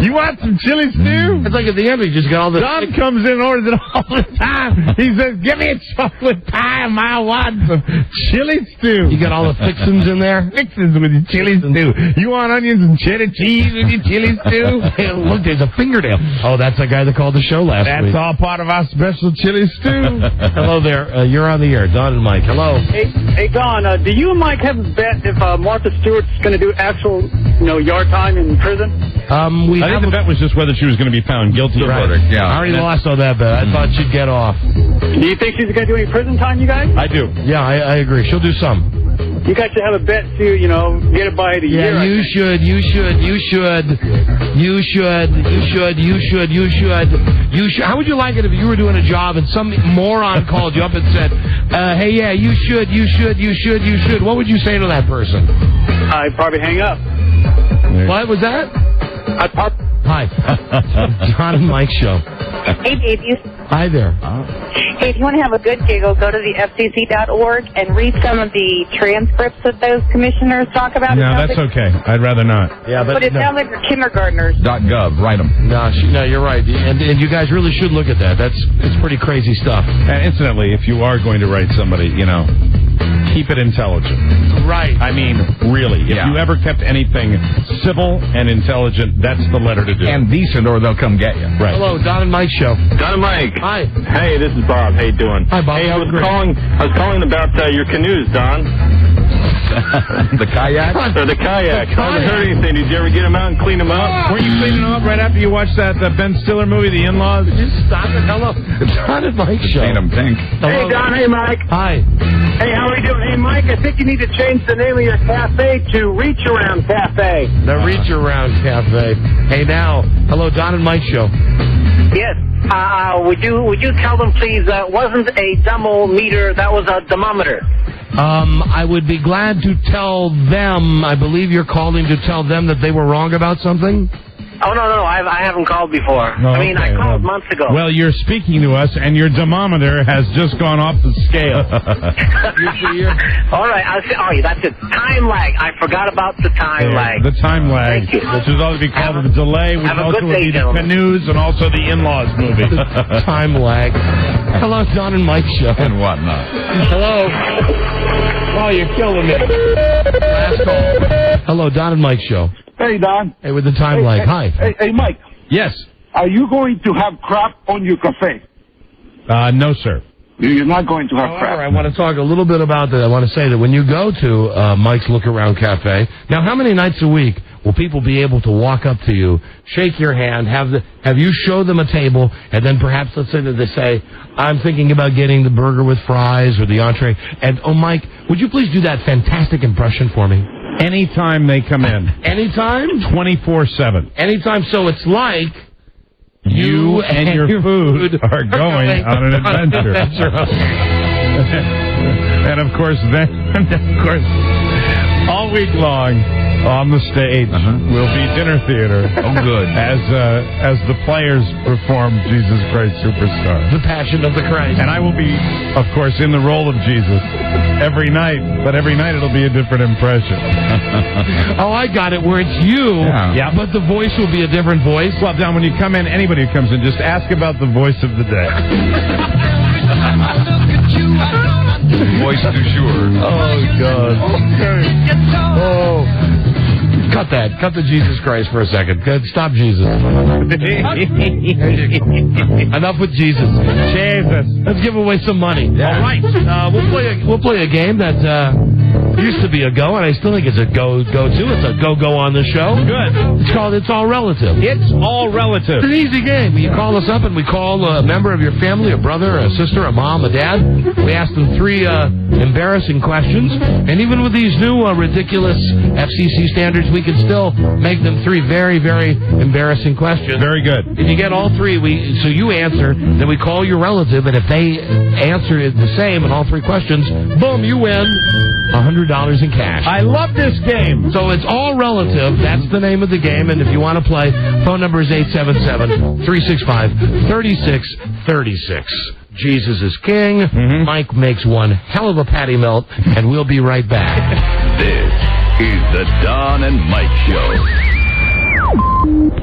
You want some chili stew? It's like at the end, you just got all the... Don comes in and orders it all the time. He says, give me a chocolate pie. I want some chili stew. You got all the fixins in there? Fixins with your chili stew. You want onions and cheddar cheese with your chili stew? Hey, look, there's a fingernail. Oh, that's the guy that called the show last week. That's all part of our special chili stew. Hello there. You're on the air. Don and Mike. Hello. Hey, Don, do you and Mike have a bet if Martha Stewart's going to do actual, yard time in prison? I think the bet was just whether she was going to be found guilty. Right. Verdict. Yeah. I already lost on that bet. I thought she'd get off. Do you think she's going to do any prison time, you guys? I do. Yeah, I agree. She'll do some. You guys should have a bet to, get it by the year. Yeah, you should. How would you like it if you were doing a job and some moron called you up and said, hey, yeah, you should. What would you say to that person? I'd probably hang up. What was that? Hi. Don and Mike show. Hey, babies. Hi there. Hey, if you want to have a good giggle, go to the FCC.org and read some of the transcripts that those commissioners talk about. No, that's okay. I'd rather not. Yeah, but it sounds like they're kindergartners. .gov, write them. No, you're right. And you guys really should look at that. It's pretty crazy stuff. And incidentally, if you are going to write somebody, keep it intelligent. Right. I mean, really. If you ever kept anything civil and intelligent, that's the letter to do. And decent, or they'll come get you. Right. Hello, Don and Mike Show. Don and Mike. Hi. Hey, this is Bob. How you doing? Hi, Bob. Hey, I was Great. calling about your canoes, Don. The kayak? Or the kayak. I haven't heard anything. Did you ever get them out and clean them up? Were you cleaning them up right after you watched that Ben Stiller movie, The In-Laws? Just stop it. Hello. Don and Mike Show. Paint them pink. Hey, Don. Hey, Mike. Hi. Hey, how are you doing? Hey, Mike, I think you need to change the name of your cafe to Reach Around Cafe. The Reach Around Cafe. Hey, now. Hello, Don and Mike Show. Yes. Would you tell them, please, that wasn't a demometer, that was a thermometer. I would be glad to tell them, I believe you're calling to tell them that they were wrong about something? Oh, no, I haven't called before. Oh, I called months ago. Well, you're speaking to us, and your thermometer has just gone off the scale. All right, that's it. Time lag. I forgot about the time lag. The time lag, Thank you. which is also be called the delay, which have a also good would day, be the gentlemen. canoes and also the In-Laws movie. Time lag. Hello, Don and Mike Show. And whatnot. Hello. Oh, you're killing me. Last call. Hello, Don and Mike Show. Hey, Don. Hey, with the time lag. Hi. Hey, Mike. Yes. Are you going to have crap on your cafe? No, sir. You're not going to have However, crap. I want to talk a little bit about that. I want to say that when you go to Mike's Look Around Cafe, now how many nights a week will people be able to walk up to you, shake your hand, have you show them a table, and then perhaps let's say that they say, I'm thinking about getting the burger with fries or the entree, and oh, Mike, would you please do that fantastic impression for me? Anytime they come in. Anytime? 24/7. Anytime. So it's like you and your food are going on an adventure. And of course, all week long on the stage will be dinner theater. Oh, good. As the players perform Jesus Christ Superstar. The Passion of the Christ. And I will be, of course, in the role of Jesus every night, but every night it'll be a different impression. Oh, I got it, where it's you, but the voice will be a different voice. Well, Don, when you come in, anybody who comes in, just ask about the voice of the day. Voice du jour. Oh, God. Oh. Cut that. Cut the Jesus Christ for a second. Stop Jesus. Enough with Jesus. Jesus. Let's give away some money. Yeah. All right. We'll play a game that used to be a go, and I still think it's a go-to. It's a go-go on the show. Good. It's called It's All Relative. It's all relative. It's an easy game. You call us up and we call a member of your family, a brother, a sister, a mom, a dad. We ask them 3 embarrassing questions. And even with these new ridiculous FCC standards, we can still make them 3 very, very embarrassing questions. Very good. If you get all 3, so you answer, then we call your relative, and if they answer it the same in all 3 questions, boom, you win $100 in cash. I love this game. So it's all relative. That's the name of the game. And if you want to play, phone number is 877-365-3636. Jesus is king. Mike makes one hell of a patty melt, and we'll be right back. This is the Don and Mike Show.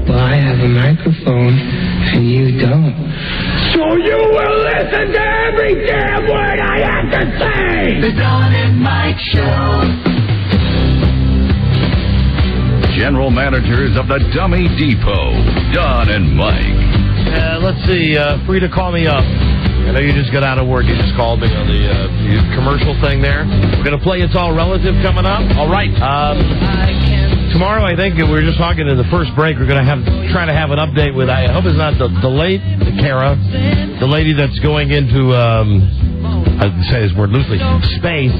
Well, I have a microphone, and you don't. So you will listen to every damn word I have to say. The Don and Mike Show. General managers of the Dummy Depot, Don and Mike. Let's see. Freda, call me up. I know you just got out of work. You just called me on the commercial thing there. We're going to play It's All Relative coming up. All right. Tomorrow, I think, we were just talking in the first break, we're going to try to have an update with, I hope it's not the late Kara, the lady that's going into, I'd say this word loosely, space,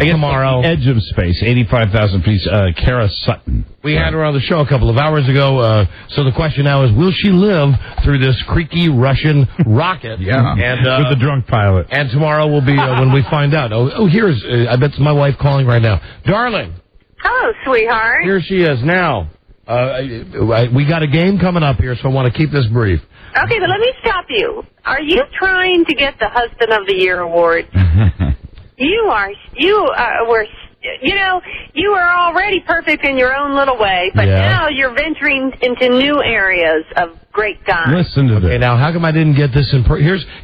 tomorrow. Edge of space, 85,000 feet, Kara Sutton. We had her on the show a couple of hours ago, so the question now is, will she live through this creaky Russian rocket? Yeah, and, with the drunk pilot. And tomorrow will be when we find out. Here's, I bet it's my wife calling right now. Darling. Hello, sweetheart. Here she is now. We got a game coming up here, so I want to keep this brief. Okay, but let me stop you. Are you trying to get the Husband of the Year award? You were already perfect in your own little way, but now you're venturing into new areas of great guys. Listen to this. Okay, now how come I didn't get this in?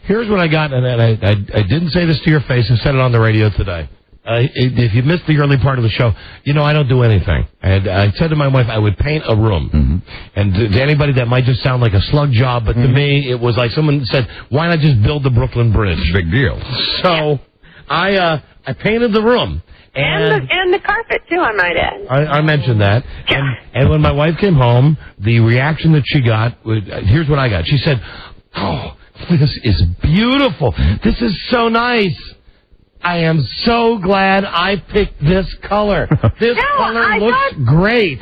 Here's what I got, and I didn't say this to your face. I said it on the radio today. if you missed the early part of the show, I don't do anything. And I said to my wife, I would paint a room. Mm-hmm. And to anybody, that might just sound like a slug job, but to me, it was like someone said, why not just build the Brooklyn Bridge? Big deal. So I painted the room. And the carpet, too, I might add. I mentioned that. And when my wife came home, the reaction that she got, here's what I got. She said, oh, this is beautiful. This is so nice. I am so glad I picked this color. This color looks great.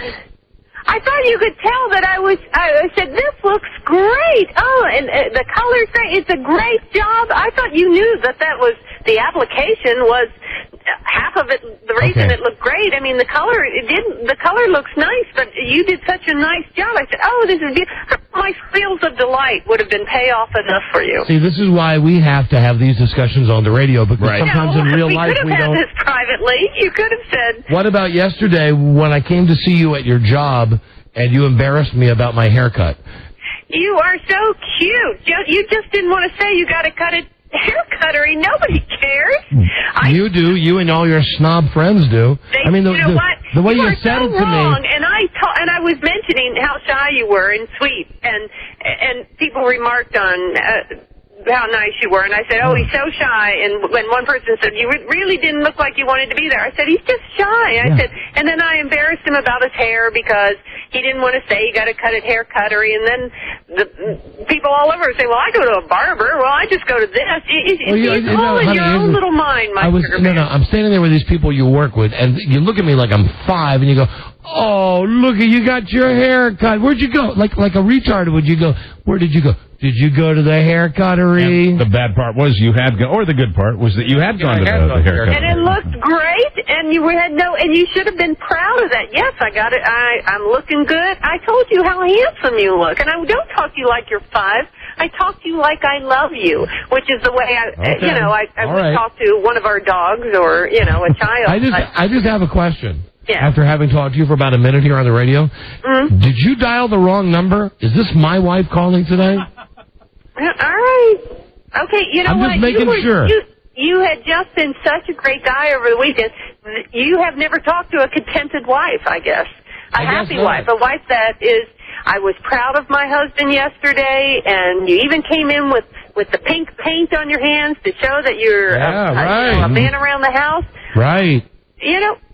I thought you could tell that I said, this looks great. Oh, and the color's great. It's a great job. I thought you knew that was, the application was half of it, the reason it looked great. I mean, the color looks nice, but you did such a nice job. I said, oh, this is beautiful. My feels of delight would have been payoff enough for you. See, this is why we have to have these discussions on the radio, because sometimes in real life we don't. We could have had this privately. You could have said. What about yesterday when I came to see you at your job and you embarrassed me about my haircut? You are so cute. You just didn't want to say you got to cut it. Hair cuttery, nobody cares. You do. You and all your snob friends do. I mean, the way you said it to me. And I was mentioning how shy you were and sweet, and people remarked on how nice you were, and I said, oh, he's so shy. And when one person said, you really didn't look like you wanted to be there, I said, he's just shy. I said, and then I embarrassed him about his hair because he didn't want to say you got to cut it hair cuttery. And then the people all over say, well, I go to a barber. Well, I just go to this. It's all in your own little mind, my sugar man. I'm standing there with these people you work with, and you look at me like I'm 5, and you go, oh, look, you got your hair cut. Where'd you go? Like a retard, would you go? Where did you go? Did you go to the hair cuttery? And the bad part was or the good part was that you had gone to the haircut. And it looked great, and you should have been proud of that. Yes, I got it. I'm looking good. I told you how handsome you look, and I don't talk to you like you're 5. I talk to you like I love you, which is the way I would talk to one of our dogs or a child. I just have a question. Yeah. After having talked to you for about a minute here on the radio, did you dial the wrong number? Is this my wife calling today? All right. Okay, you know I'm what? Just making sure. You had just been such a great guy over the weekend. You have never talked to a contented wife, I guess. A happy wife. A wife that is, I was proud of my husband yesterday, and you even came in with the pink paint on your hands to show that you're a man around the house. Right.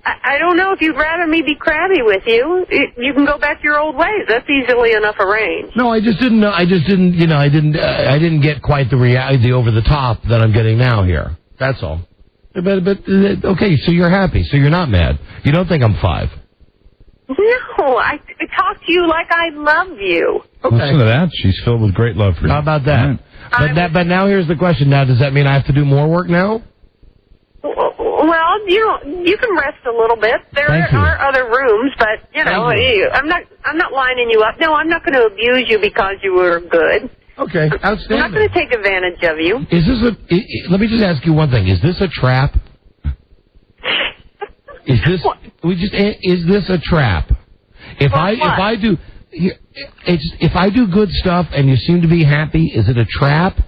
I don't know if you'd rather me be crabby with you. You can go back to your old ways. That's easily enough arranged. No, I just didn't know. I didn't get quite the over the top that I'm getting now here. That's all. But okay, so you're happy. So you're not mad. You don't think I'm 5. No, I talk to you like I love you. Okay. Listen to that. She's filled with great love for you. How about that? Right. But now here's the question. Now, does that mean I have to do more work now? Well, you can rest a little bit. There are other rooms, but I'm not lining you up. No, I'm not going to abuse you because you were good. Okay, outstanding. I'm not going to take advantage of you. Is this let me just ask you one thing. Is this a trap? Is this a trap? If I do good stuff and you seem to be happy, is it a trap?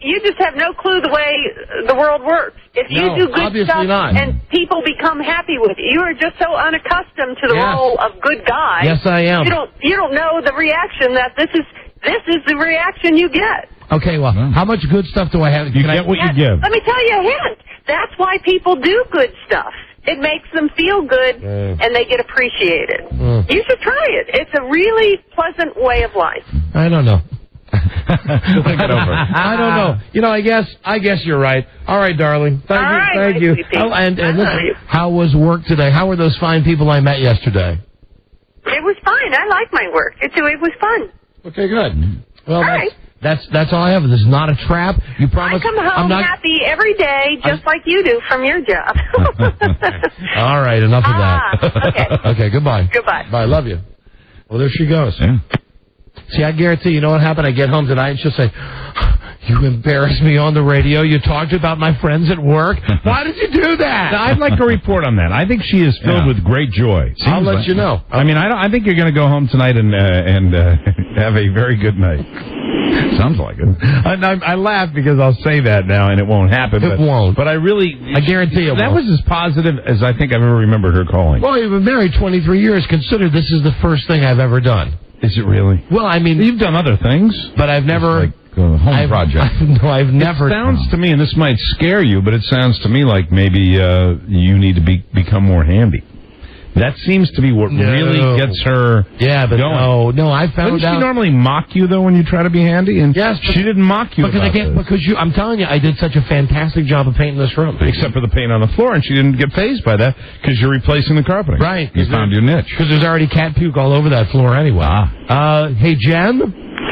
You just have no clue the way the world works. If you do good stuff and people become happy with you are just so unaccustomed to the role of good guy. Yes, I am. You don't know the reaction that this is the reaction you get. Okay, well, how much good stuff do I have? You get what you give. Let me tell you a hint. That's why people do good stuff. It makes them feel good, and they get appreciated. You should try it. It's a really pleasant way of life. I don't know. Think it over. I don't know. I guess you're right. All right, darling. Thank you. And listen, how was work today? How were those fine people I met yesterday? It was fine. I like my work. It was fun. Okay, good. Well, that's all I have. This is not a trap. You promise? I come home happy every day, just like you do from your job. All right, enough of that. Okay. Okay, goodbye. Goodbye. Bye, love you. Well, there she goes. Yeah. See, I guarantee, you know what happened? I get home tonight and she'll say, You embarrassed me on the radio. You talked about my friends at work. Why did you do that? Now, I'd like a report on that. I think she is filled with great joy. I'll let you know. I mean, I think you're going to go home tonight and have a very good night. Sounds like it. I laugh because I'll say that now and it won't happen. It won't. But I guarantee it that won't. was as positive as I think I've ever remembered her calling. Well, you've been married 23 years. Consider this is the first thing I've ever done. Is it really? Well, I mean... You've done other things. But I've never... home project. I've never... It sounds to me, and this might scare you, but it sounds to me like maybe you need to become more handy. That seems to be what really gets her going. No, I found Doesn't out... she normally mock you, though, when you try to be handy? And yes. She didn't mock you because I'm telling you, I did such a fantastic job of painting this room. Except for the paint on the floor, and she didn't get fazed by that because you're replacing the carpeting. Right. You found your niche. Because there's already cat puke all over that floor anyway. Hey, Jen?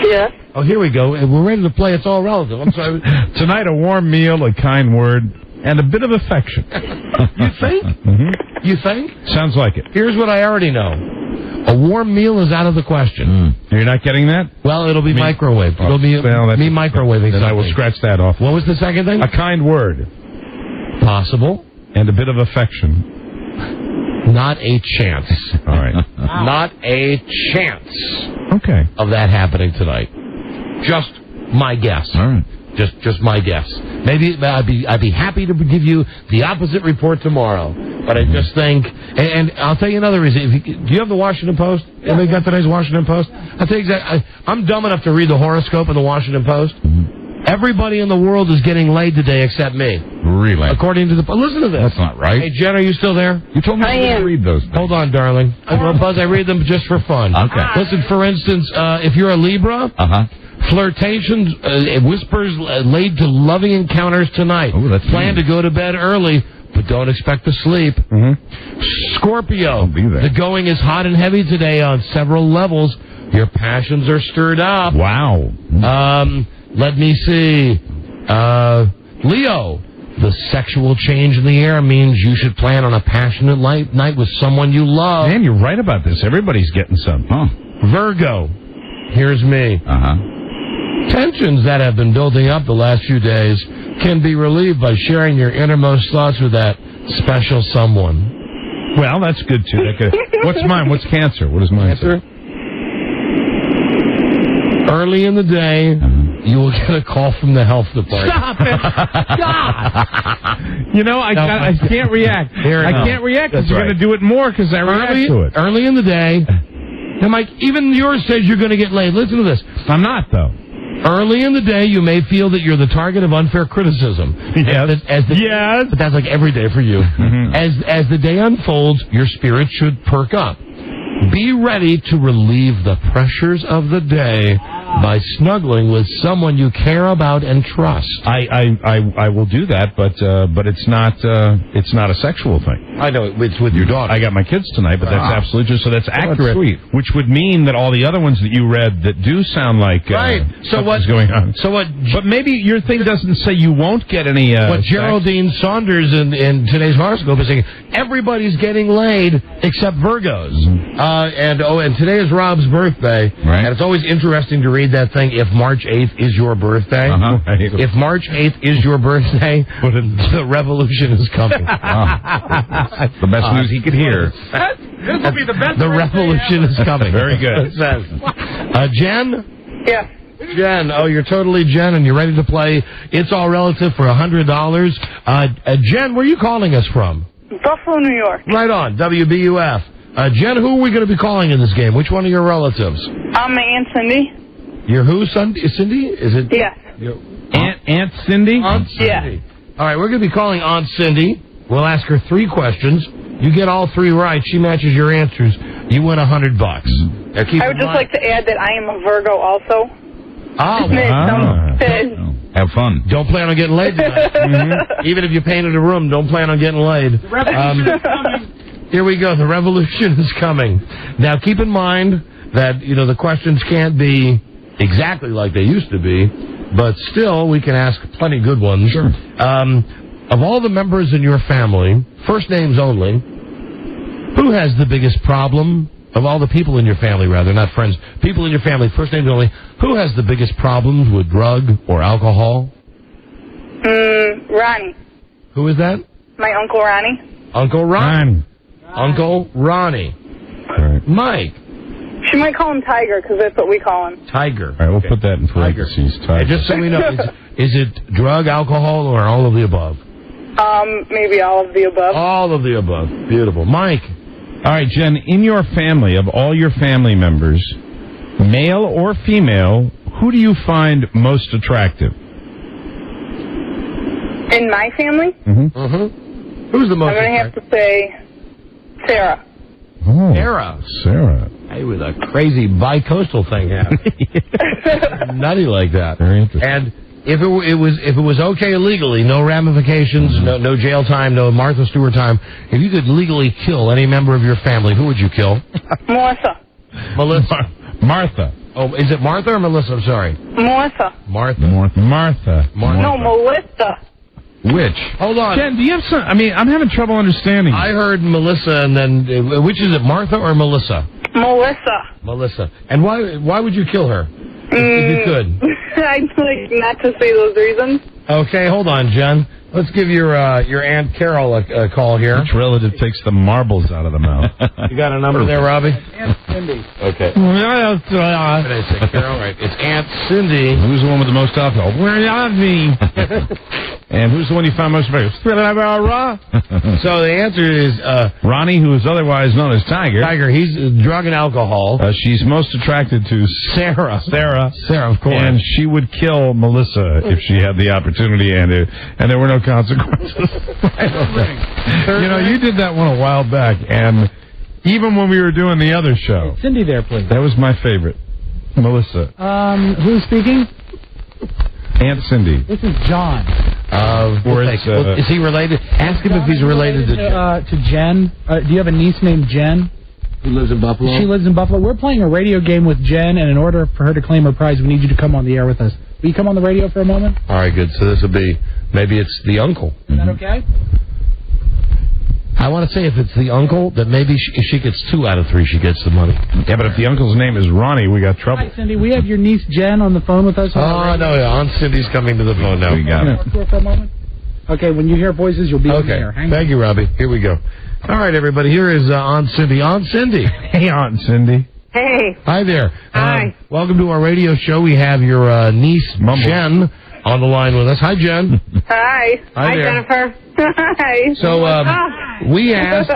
Yeah? Oh, here we go. We're ready to play It's All Relative. I'm sorry. Tonight, a warm meal, a kind word, and a bit of affection. You think? Mm-hmm. You think? Sounds like it. Here's what I already know. A warm meal is out of the question. You're not getting that? Well, it'll be microwave. It'll be me microwaving Then I will scratch that off. What was the second thing? A kind word. Possible. And a bit of affection. Not a chance. All right. Not a chance. Okay. Of that happening tonight. Just my guess. All right. Just my guess. Maybe I'd be happy to give you the opposite report tomorrow. But I just think, and I'll tell you another reason. Do you have the Washington Post? Anybody got today's Washington Post? I'll tell you exactly. I'm dumb enough to read the horoscope of the Washington Post. Everybody in the world is getting laid today except me. Really? According to the... Listen to this. That's not right. Hey, Jen, are you still there? You told me to read those things. Hold on, darling. Buzz, I read them just for fun. Okay. Listen, for instance, if you're a Libra... Flirtations, whispers laid to loving encounters tonight. Ooh, that's Plan to go to bed early, but don't expect to sleep. Scorpio, the going is hot and heavy today on several levels. Your passions are stirred up. Wow. Let me see. Leo, the sexual change in the air means you should plan on a passionate night with someone you love. Man, you're right about this. Everybody's getting some. Virgo, here's me. Tensions that have been building up the last few days can be relieved by sharing your innermost thoughts with that special someone. Well, that's good, too. What's mine? What's Cancer? What is mine? Cancer? Early in the day, you will get a call from the health department. Stop it! Stop! You know, I can't react. I can't react because you're going to do it more because I react to it. Early in the day. Now, Mike, even yours says you're going to get laid. Listen to this. I'm not, though. Early in the day, you may feel that you're the target of unfair criticism. Yes. Yes. But that's like every day for you. As the day unfolds, your spirit should perk up. Be ready to relieve the pressures of the day by snuggling with someone you care about and trust. I will do that, but it's not a sexual thing. I know it's with your daughter. I got my kids tonight, but that's absolutely just so that's accurate. That's sweet. Which would mean that all the other ones that you read that do sound like what's going on. So what? But maybe your thing doesn't say you won't get any. What Geraldine Saunders in today's horoscope is saying: everybody's getting laid except Virgos. And today is Rob's birthday, and it's always interesting to read that thing. If March 8th is your birthday, if March 8th is your birthday, the revolution is coming. The best news he could hear. This will be the best. The revolution is coming. Very good. It says. Jen? Yeah. Jen, you're totally Jen, and you're ready to play It's All Relative for $100. Jen, where are you calling us from? Buffalo, New York. Right on, WBUF. Jen, who are we going to be calling in this game? Which one of your relatives? I'm my Aunt Cindy. Your who, Cindy? Is it? Yeah. Aunt Cindy? Aunt Cindy. Yeah. All right, we're going to be calling Aunt Cindy. We'll ask her 3 questions. You get all 3 right. She matches your answers. You win $100. I would just like to add that I am a Virgo also. Have fun. Don't plan on getting laid tonight. Even if you painted a room, don't plan on getting laid. The revolution is coming. Here we go. The revolution is coming. Now, keep in mind that, the questions can't be exactly like they used to be, but still, we can ask plenty good ones. Sure. Of all the members in your family, first names only, who has the biggest problem of all the people in your family, rather, not friends, people in your family, first names only, who has the biggest problems with drug or alcohol? Ronnie. Who is that? My Uncle Ronnie. Uncle Ron. Uncle Ronnie. All right. Mike. She might call him Tiger because that's what we call him. Tiger. All right, we'll put that in parentheses. Tiger. And just so we know, is it drug, alcohol, or all of the above? Maybe all of the above. All of the above. Beautiful. Mike. All right, Jen, in your family, of all your family members, male or female, who do you find most attractive? In my family? Who's the most I'm going to have to say Sarah. Oh, Sarah. Hey, with a crazy bi-coastal thing happening. Nutty like that. Very interesting. And if it was okay legally, no ramifications, no jail time, no Martha Stewart time, if you could legally kill any member of your family, who would you kill? Melissa. Martha. Oh, is it Martha or Melissa? I'm sorry. Melissa. Martha. No, Melissa. Which? Hold on. Jen, do you have some... I mean, I'm having trouble understanding. I heard Melissa, and then... which is it, Martha or Melissa? Melissa. And why would you kill her? If you could. I'd like not to say those reasons. Okay, hold on, Jen. Let's give your Aunt Carol a call here. Which relative takes the marbles out of the mouth? You got a number there, Robbie? Aunt Cindy. Okay. What did I say, Carol? Right. It's Aunt Cindy. Who's the one with the most alcohol? Where are me? And who's the one you found most famous? So the answer is... Ronnie, who is otherwise known as Tiger. Tiger, he's drug and alcohol. She's most attracted to Sarah, of course. And she would kill Melissa if she had the opportunity, and there were no consequences. You know, you did that one a while back, and even when we were doing the other show... Cindy there, please. That was my favorite. Melissa. Who's speaking? Aunt Cindy. This is John. Is he related? Ask him if he's related to Jen. Do you have a niece named Jen? Who lives in Buffalo? She lives in Buffalo. We're playing a radio game with Jen, and in order for her to claim her prize, we need you to come on the air with us. Will you come on the radio for a moment? All right, good. So this will be, maybe it's the uncle. Is that okay? I want to say if it's the uncle, that maybe if she gets 2 out of 3, she gets the money. Yeah, but if the uncle's name is Ronnie, we got trouble. Hi, Cindy. We have your niece Jen on the phone with us. Oh, no, Aunt Cindy's coming to the phone now. We got it. For a moment? Okay, when you hear voices, you'll be on the air. Thank you, Robbie. Here we go. All right, everybody. Here is Aunt Cindy. Aunt Cindy. Hey, Aunt Cindy. Hey. Hi there. Hi. Welcome to our radio show. We have your niece, Jen, on the line with us. Hi, Jen. Hi. Hi there. Jennifer. Hi. So we asked,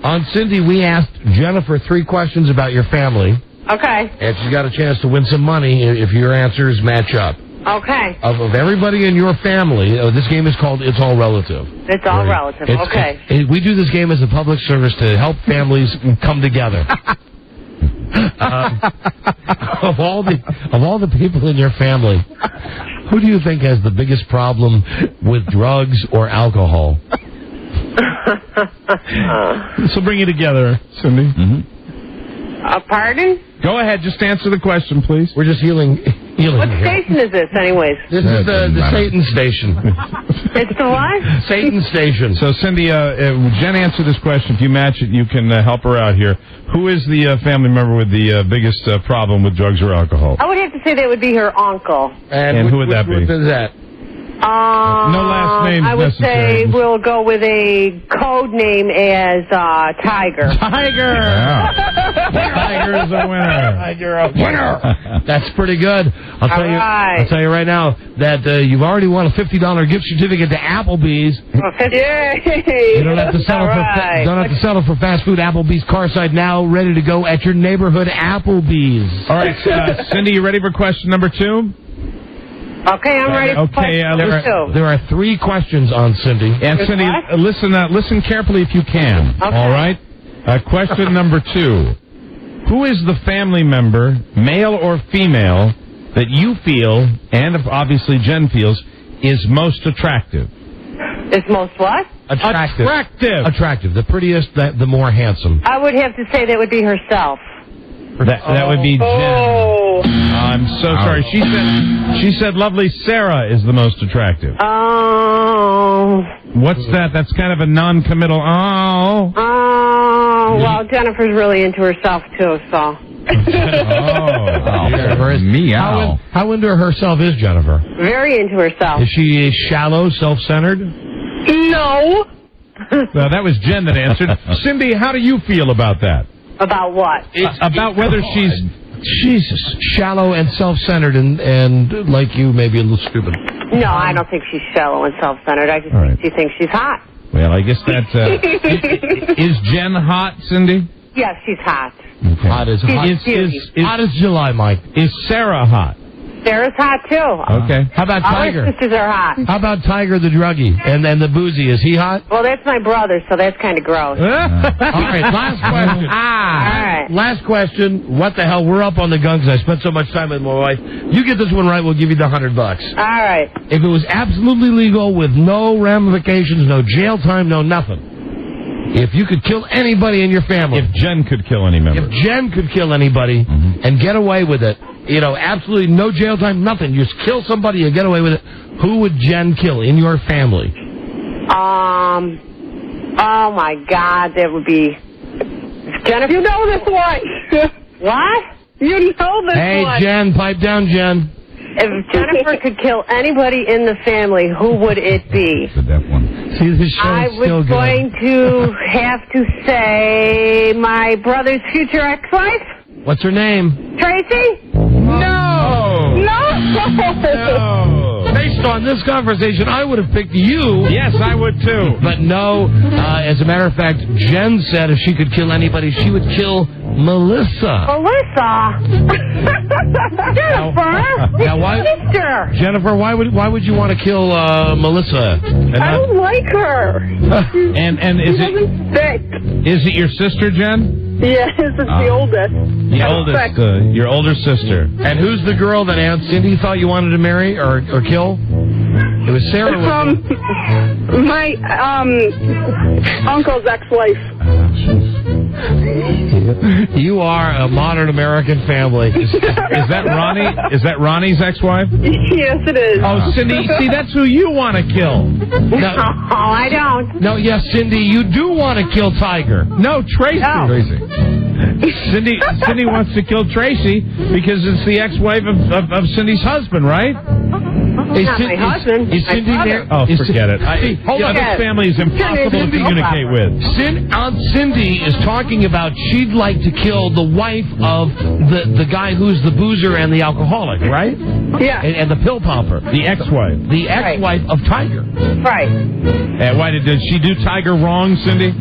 Aunt Cindy, we asked Jennifer 3 questions about your family. Okay. And she's got a chance to win some money if your answers match up. Okay. Of everybody in your family, this game is called It's All Relative. It's all relative. Okay. We do this game as a public service to help families come together. Of all the people in your family, who do you think has the biggest problem with drugs or alcohol? This will bring you together, Cindy. Pardon? Go ahead, just answer the question, please. We're just healing What station is this, anyways? This is the Satan station. It's the what? Satan station. So, Cindy, Jen answered this question. If you match it, you can help her out here. Who is the family member with the biggest problem with drugs or alcohol? I would have to say that would be her uncle. And who would that be? What is that? No last name I would necessary. say we'll go with a code name as Tiger. Tiger! Yeah. Tiger is a winner. Tiger, a winner. That's pretty good. I'll tell you right now that you've already won a $50 gift certificate to Applebee's. Yay! You don't have to settle for fast food. Applebee's Carside now ready to go at your neighborhood Applebee's. All right, Cindy, you ready for question number 2? Okay, I'm ready for question number 2. There are 3 questions on Cindy. And Cindy, listen carefully if you can. Okay. All right? Question number 2. Who is the family member, male or female, that you feel, and obviously Jen feels, is most attractive? Is most what? Attractive. Attractive. The prettiest, the more handsome. I would have to say that would be herself. That would be Jen. Oh. I'm so sorry. She said lovely Sarah is the most attractive. Oh. What's that? That's kind of a non-committal. Oh. Oh. Oh, well, Jennifer's really into herself, too, so. Meow. How into herself is Jennifer? Very into herself. Is she shallow, self-centered? No. Well, that was Jen that answered. Cindy, how do you feel about that? About what? About whether she's shallow and self-centered and like you, maybe a little stupid. No, I don't think she's shallow and self-centered. I just think she thinks she's hot. Well, I guess that's... is Jen hot, Cindy? Yes, she's hot. Okay. Hot as July, Mike. Is Sarah hot? Sarah's hot, too. Okay. How about Tiger? All her sisters are hot. How about Tiger the druggie and the boozy? Is he hot? Well, that's my brother, so that's kind of gross. All right, last question. All right. Last question. What the hell? We're up on the gun because I spent so much time with my wife. You get this one right, we'll give you the $100. All right. If it was absolutely legal with no ramifications, no jail time, no nothing. If you could kill anybody in your family. If Jen could kill any member. If Jen could kill anybody and get away with it, absolutely no jail time, nothing. You just kill somebody and get away with it. Who would Jen kill in your family? Oh, my God, that would be... Jennifer, you know this one. What? You know this one. Hey, Jen, pipe down, Jen. If Jennifer could kill anybody in the family, who would it be? That one. See, this show I is still was good. going to have to say my brother's future ex-wife. What's her name? Tracy? No! No! Based on this conversation, I would have picked you. Yes, I would too. But no, as a matter of fact, Jen said if she could kill anybody, she would kill Melissa. Melissa? Jennifer? Now, why, sister. Jennifer, why would you want to kill Melissa? I don't like her. And is it your sister, Jen? Yes, it's the oldest. The oldest, your older sister. And who's the girl that Aunt Cindy thought you wanted to marry or kill? It was Sarah. My uncle's ex-wife. You are a modern American family. Is that Ronnie? Is that Ronnie's ex-wife? Yes, it is. Oh, Cindy, see, that's who you want to kill. No, I don't. No, yes, Cindy, you do want to kill Tiger. No, Tracy. No. Tracy. Cindy wants to kill Tracy because it's the ex-wife of Cindy's husband, right? Not my husband. Is Cindy there? Oh, forget it. Hold on. This family is impossible to communicate with. Aunt Cindy is talking about she'd like to kill the wife of the guy who's the boozer and the alcoholic, right? Yeah. And the pill popper. The ex-wife. The ex-wife of Tiger. Right. And why did she do Tiger wrong, Cindy?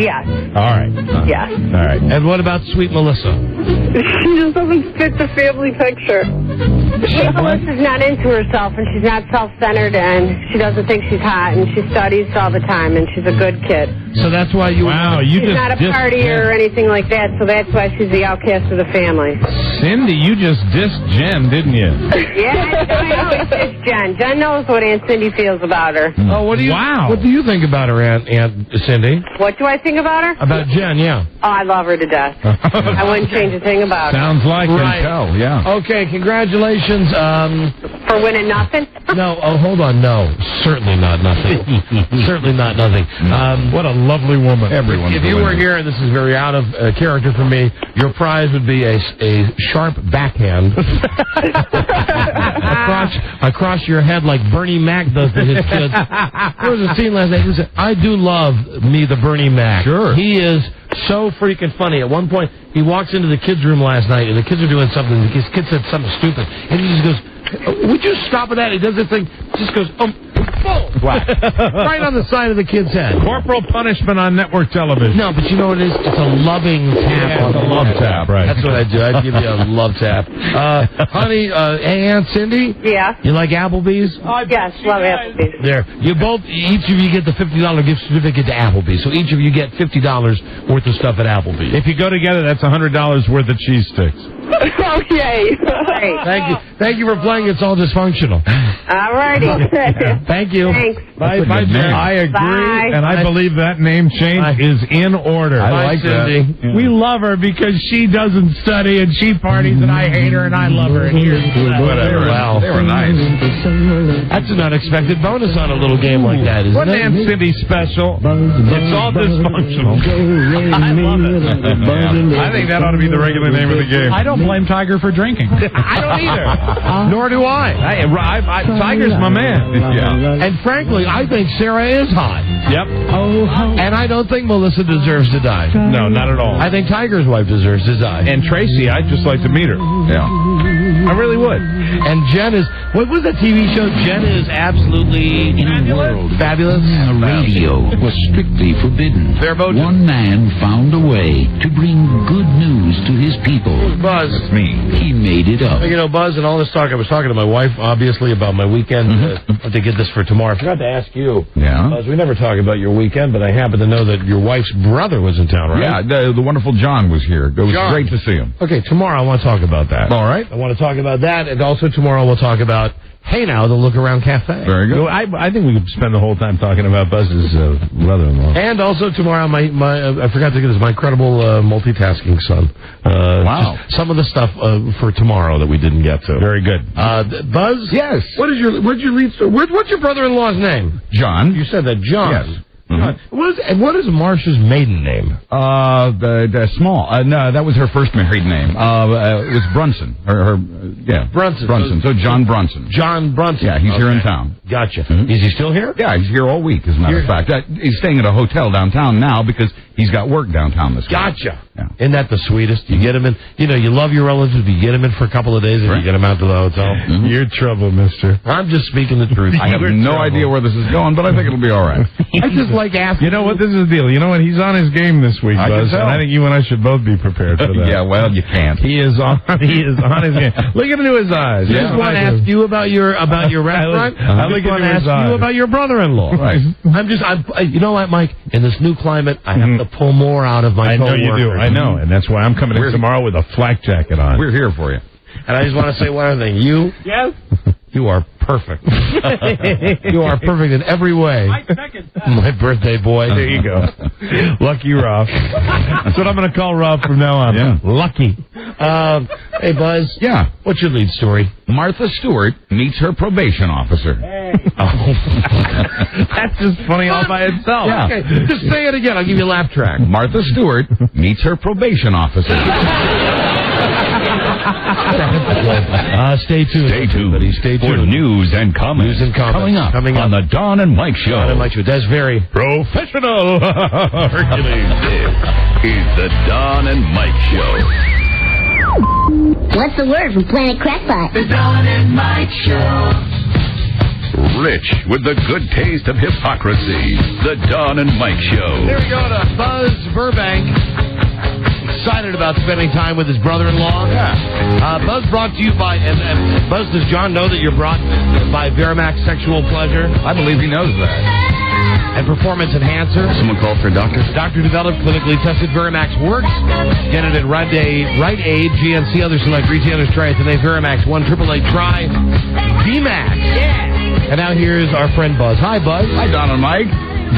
Yes. All right. Yes. All right. And what about sweet Melissa? She just doesn't fit the family picture. Melissa's not into herself, and she's not self-centered, and she doesn't think she's hot, and she studies all the time, and she's a good kid. So that's why you... Wow, she's not a partier or anything like that, so that's why she's the outcast of the family. Cindy, you just dissed Jen, didn't you? Yeah, I always diss Jen. Jen knows what Aunt Cindy feels about her. Oh, what do you think about her, Aunt Cindy? What do I think about her? About Jen, yeah. Oh, I love her to death. I wouldn't change a thing about her. Sounds like Right. it. Oh, yeah. Okay, congratulations. For winning nothing? No, hold on, no. Certainly not nothing. Certainly not nothing. What a lovely woman. Everyone. If you were here, and this is very out of character for me, your prize would be a sharp backhand across your head like Bernie Mac does to his kids. There was a scene last night. Listen, I do love me the Bernie Mac. Sure. He is so freaking funny. At one point, he walks into the kids' room last night, and the kids are doing something. His kid said something stupid, and he just goes, "Would you stop with that?" He does this thing, just goes, boom, right on the side of the kid's head. Corporal punishment on network television. No, but you know what it is? It's a loving tap. It's a love tap, right? That's what I do. I'd give you a love tap. Honey, hey, Aunt Cindy? Yeah. You like Applebee's? Yes, love Applebee's. There. Each of you get the $50 gift certificate to Applebee's. So each of you get $50 worth of stuff at Applebee's. If you go together, that's $100 worth of cheese sticks. Oh, yay. Thank you for playing It's All Dysfunctional. All righty. Thank you. you. Thanks. Bye, Jen. I agree, Bye. and I believe that name change is in order. I like Cindy. that. Yeah. We love her because she doesn't study and she parties, and I hate her and I love her. And here's Whatever. Wow. They were nice. That's an unexpected bonus on a little game like that, isn't Wasn't it? Aunt Cindy special? It's all dysfunctional. I love it. I think that ought to be the regular name of the game. I don't blame Tiger for drinking. I don't either. Nor do I. Tiger's my man. Yeah. And frankly, I think Sarah is hot. Yep. And I don't think Melissa deserves to die. No, not at all. I think Tiger's wife deserves to die. And Tracy, I'd just like to meet her. Yeah. I really would. And Jen is, what was that TV show? Jen is absolutely fabulous. The radio was strictly forbidden. One man found a way to bring good news to his people. Buzz. That's me. He made it up. You know, Buzz, and all this talk, I was talking to my wife, obviously, about my weekend. To get this for tomorrow. I forgot to ask you. Yeah. Buzz, we never talk about your weekend, but I happen to know that your wife's brother was in town, right? Yeah, the wonderful John was here. It was John. great to see him. Okay, tomorrow I want to talk about that. All right. I want to talk about that, and also tomorrow we'll talk about Hey Now, the Look Around Cafe. Very good. I think we could spend the whole time talking about Buzz's brother-in-law. And also tomorrow, I forgot to get this, my incredible multitasking son. Wow. Just some of the stuff for tomorrow that we didn't get to. Very good. Buzz? Yes. What's your brother-in-law's name? John. You said that, John. Yes. What is Marcia's maiden name? The small. No, that was her first married name. It was Brunson. Brunson. So John Brunson. John Brunson. Yeah, he's here in town. Gotcha. Is he still here? Yeah, he's here all week, as a matter of fact. He's staying at a hotel downtown now because he's got work downtown this week. Gotcha. Yeah. Isn't that the sweetest? You get him in, you love your relatives, but you get him in for a couple of days and you get him out to the hotel. You're trouble, mister. I'm just speaking the truth. I have no idea where this is going, but I think it'll be all right. I just like asking. You know what? This is the deal. You know what? He's on his game this week, I Buzz. can tell. And I think you and I should both be prepared for that. Yeah, well, you can't. He is on his game. Look into his eyes. I just want to ask you about your restaurant. I just want to ask you about your brother-in-law. Right. You know what, Mike? In this new climate, I have to pull more out of my coworkers. I know you do. I know, and that's why I'm coming in tomorrow with a flak jacket on. We're here for you. And I just want to say one other thing. You are perfect. You are perfect in every way. I second that. My birthday boy. There you go. Lucky Ralph. That's what I'm going to call Ralph from now on. Yeah. Lucky. Hey, Buzz. Yeah. What's your lead story? Martha Stewart meets her probation officer. That's just funny all by itself. Yeah. Okay, just say it again. I'll give you a laugh track. Martha Stewart meets her probation officer. Stay tuned. Stay tuned. Everybody. Stay tuned. For news and comments. Coming up on the Don and Mike Show. Don and Mike Show. That's very professional. Hercules. This is the Don and Mike Show. What's the word from Planet Crackpot? The Don and Mike Show. Rich with the good taste of hypocrisy. The Don and Mike Show. There we go to Buzz Burbank. Excited about spending time with his brother-in-law. Yeah. Buzz brought to you by, and Buzz, does John know that you're brought by Verimax Sexual Pleasure? I believe he knows that. And Performance Enhancer. Someone called for a doctor? Doctor-developed, clinically tested Verimax works. Get it at Rite Aid, GNC, other select retailers. Try it today. Verimax 1-888-TRY. VMAX. Yeah. And now here's our friend Buzz. Hi, Buzz. Hi, Don and Mike.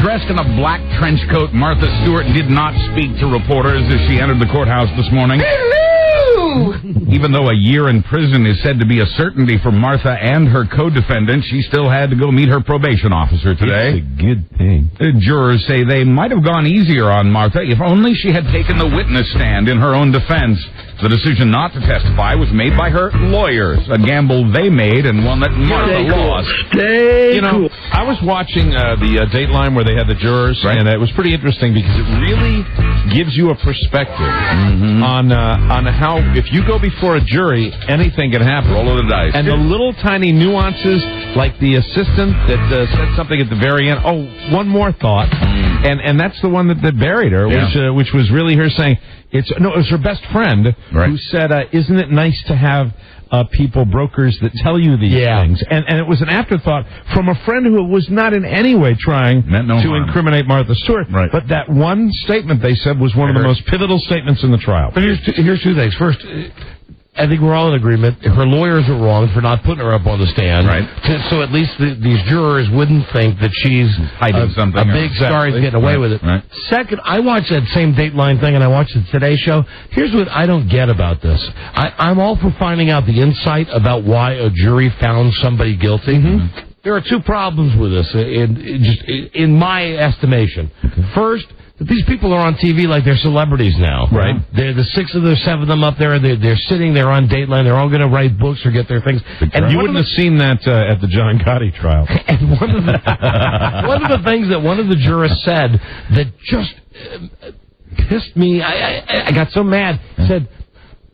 Dressed in a black trench coat, Martha Stewart did not speak to reporters as she entered the courthouse this morning. Hello! Even though a year in prison is said to be a certainty for Martha and her co-defendant, she still had to go meet her probation officer today. It's a good thing. The jurors say they might have gone easier on Martha if only she had taken the witness stand in her own defense. The decision not to testify was made by her lawyers, a gamble they made and one that Martha lost. I was watching the Dateline where they had the jurors, and it was pretty interesting because it really gives you a perspective on how, if you go before a jury, anything can happen. Roll of the dice. And the little tiny nuances, like the assistant that said something at the very end. Oh, one more thought, and that's the one that buried her, which was really her saying it was her best friend who said, "Isn't it nice to have brokers that tell you these things?" And it was an afterthought from a friend who was not in any way trying to incriminate Martha Stewart. Right. But that one statement they said was one of the most pivotal statements in the trial. But here's two things. First, I think we're all in agreement. Her lawyers are wrong for not putting her up on the stand. Right. So at least these jurors wouldn't think that she's hiding something. A big star is getting away with it. Right. Second, I watched that same Dateline thing, and I watched the Today Show. Here's what I don't get about this. I'm all for finding out the insight about why a jury found somebody guilty. Mm-hmm. There are two problems with this, in my estimation. First, these people are on TV like they're celebrities now. Right. They're the 6 of the 7 of them up there. They're sitting there on Dateline. They're all going to write books or get their things. And you wouldn't have seen that at the John Gotti trial. And one of the things that one of the jurors said that just pissed me. I got so mad. Said,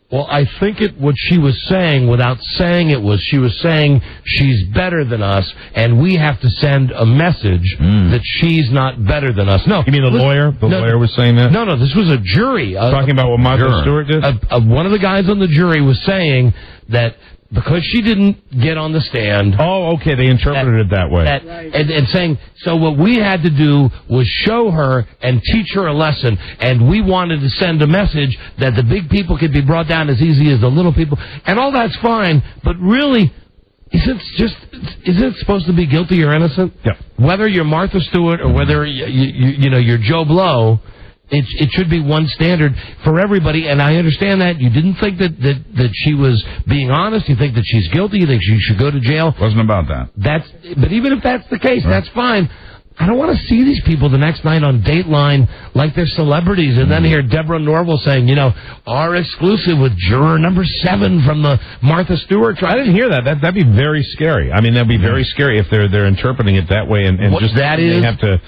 well, I think what she was saying, without saying it, was she was saying she's better than us, and we have to send a message that she's not better than us. No. You mean the lawyer? The lawyer was saying that? No, this was a jury. Talking about what Martha Stewart did? One of the guys on the jury was saying that because she didn't get on the stand... Oh, okay, they interpreted it that way. And saying, so what we had to do was show her and teach her a lesson, and we wanted to send a message that the big people could be brought down as easy as the little people. And all that's fine, but really, isn't it supposed to be guilty or innocent? Yeah. Whether you're Martha Stewart or whether you're Joe Blow... It should be one standard for everybody, and I understand that. You didn't think that she was being honest. You think that she's guilty. You think she should go to jail. Wasn't about that. But even if that's the case, that's fine. I don't want to see these people the next night on Dateline like they're celebrities, and then hear Deborah Norville saying, our exclusive with juror number 7 from the Martha Stewart trial. I didn't hear that. That'd be very scary. I mean, that'd be very scary if they're interpreting it that way, and they have to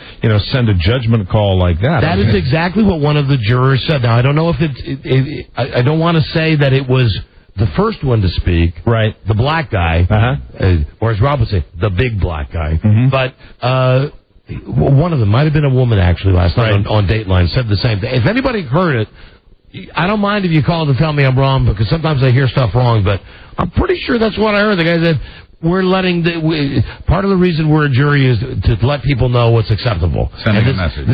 send a judgment call like that. That is exactly what one of the jurors said. Now, I don't know if I don't want to say that it was the first one to speak, right? The black guy, or as Rob would say, the big black guy, but. One of them, might have been a woman actually last night on Dateline, said the same thing. If anybody heard it, I don't mind if you call to tell me I'm wrong, because sometimes I hear stuff wrong, but I'm pretty sure that's what I heard. The guy said, part of the reason we're a jury is to let people know what's acceptable. Sending a message.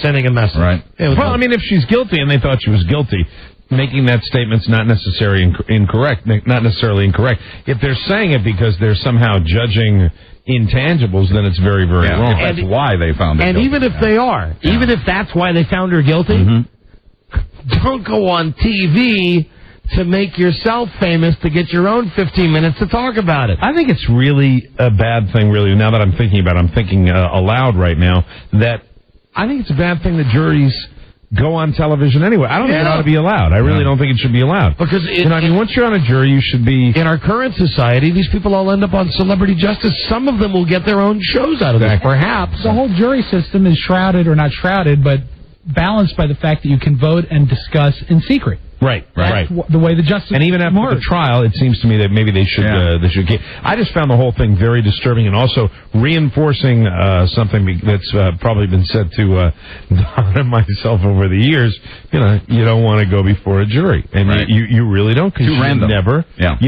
Sending a message. Right. Well, I mean, if she's guilty and they thought she was guilty, making that statement's not necessarily incorrect. If they're saying it because they're somehow judging intangibles, then it's very, very wrong. That's why they found her guilty. And even if they are, even if that's why they found her guilty, don't go on TV to make yourself famous to get your own 15 minutes to talk about it. I think it's really a bad thing, really, now that I'm thinking about it. I'm thinking aloud right now, that I think it's a bad thing that juries go on television anyway. I don't think it ought to be allowed. I really don't think it should be allowed. Because once you're on a jury, you should be... In our current society, these people all end up on Celebrity Justice. Some of them will get their own shows out of this, perhaps. The whole jury system is shrouded, or not shrouded, but balanced by the fact that you can vote and discuss in secret. Right. The way the justice... And even after the trial, it seems to me that maybe they should... I just found the whole thing very disturbing, and also reinforcing something that's probably been said to Don and myself over the years. You don't want to go before a jury, and you really don't, because you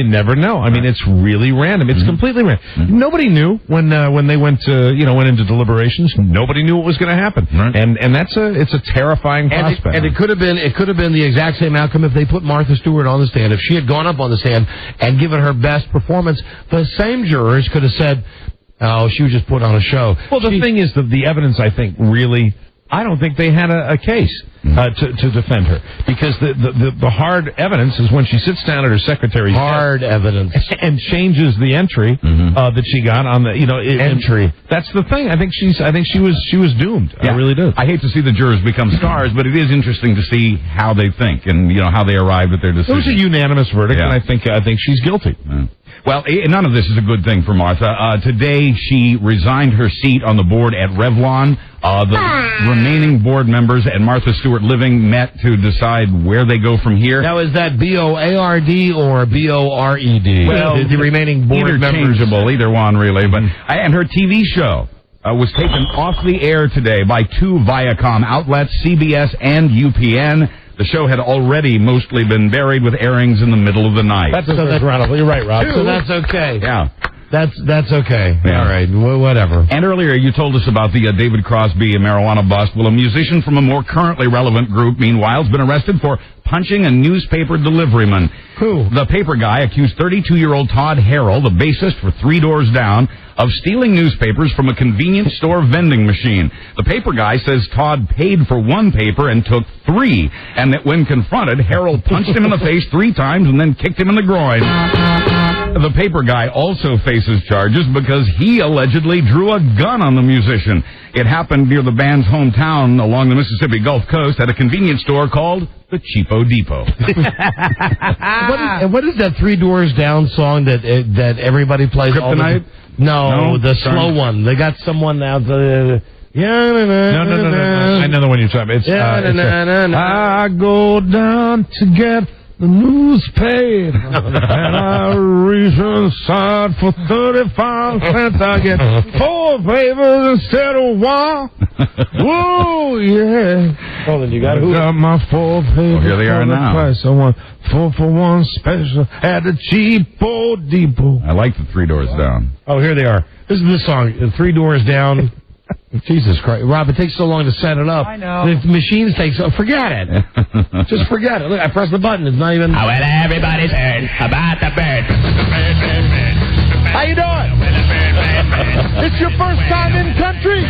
never know. I mean, it's really random. It's completely random. Nobody knew when they went into deliberations. Nobody knew what was going to happen, and it's a terrifying prospect. And it could have been the exact same outcome if they put Martha Stewart on the stand. If she had gone up on the stand and given her best performance, the same jurors could have said, oh, she was just put on a show. Well, the thing is, the evidence, I think, really... I don't think they had a case to defend her, because the hard evidence is when she sits down at her secretary's evidence and changes the entry that she got on the entry. That's the thing. I think she was doomed. Yeah. I really do. I hate to see the jurors become stars, but it is interesting to see how they think and how they arrived at their decision. It was a unanimous verdict, and I think she's guilty. Well, none of this is a good thing for Martha. Today, she resigned her seat on the board at Revlon. The remaining board members and Martha Stewart Living met to decide where they go from here. Now, is that B-O-A-R-D or B-O-R-E-D? Well, the remaining board members. Either one, really. But and her TV show was taken off the air today by 2 Viacom outlets, CBS and UPN. The show had already mostly been buried with airings in the middle of the night. That's incredible. You're right, Rob. So that's okay. Yeah. That's okay. Yeah. All right, whatever. And earlier you told us about the David Crosby marijuana bust. Well, a musician from a more currently relevant group, meanwhile, has been arrested for punching a newspaper deliveryman. Who? The paper guy accused 32-year-old Todd Harrell, the bassist for Three Doors Down, of stealing newspapers from a convenience store vending machine. The paper guy says Todd paid for one paper and took 3, and that when confronted, Harrell punched him in the face 3 times and then kicked him in the groin. The paper guy also faces charges because he allegedly drew a gun on the musician. It happened near the band's hometown along the Mississippi Gulf Coast at a convenience store called the Cheapo Depot. What is that Three Doors Down song that everybody plays? Kryptonite? No, the slow one. They got someone out there. No. I know the one you're talking about. I go down to get the newspaper, and I reach inside for 35 cents. I get 4 papers instead of 1. Whoa, yeah. Oh, then you got my 4 papers. Here they are now. Price. I want 4 for 1 special at the Cheapo Depot. I like the Three Doors Down. Oh, here they are. This is the song, Three Doors Down. Jesus Christ. Rob, it takes so long to set it up. I know. The machines take so... Forget it. Just forget it. Look, I press the button. It's not even... Oh, well, everybody's heard about the bird. How you doing? It's your first time in country?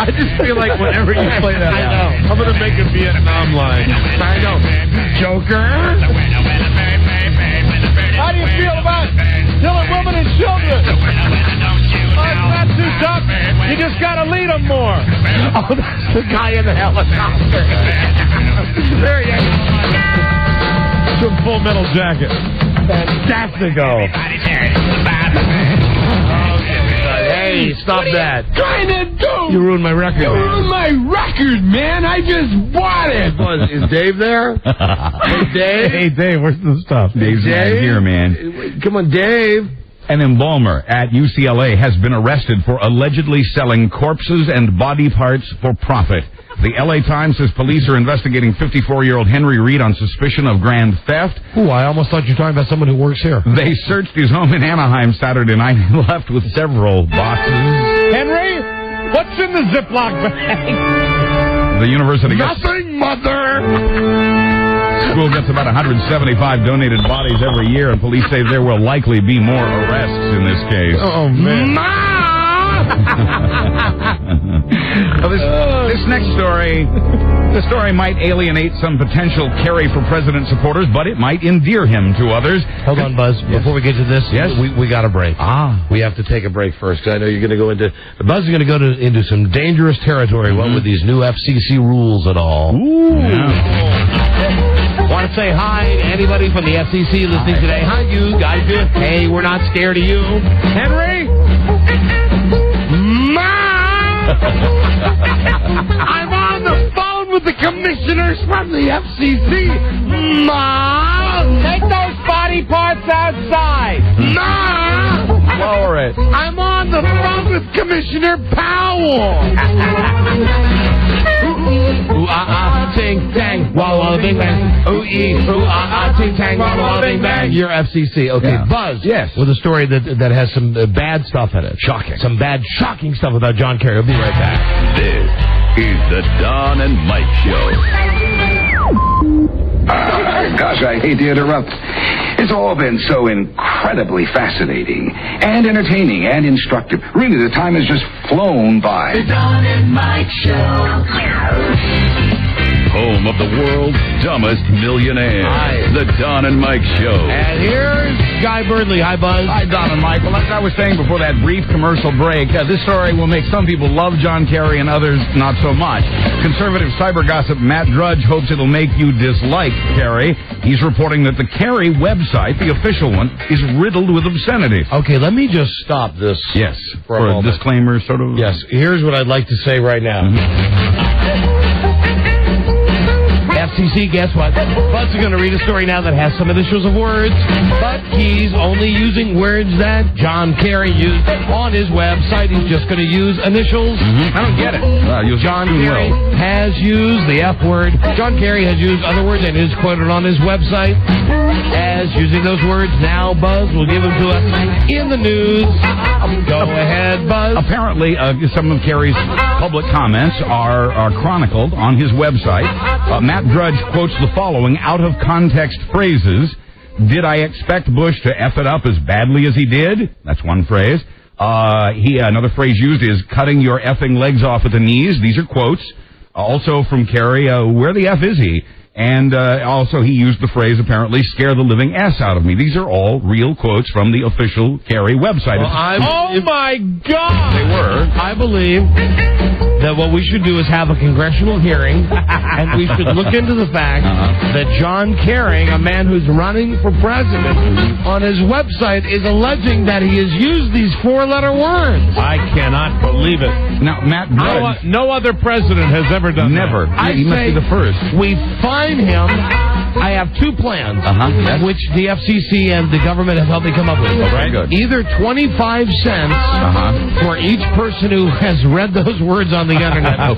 I just feel like whenever you play that out, I'm going to make a Vietnam line. I know. Joker? How do you feel about killing women and children? Oh, it's not too tough. You just got to lead them more. Oh, that's the guy in the helicopter. There you go. Some Full Metal Jacket. Fantastico. Hey, stop that. Trying to do? You ruined my record. You ruined my record, man. I just bought it. Is Dave there? Hey, Dave? Hey, Dave, where's the stuff? Dave's not here, man. Come on, Dave. An embalmer at UCLA has been arrested for allegedly selling corpses and body parts for profit. The LA Times says police are investigating 54-year-old Henry Reed on suspicion of grand theft. Ooh, I almost thought you were talking about someone who works here. They searched his home in Anaheim Saturday night and left with several boxes. Henry, what's in the Ziploc bag? The university gets... Nothing, mother. School gets about 175 donated bodies every year, and police say there will likely be more arrests in this case. Oh, man. This next story, the story might alienate some potential Kerry for President supporters, but it might endear him to others. Hold on, Buzz. Yes. Before we get to this, yes? we got a break. We have to take a break first, because I know you're going to go into... Buzz is going to go into some dangerous territory, what with these new FCC rules and all. Ooh. Yeah. Want to say hi to anybody from the FCC listening today? Hi, you guys. Hey, we're not scared of you. Henry? I'm on the phone with the commissioners from the FCC. Mom! Take those body parts outside. Mom! Lower it. I'm on the phone with Commissioner Powell. Ooh, ting, tang, walla, bing, bang. Ooh, ting, tang, walla, bing, bang. You're FCC. Okay, Yeah. Buzz. Yes. With a story that has some bad stuff in it. Shocking. Some bad, shocking stuff about John Kerry. We'll be right back. This is the Don and Mike Show. Gosh, I hate to interrupt. It's all been so incredibly fascinating and entertaining and instructive. Really, the time has just flown by. The Don and Mike Show. Home of the world's dumbest millionaire. Hi. The Don and Mike Show. And here's Guy Birdley. Hi, Buzz. Hi, Don and Mike. Well, like I was saying before that brief commercial break, this story will make some people love John Kerry and others not so much. Conservative cyber gossip Matt Drudge hopes it'll make you dislike Kerry. He's reporting that the Kerry website, the official one, is riddled with obscenities. Okay, let me just stop this. Yes, for a moment. disclaimer, sort of. Yes, here's what I'd like to say right now. FCC, guess what? Buzz is going to read a story now that has some initials of words, but he's only using words that John Kerry used on his website. He's just going to use initials. I don't get it. John Kerry has used the F word. John Kerry has used other words and is quoted on his website as using those words. Now, Buzz will give them to us in the news. Go ahead, Buzz. Apparently, some of Kerry's public comments are chronicled on his website. Matt Drudge quotes the following out-of-context phrases. Did I expect Bush to F it up as badly as he did? That's one phrase. Another phrase used is cutting your effing legs off at the knees. These are quotes. Also from Kerry, where the F is he? And also he used the phrase, apparently, scare the living S out of me. These are all real quotes from the official Kerry website. Oh, my God! They were. I believe that what we should do is have a congressional hearing, and we should look into the fact that John Kerry, a man who's running for president, on his website is alleging that he has used these four-letter words. I cannot believe it. Now, Matt Drudge... No other president has ever done Never. that. He must be the first. We find him. I have two plans, which the FCC and the government have helped me come up with. Very good. Either 25 cents for each person who has read those words on the internet, or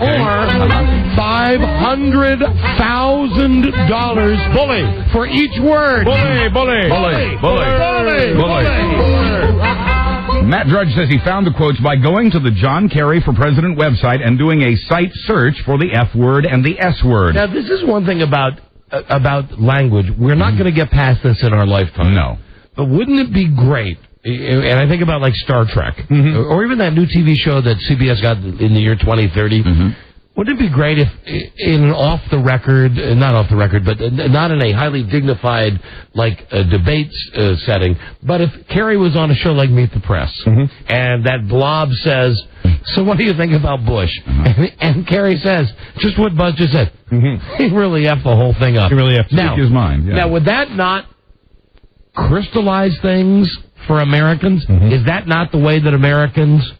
$500,000 bully for each word. Bully. Matt Drudge says he found the quotes by going to the John Kerry for President website and doing a site search for the F word and the S word. Now, this is one thing about language. We're not going to get past this in our lifetime. No. But wouldn't it be great, and I think about like Star Trek, or even that new TV show that CBS got in the year 2030, wouldn't it be great if in not off the record, but not in a highly dignified, like, debate setting, but if Kerry was on a show like Meet the Press, and that blob says, so what do you think about Bush? And Kerry says, just what Buzz just said. He really effed the whole thing up. He really effed his mind. Yeah. Now, would that not crystallize things for Americans? Is that not the way that Americans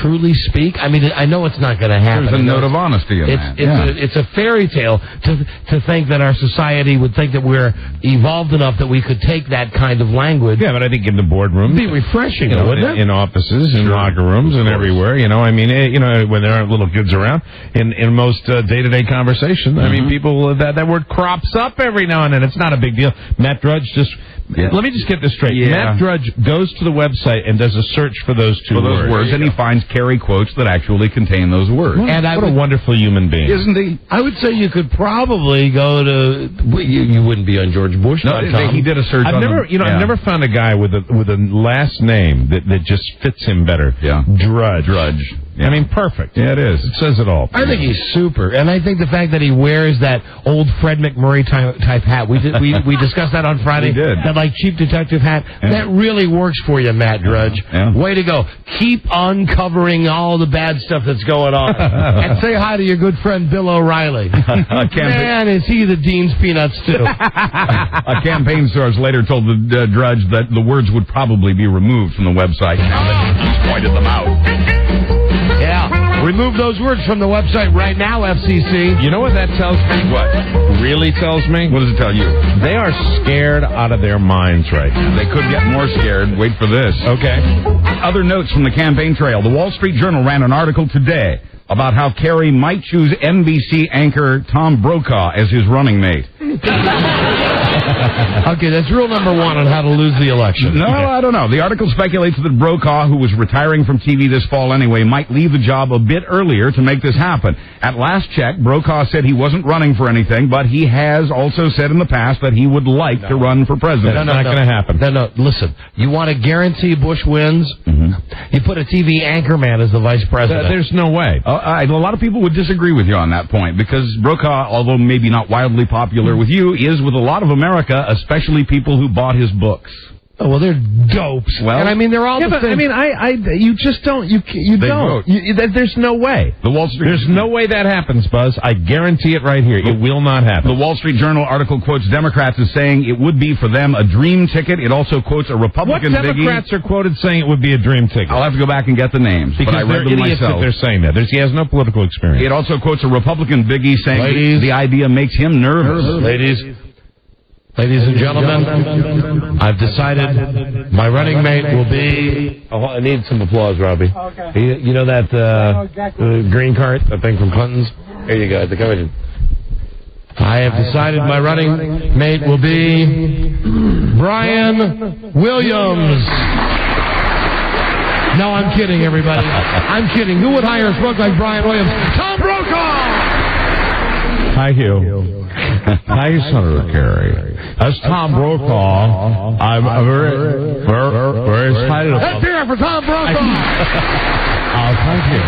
truly speak? I mean, I know it's not going to happen. There's a note of honesty in that. It's a fairy tale to think that our society would think that we're evolved enough that we could take that kind of language. Yeah, but I think in the boardroom, it'd be refreshing, wouldn't it? In offices, in locker rooms, and everywhere. I mean, when there aren't little kids around, in most day-to-day conversation, I mean, people that word crops up every now and then. It's not a big deal. Matt Drudge just. Let me just get this straight. Matt Drudge goes to the website and does a search for those words, and he finds Kerry quotes that actually contain those words. And what a wonderful human being, isn't he? I would say you could probably go to. You wouldn't be on George Bush. No, he did a search. I've never found a guy with a last name that just fits him better. Yeah, Drudge. Yeah. I mean, perfect. Yeah, it is. It says it all. I think he's super, and I think the fact that he wears that old Fred McMurray type hat. We discussed that on Friday. We did. That like cheap detective hat. Yeah. That really works for you, Matt Drudge. Yeah. Way to go. Keep uncovering all the bad stuff that's going on, and say hi to your good friend Bill O'Reilly. Man, is he the Dean's Peanuts too? A campaign source later told the Drudge that the words would probably be removed from the website now that he's pointed them out. Yeah, remove those words from the website right now, FCC. You know what that tells me? What? Really tells me? What does it tell you? They are scared out of their minds right now. They could get more scared. Wait for this. Okay. Other notes from the campaign trail. The Wall Street Journal ran an article today about how Kerry might choose NBC anchor Tom Brokaw as his running mate. Okay, that's rule number one on how to lose the election. No, I don't know. The article speculates that Brokaw, who was retiring from TV this fall anyway, might leave the job a bit earlier to make this happen. At last check, Brokaw said he wasn't running for anything, but he has also said in the past that he would like to run for president. That's not going to happen. No, listen. You want to guarantee Bush wins? You put a TV anchorman as the vice president. There's no way. A lot of people would disagree with you on that point, because Brokaw, although maybe not wildly popular with you, is with a lot of America, especially people who bought his books. Oh, well, they're dopes. Well, and I mean, they're all the but, same. I mean, you just don't. You don't. There's no way. The Wall Street. There's no way that happens, Buzz. I guarantee it right here. It will not happen. The Wall Street Journal article quotes Democrats as saying it would be for them a dream ticket. It also quotes a Republican What Democrats are quoted saying it would be a dream ticket? I'll have to go back and get the names. Because but I read they're them idiots myself. if they're saying that. He has no political experience. It also quotes a Republican biggie saying the idea makes him nervous. Ladies and gentlemen, I've decided my running mate will be... Oh, I need some applause, Robbie. Okay. You know that green cart, that thing from Clinton's? Here you go. I have decided my running mate will be Brian Williams. No, I'm kidding, everybody. I'm kidding. Who would hire a smoke like Brian Williams? Tom Brokaw! Hi, Hugh. Hi, Senator Kerry. That's Tom Brokaw. I'm very excited about Let's hear it for Tom Brokaw! thank you.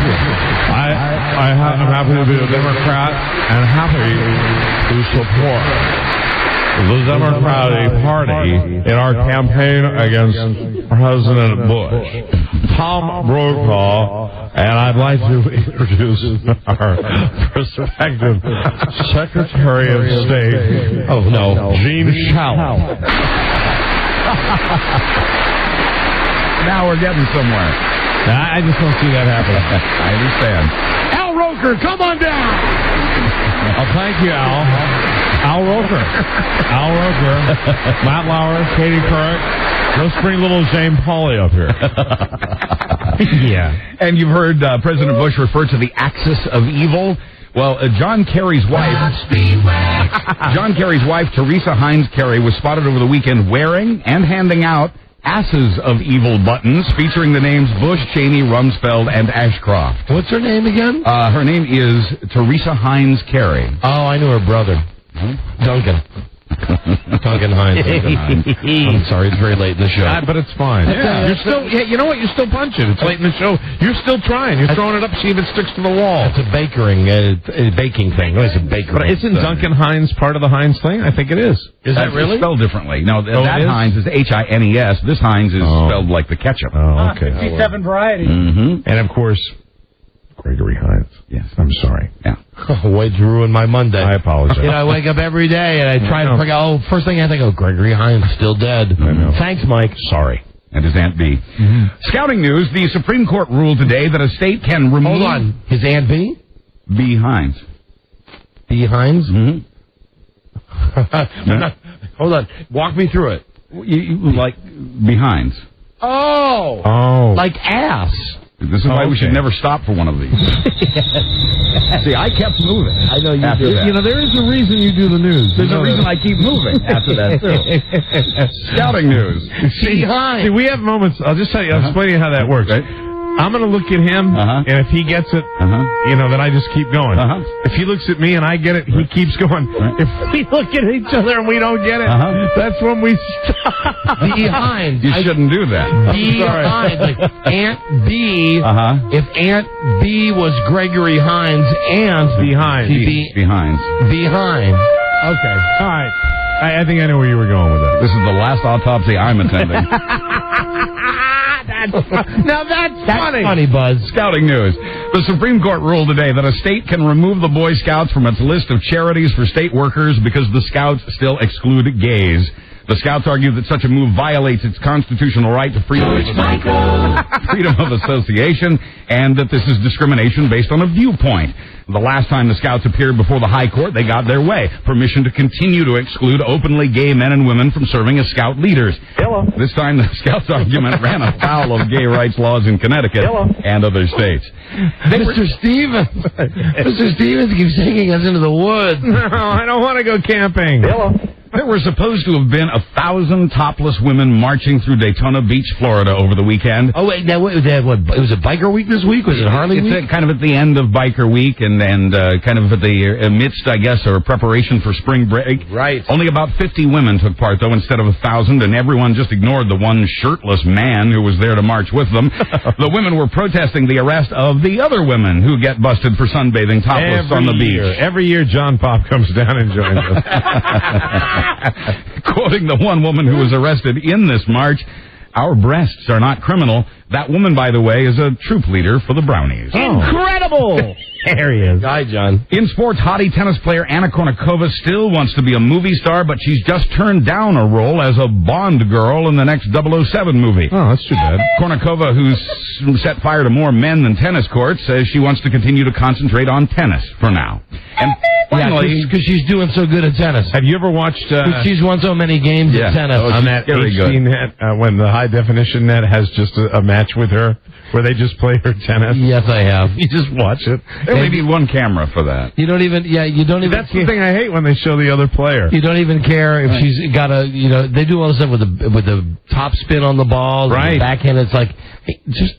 I'm happy to be a Democrat and happy to support the Democratic Party in our campaign against President Bush. Tom Brokaw, and I'd like to introduce our prospective Secretary of State. Oh, no, Gene Shalit. Now we're getting somewhere. I just don't see that happening. I understand. Al Roker, come on down! Oh, thank you, Al. Al Roker. Matt Lauer, Katie Couric. Let's bring little Jane Pauley up here. Yeah. And you've heard President Bush refer to the axis of evil. Well, John Kerry's wife, Teresa Heinz Kerry, was spotted over the weekend wearing and handing out asses of evil buttons featuring the names Bush, Cheney, Rumsfeld, and Ashcroft. What's her name again? Her name is Teresa Heinz Kerry. Oh, I knew her brother. Duncan Hines. I'm sorry, it's very late in the show. But it's fine. Yeah. You're still, you know what? You're still punching. It's late in the show. You're still trying. You're throwing it up, see if it sticks to the wall. It's a baking thing. It's a bakery. But isn't Duncan Hines part of the Hines thing? I think it is. Is that really? It's spelled differently. No, that Hines is Hines. This Hines is spelled like the ketchup. Oh, okay. 57 varieties. Mm-hmm. And, of course, Gregory Hines. Yes. I'm sorry. Yeah. Way to ruin my Monday. I apologize. I wake up every day and I try to figure out, first thing I think, Gregory Hines still dead. I know. Thanks, Mike. Sorry. And his Aunt B. Mm-hmm. Scouting news, the Supreme Court ruled today that a state can remove... Hold on. His Aunt B? B. Hines. B. Hines? Mm-hmm. Hold on. Walk me through it. Like behinds. Oh. Like ass. This is why we should never stop for one of these. See, I kept moving. I know you do that. There is a reason you do the news. There's a reason I keep moving after that, too. Scouting news. See, we have moments. I'll just tell you, I'll explain to you how that works. Right. I'm going to look at him, and if he gets it, then I just keep going. If he looks at me and I get it, he keeps going. If we look at each other and we don't get it, that's when we stop. Behind. You shouldn't do that. Behind. Like Aunt B. If Aunt B was Gregory Hines' aunt. Behind. Behind. Behind. Okay. All right. I think I know where you were going with that. This is the last autopsy I'm attending. Now that's funny. That's funny, Buzz. Scouting news. The Supreme Court ruled today that a state can remove the Boy Scouts from its list of charities for state workers because the Scouts still exclude gays. The Scouts argue that such a move violates its constitutional right to freedom of association and that this is discrimination based on a viewpoint. The last time the Scouts appeared before the High Court, they got their way. Permission to continue to exclude openly gay men and women from serving as Scout leaders. Hello. This time the Scouts argument ran afoul of gay rights laws in Connecticut and other states. Mr. Stevens keeps taking us into the woods. No, I don't want to go camping. Hello. There were supposed to have been 1,000 topless women marching through Daytona Beach, Florida over the weekend. Oh, wait, now, what, was it Biker Week this week? Was it Harley Week? It's kind of at the end of Biker Week and kind of at the midst, I guess, or preparation for spring break. Right. Only about 50 women took part, though, instead of 1,000, and everyone just ignored the one shirtless man who was there to march with them. The women were protesting the arrest of the other women who get busted for sunbathing topless on the beach. Every year, John Pop comes down and joins us. Quoting the one woman who was arrested in this march, "Our breasts are not criminal." That woman, by the way, is a troop leader for the Brownies. Incredible! There he is. Guy, John. In sports, hottie tennis player Anna Kournikova still wants to be a movie star, but she's just turned down a role as a Bond girl in the next 007 movie. Oh, that's too bad. Kournikova, who's set fire to more men than tennis courts, says she wants to continue to concentrate on tennis for now. And finally, because she's doing so good at tennis. Have you ever watched... she's won so many games at tennis. On that HD net, when the high definition net has just a match with her, where they just play her tennis? Yes, I have. You just watch it. They only need one camera for that. You don't even... Yeah, you don't even... That's the thing I hate when they show the other player. You don't even care if she's got a... You know, they do all this stuff with the top spin on the ball. Right. The backhand. It's like, hey, just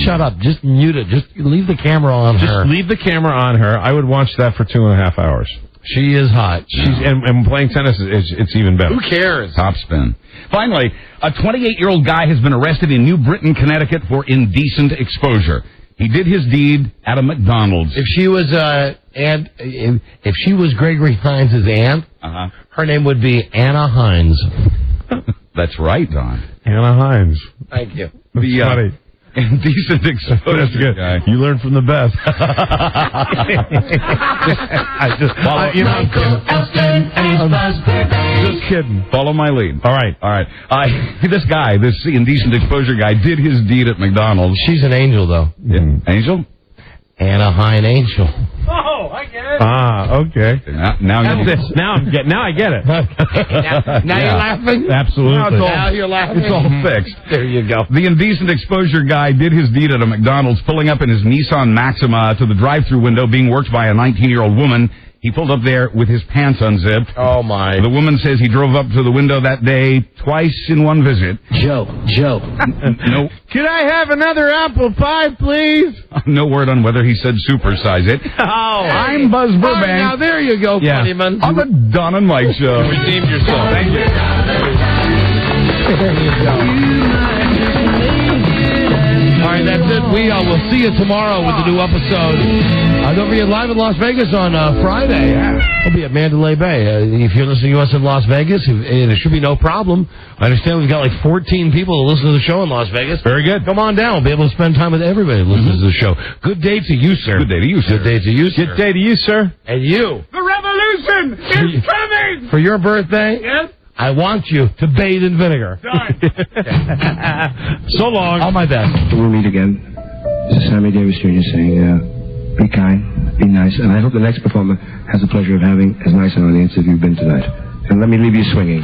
shut up. Just mute it. Just leave the camera on her. Just leave the camera on her. I would watch that for 2.5 hours. She is hot. And playing tennis, it's even better. Who cares? Top spin. Finally, a 28-year-old guy has been arrested in New Britain, Connecticut for indecent exposure. He did his deed at a McDonald's. If she was if she was Gregory Hines' aunt, her name would be Anna Hines. That's right, Don. Anna Hines. Thank you. That's funny. Indecent exposure. That's good. Guy. You learn from the best. Just kidding. Follow my lead. All right. This guy, this indecent exposure guy, did his deed at McDonald's. She's an angel, though. Yeah. Angel? Anna Hine Angel. Oh, I get it. Ah, okay. Now I get it. Now you're laughing? Absolutely. Now you're laughing? It's all fixed. There you go. The indecent exposure guy did his deed at a McDonald's, pulling up in his Nissan Maxima to the drive-thru window, being worked by a 19-year-old woman. He pulled up there with his pants unzipped. Oh, my. The woman says he drove up to the window that day twice in one visit. Joe. No. Can I have another apple pie, please? No word on whether he said supersize it. Oh, I'm Buzz Burbank. Now, there you go, Funnyman. On the Don and Mike Show. You redeemed yourself. Thank you. There you go. All right, that's it. We will see you tomorrow with the new episode. Don't forget, live in Las Vegas on Friday. We'll be at Mandalay Bay. If you're listening to us in Las Vegas, it should be no problem. I understand we've got like 14 people that listen to the show in Las Vegas. Very good. Come on down. We'll be able to spend time with everybody that listens to the show. Good day to you, sir. Good day to you, sir. Good day to you, sir. Good day to you, sir. And you. The revolution is coming! For your birthday? Yes? I want you to bathe in vinegar. Done. So long. All my best. We'll meet again. This is Sammy Davis Jr. saying, be kind, be nice, and I hope the next performer has the pleasure of having as nice an audience as you've been tonight. And let me leave you swinging.